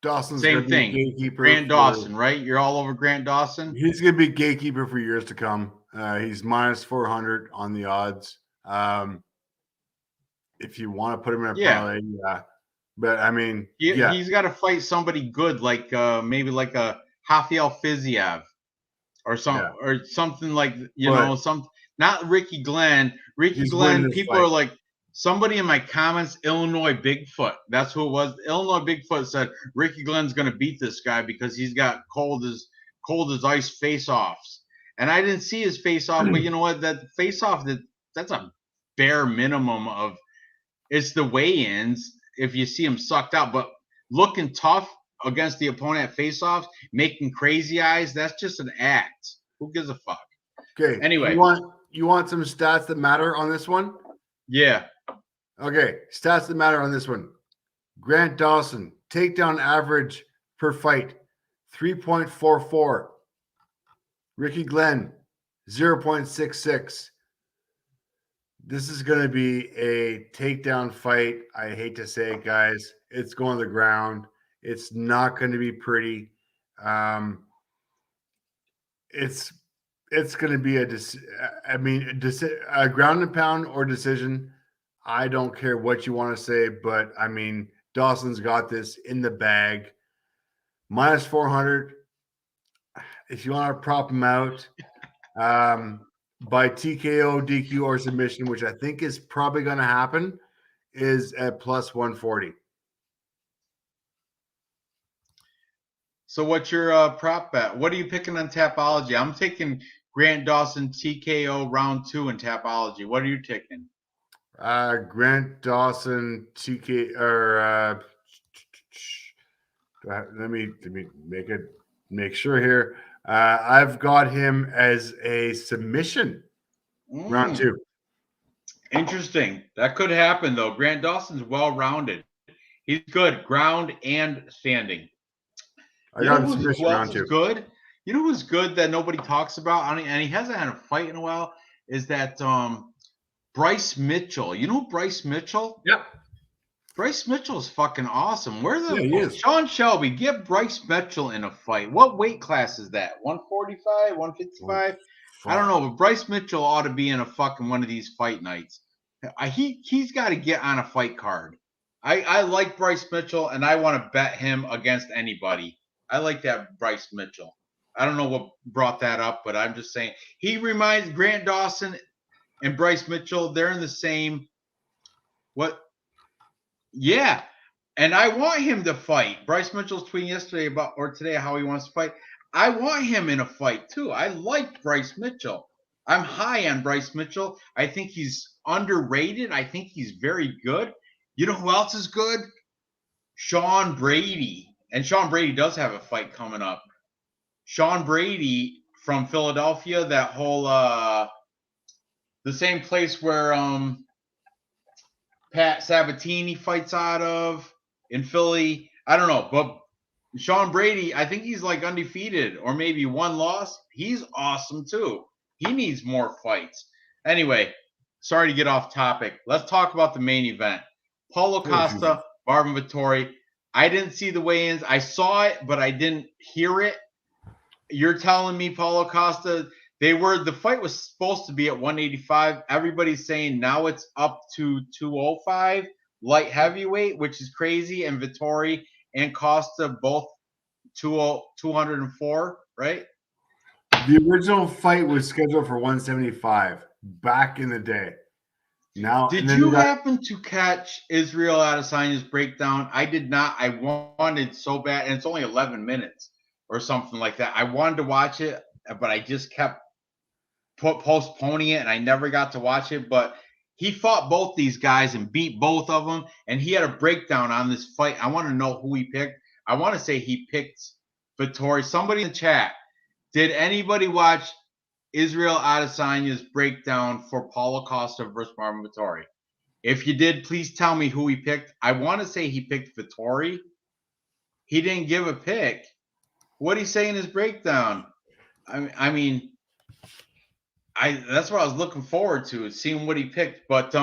C: Dawson's
A: same thing.
C: Gatekeeper
A: Grant Dawson, right? You're all over Grant Dawson?
C: He's going to be gatekeeper for years to come. He's minus 400 on the odds. If you want to put him in a parlay, yeah. But I mean,
A: he's got to fight somebody good, like maybe like a Rafael Fiziev or something like not Ricky Glenn. Ricky Glenn. People are like, somebody in my comments, Illinois Bigfoot. That's who it was. Illinois Bigfoot said Ricky Glenn's going to beat this guy because he's got cold as ice face-offs. And I didn't see his face-off, but you know what? That face-off, that's a bare minimum of. It's the weigh-ins if you see him sucked out, but looking tough against the opponent at face-offs, making crazy eyes, that's just an act. Who gives a fuck?
C: Okay.
A: Anyway.
C: You want some stats that matter on this one?
A: Yeah.
C: Okay. Stats that matter on this one. Grant Dawson, takedown average per fight, 3.44. Ricky Glenn, 0.66. This is going to be a takedown fight. I hate to say it, guys. It's going to the ground. It's not going to be pretty. It's going to be a ground and pound or decision. I don't care what you want to say, but I mean, Dawson's got this in the bag. Minus 400. If you want to prop him out, by TKO, DQ, or submission, which I think is probably going to happen, is at plus 140.
A: So what's your prop bet? What are you picking on Tapology? I'm taking Grant Dawson TKO round 2 in Tapology. What are you taking?
C: Grant Dawson TK or let me make sure here. I've got him as a submission round 2.
A: Interesting. That could happen, though. Grant Dawson's well-rounded. He's good, ground and standing.
C: I got him submission round 2.
A: Good? You know who's good that nobody talks about, and he hasn't had a fight in a while, is that Bryce Mitchell. You know Bryce Mitchell?
C: Yep.
A: Bryce Mitchell is fucking awesome.
C: He is.
A: Sean Shelby, get Bryce Mitchell in a fight. What weight class is that? 145, 155? I don't know, but Bryce Mitchell ought to be in a fucking one of these fight nights. He's got to get on a fight card. I like Bryce Mitchell, and I want to bet him against anybody. I like that Bryce Mitchell. I don't know what brought that up, but I'm just saying. He reminds Grant Dawson and Bryce Mitchell, they're in the same – what – yeah, and I want him to fight. Bryce Mitchell's tweeting yesterday or today how he wants to fight. I want him in a fight too. I like Bryce Mitchell. I'm high on Bryce Mitchell. I think he's underrated. I think he's very good. You know who else is good? Sean Brady. And Sean Brady does have a fight coming up. Sean Brady from Philadelphia, that whole the same place where Pat Sabatini fights out of in Philly. I don't know, but Sean Brady, I think he's like undefeated or maybe one loss. He's awesome too. He needs more fights. Anyway, sorry to get off topic. Let's talk about the main event. Paulo Costa, Marvin Vettori. I didn't see the weigh-ins. I saw it, but I didn't hear it. You're telling me Paulo Costa, the fight was supposed to be at 185. Everybody's saying now it's up to 205 light heavyweight, which is crazy. And Vettori and Costa both 204, right?
C: The original fight was scheduled for 175 back in the day. Now,
A: did you happen to catch Israel Adesanya's breakdown? I did not. I wanted so bad, and it's only 11 minutes or something like that. I wanted to watch it, but I just kept postponing it, and I never got to watch it. But he fought both these guys and beat both of them, and he had a breakdown on this fight. I want to know who he picked. I want to say he picked Vettori. Somebody in the chat, did anybody watch Israel Adesanya's breakdown for Paulo Costa versus Marvin Vettori? If you did, please tell me who he picked. I want to say he picked Vettori. He didn't give a pick. What did he say in his breakdown? I mean, that's what I was looking forward to, seeing what he picked. But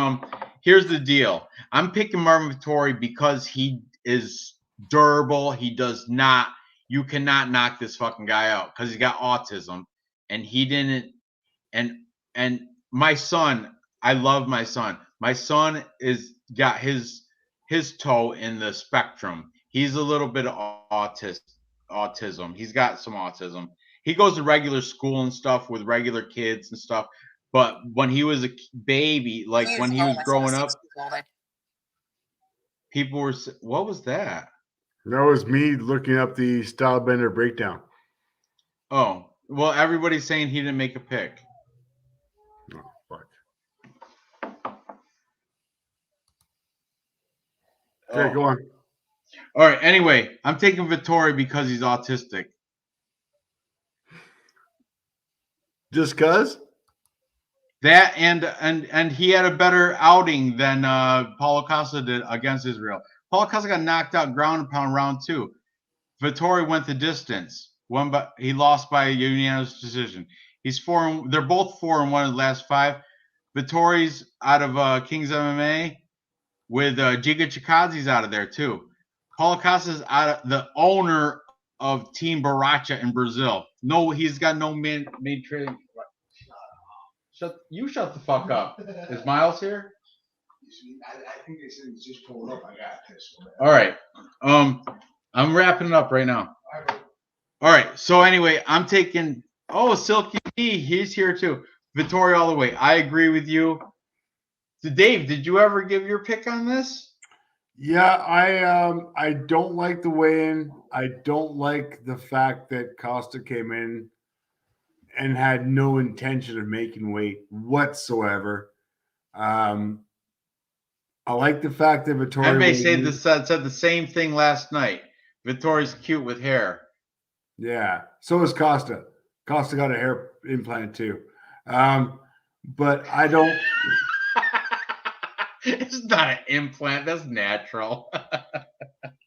A: here's the deal. I'm picking Marvin Vettori because he is durable. He does not – you cannot knock this fucking guy out because he's got autism. And he didn't – and my son – I love my son. My son is got his toe in the spectrum. He's a little bit of autism. He's got some autism. He goes to regular school and stuff with regular kids and stuff. But when he was a baby, like when he was growing up, people were, what was that?
C: That was me looking up the style bender breakdown.
A: Oh, well, everybody's saying he didn't make a pick.
C: Oh, fuck. Okay, go on.
A: All right. Anyway, I'm taking Vettori because he's autistic.
C: Just cause?
A: That and he had a better outing than Paulo Costa did against Israel. Paulo Costa got knocked out ground and pound round 2. Vettori went the distance. He lost by a unanimous decision. They're both 4-1 in the last 5. Vettori's out of King's MMA with Giga Chikadze's out of there too. Paulo Costa's out of the owner of Team Baracha in Brazil. No, he's got no main training. Shut the fuck up. Is Miles here?
D: I think they said he's just pulled up. I got this one.
A: All right. I'm wrapping it up right now. All right. So anyway, I'm taking Silky D. He's here too. Vettori all the way. I agree with you. So Dave, did you ever give your pick on this?
C: Yeah, I don't like the weigh-in. I don't like the fact that Costa came in and had no intention of making weight whatsoever. I like the fact that Vettori.
A: Everybody said the same thing last night. Vettori's cute with hair.
C: Yeah, so is Costa. Costa got a hair implant too. But I don't.
A: It's not an implant. That's natural.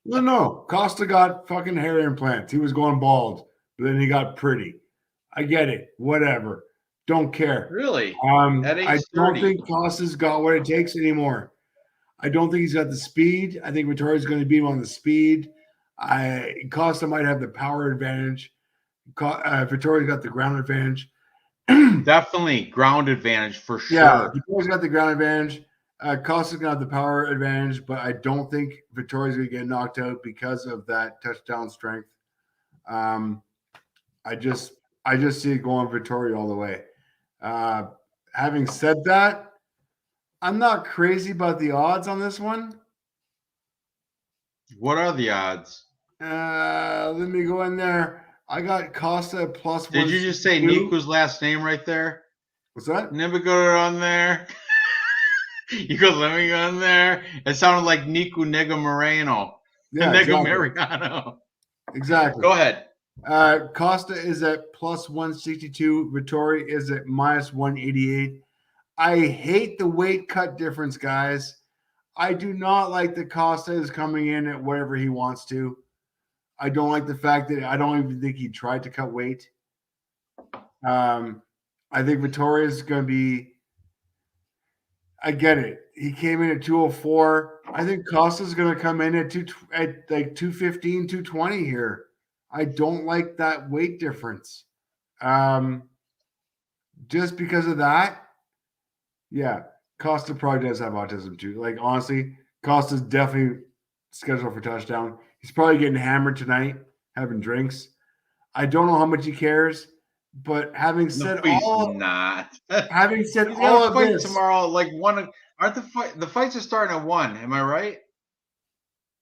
C: No. Costa got fucking hair implants. He was going bald, but then he got pretty. I get it. Whatever. Don't care.
A: Really?
C: I don't think Costa's got what it takes anymore. I don't think he's got the speed. I think Vettori's going to beat him on the speed. Costa might have the power advantage. Vettori's got the ground advantage.
A: Definitely ground advantage for sure.
C: Yeah, Vettori's got the ground advantage. Costa's going to have the power advantage, but I don't think Vettori's going to get knocked out because of that touchdown strength. I just see it going Vettori all the way. Having said that, I'm not crazy about the odds on this one.
A: What are the odds?
C: Let me go in there. I got Costa plus.
A: Did you just say Niku's last name right there?
C: What's that?
A: Never go on there. You go, let me go in there. It sounded like Niku Nega Moreno.
C: Yeah,
A: Nega
C: exactly.
A: Mariano.
C: Exactly.
A: Go ahead.
C: Costa is at plus 162. Vettori is at minus 188. I hate the weight cut difference, guys. I do not like that Costa is coming in at whatever he wants to. I don't like the fact that I don't even think he tried to cut weight. I think Vettori is going to be I get it. He came in at 204. I think Costa's going to come in at like 215, 220 here. I don't like that weight difference. Just because of that, yeah, Costa probably does have autism too. Like honestly, Costa's definitely scheduled for touchdown. He's probably getting hammered tonight, having drinks. I don't know how much he cares, but having
A: No,
C: said
A: he's
C: all
A: not.
C: having said
A: He's
C: all
A: gonna
C: of
A: fight
C: this,
A: tomorrow. Like one. Aren't the fights are starting at 1? Am I right?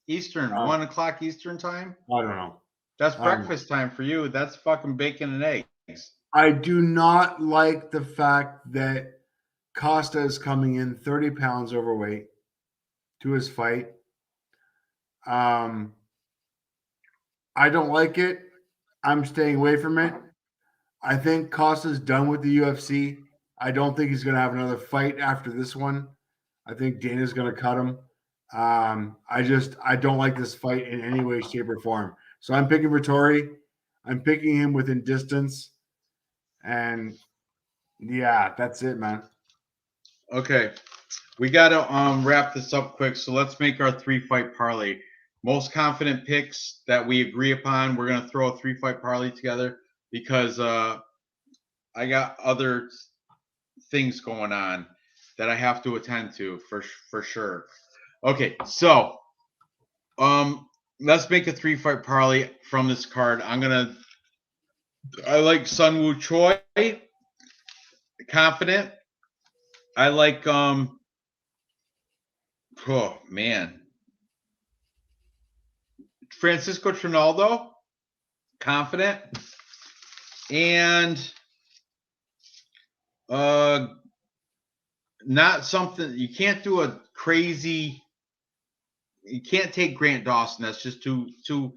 A: Eastern,
C: uh,
A: 1 o'clock Eastern time.
C: I don't know.
A: That's
C: I don't know.
A: breakfast time for you. That's fucking bacon and eggs.
C: I do not like the fact that Costa is coming in 30 pounds overweight to his fight. I don't like it. I'm staying away from it. I think Costa's done with the UFC. I don't think he's going to have another fight after this one. I think Dana's going to cut him. I don't like this fight in any way, shape, or form. So I'm picking Vittori. I'm picking him within distance. And yeah, that's it, man.
A: Okay, we gotta wrap this up quick. So let's make our 3-fight parlay. Most confident picks that we agree upon. We're gonna throw a 3-fight parlay together because I got other things going on that I have to attend to for sure. Okay, so let's make a 3-fight parlay from this card. I like Sun Woo Choi, confident. I like oh man, Francisco Trinaldo, confident, and not something you can't do a crazy. You can't take Grant Dawson. That's just too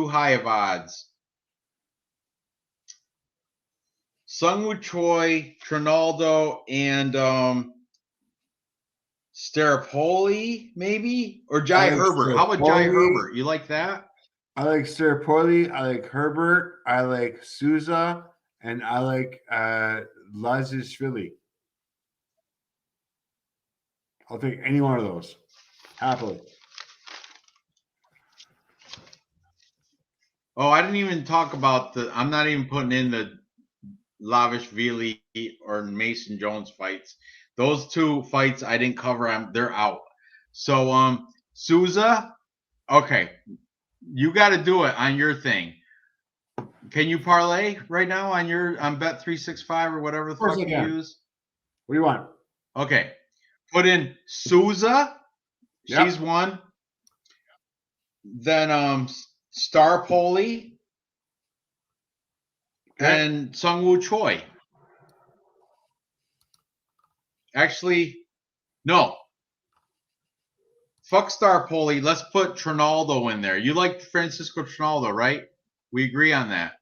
A: high of odds. Sungwoo Choi, Trinaldo, and Staropoli, maybe? Or Jai
C: I like
A: Herbert. How about Jai
C: Staropoli.
A: Herbert? You like that?
C: I like Staropoli. I like Herbert. I like Souza. And I like Lazishvili. I'll take any one of those happily.
A: Oh, I didn't even talk about I'm not even putting in the Lavishvili or Mason Jones fights. Those 2 fights I didn't cover. They're out. So Souza, okay, you got to do it on your thing. Can you parlay right now on Bet365 or whatever the fuck you use?
C: What do you want?
A: Okay, put in Souza.
C: Yep.
A: She's one. Then Staropoli and Sungwoo Choi. Actually, no. Fuck Staropoli. Let's put Trinaldo in there. You like Francisco Trinaldo, right? We agree on that.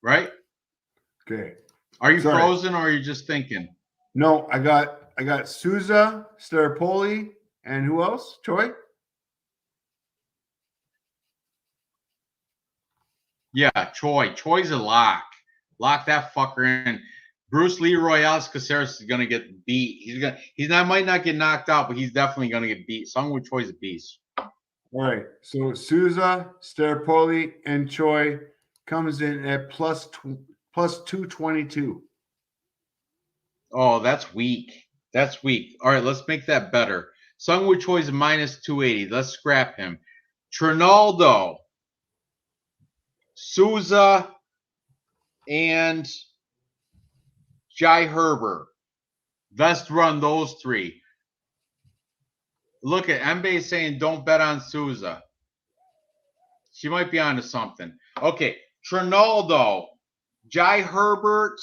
A: Right?
C: Okay.
A: Are you frozen or are you just thinking?
C: No, I got Souza, Staropoli, and who else? Choi?
A: Yeah, Choi. Choi's a lock. Lock that fucker in. Bruce Leroy Caceres is gonna get beat. Might not get knocked out, but he's definitely gonna get beat. Sungwoo Choi's a beast.
C: All right. So Souza, Staropoli, and Choi comes in at plus 222.
A: Oh, that's weak. That's weak. All right, let's make that better. Sungwoo Choi's a minus 280. Let's scrap him. Trinaldo, Souza, and Jai Herbert. Let's run those 3. Look at Mbe saying don't bet on Souza. She might be onto something. Okay, Trinaldo, Jai Herbert.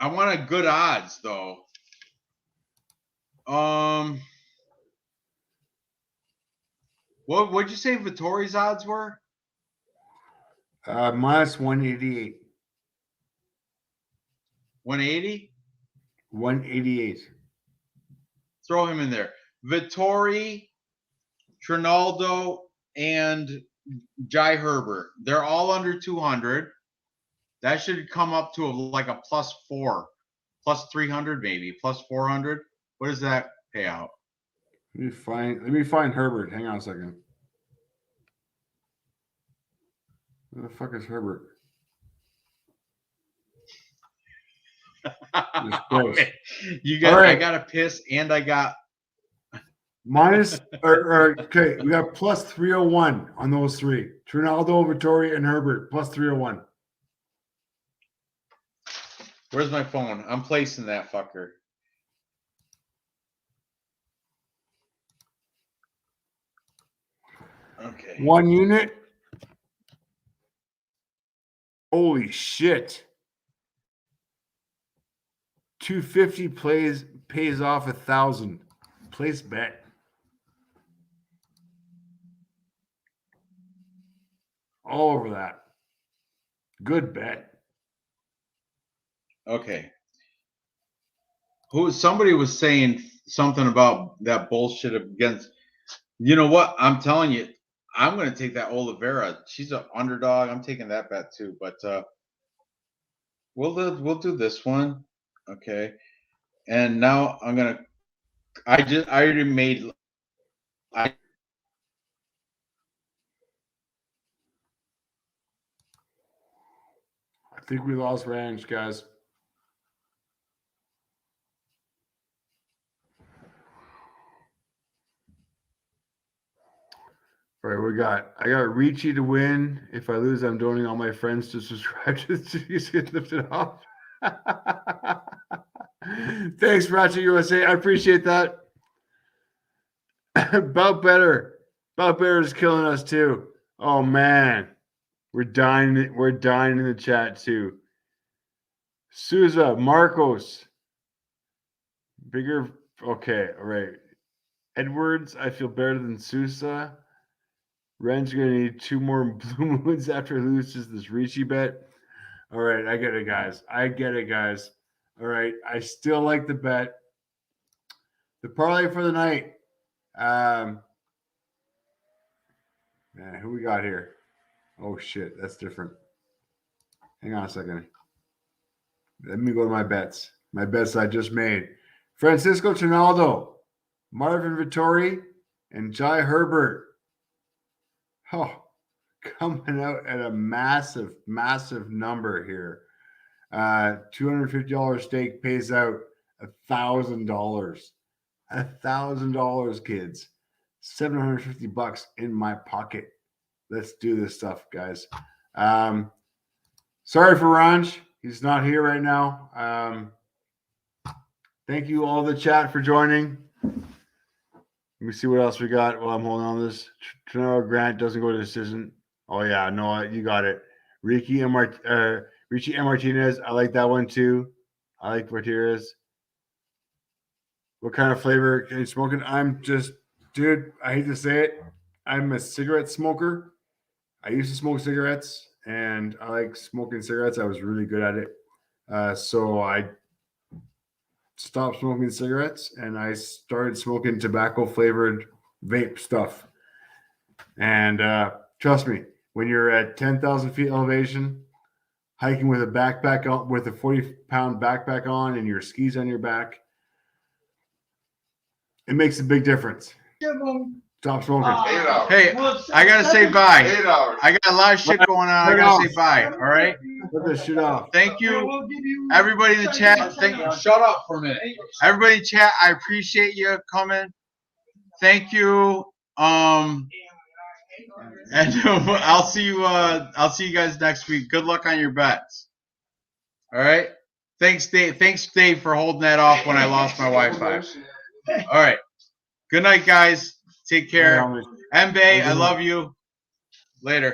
A: I want a good odds though. What'd you say Vittori's odds were?
C: Minus 188.
A: 180?
C: 188.
A: Throw him in there. Vittori, Trinaldo, and Jai Herbert. They're all under 200. That should come up to like a +4, +300 maybe, +400. What does that pay out?
C: Let me find Herbert. Hang on a second. Where the fuck is Herbert? It's close.
A: You got.
C: All right.
A: I got a piss, and I got
C: Minus okay, we got +301 on those three. Trinaldo, Vittori, and Herbert +301.
A: Where's my phone? I'm placing that fucker. Okay.
C: 1 unit. Holy shit. 250 pays off 1,000. Place bet. All over that. Good bet.
A: Okay. Somebody was saying something about that bullshit against. You know what? I'm telling you, I'm going to take that Oliveira. She's an underdog. I'm taking that bet too. But we'll do this one. Okay. And now I'm gonna. I already made. I
C: think we lost Ranj, guys. All right, I got Reecaaap to win. If I lose, I'm donating all my friends to subscribe to the series. Get lifted off. Thanks, Ratchet USA. I appreciate that. Bout Better is killing us too. Oh man, we're dying. We're dying in the chat too. Souza, Marcos, bigger. Okay, all right. Edwards, I feel better than Sousa. Ren's gonna need 2 more blue moons after he loses this Ricci bet. All right, I get it, guys. All right, I still like the bet. The parlay for the night. Man, who we got here? Oh shit, that's different. Hang on a second. Let me go to my bets. My bets I just made. Francisco Trinaldo, Marvin Vittori, and Jai Herbert. Oh, coming out at a massive, massive number here. $250 stake pays out $1,000. $1,000, kids. $750 in my pocket. Let's do this stuff, guys. Sorry for Ranj. He's not here right now. Thank you all the chat for joining. Let me see what else we got while I'm holding on to this. Trinidad Grant doesn't go to decision. Oh, yeah. No, you got it. Richie and Martinez. I like that one, too. I like Martinez. What kind of flavor are you smoking? I'm just, dude, I hate to say it. I'm a cigarette smoker. I used to smoke cigarettes, and I like smoking cigarettes. I was really good at it. So I stopped smoking cigarettes, and I started smoking tobacco-flavored vape stuff. And trust me, when you're at 10,000 feet elevation, hiking with a backpack on, with a 40-pound backpack on, and your skis on your back, it makes a big difference. Stop smoking.
B: 8 hours.
A: Hey, I gotta say bye.
B: 8 hours.
A: I got a lot of shit going on. I gotta say bye. All right.
C: Put this shit off.
A: Thank you, everybody in the chat. Shut up for a minute. Everybody in chat, I appreciate you coming. Thank you. And I'll see you. I'll see you guys next week. Good luck on your bets. All right. Thanks, Dave. Thanks, Dave, for holding that off when I lost my Wi-Fi. All right. Good night, guys. Take care. Mbae, I love you. Later.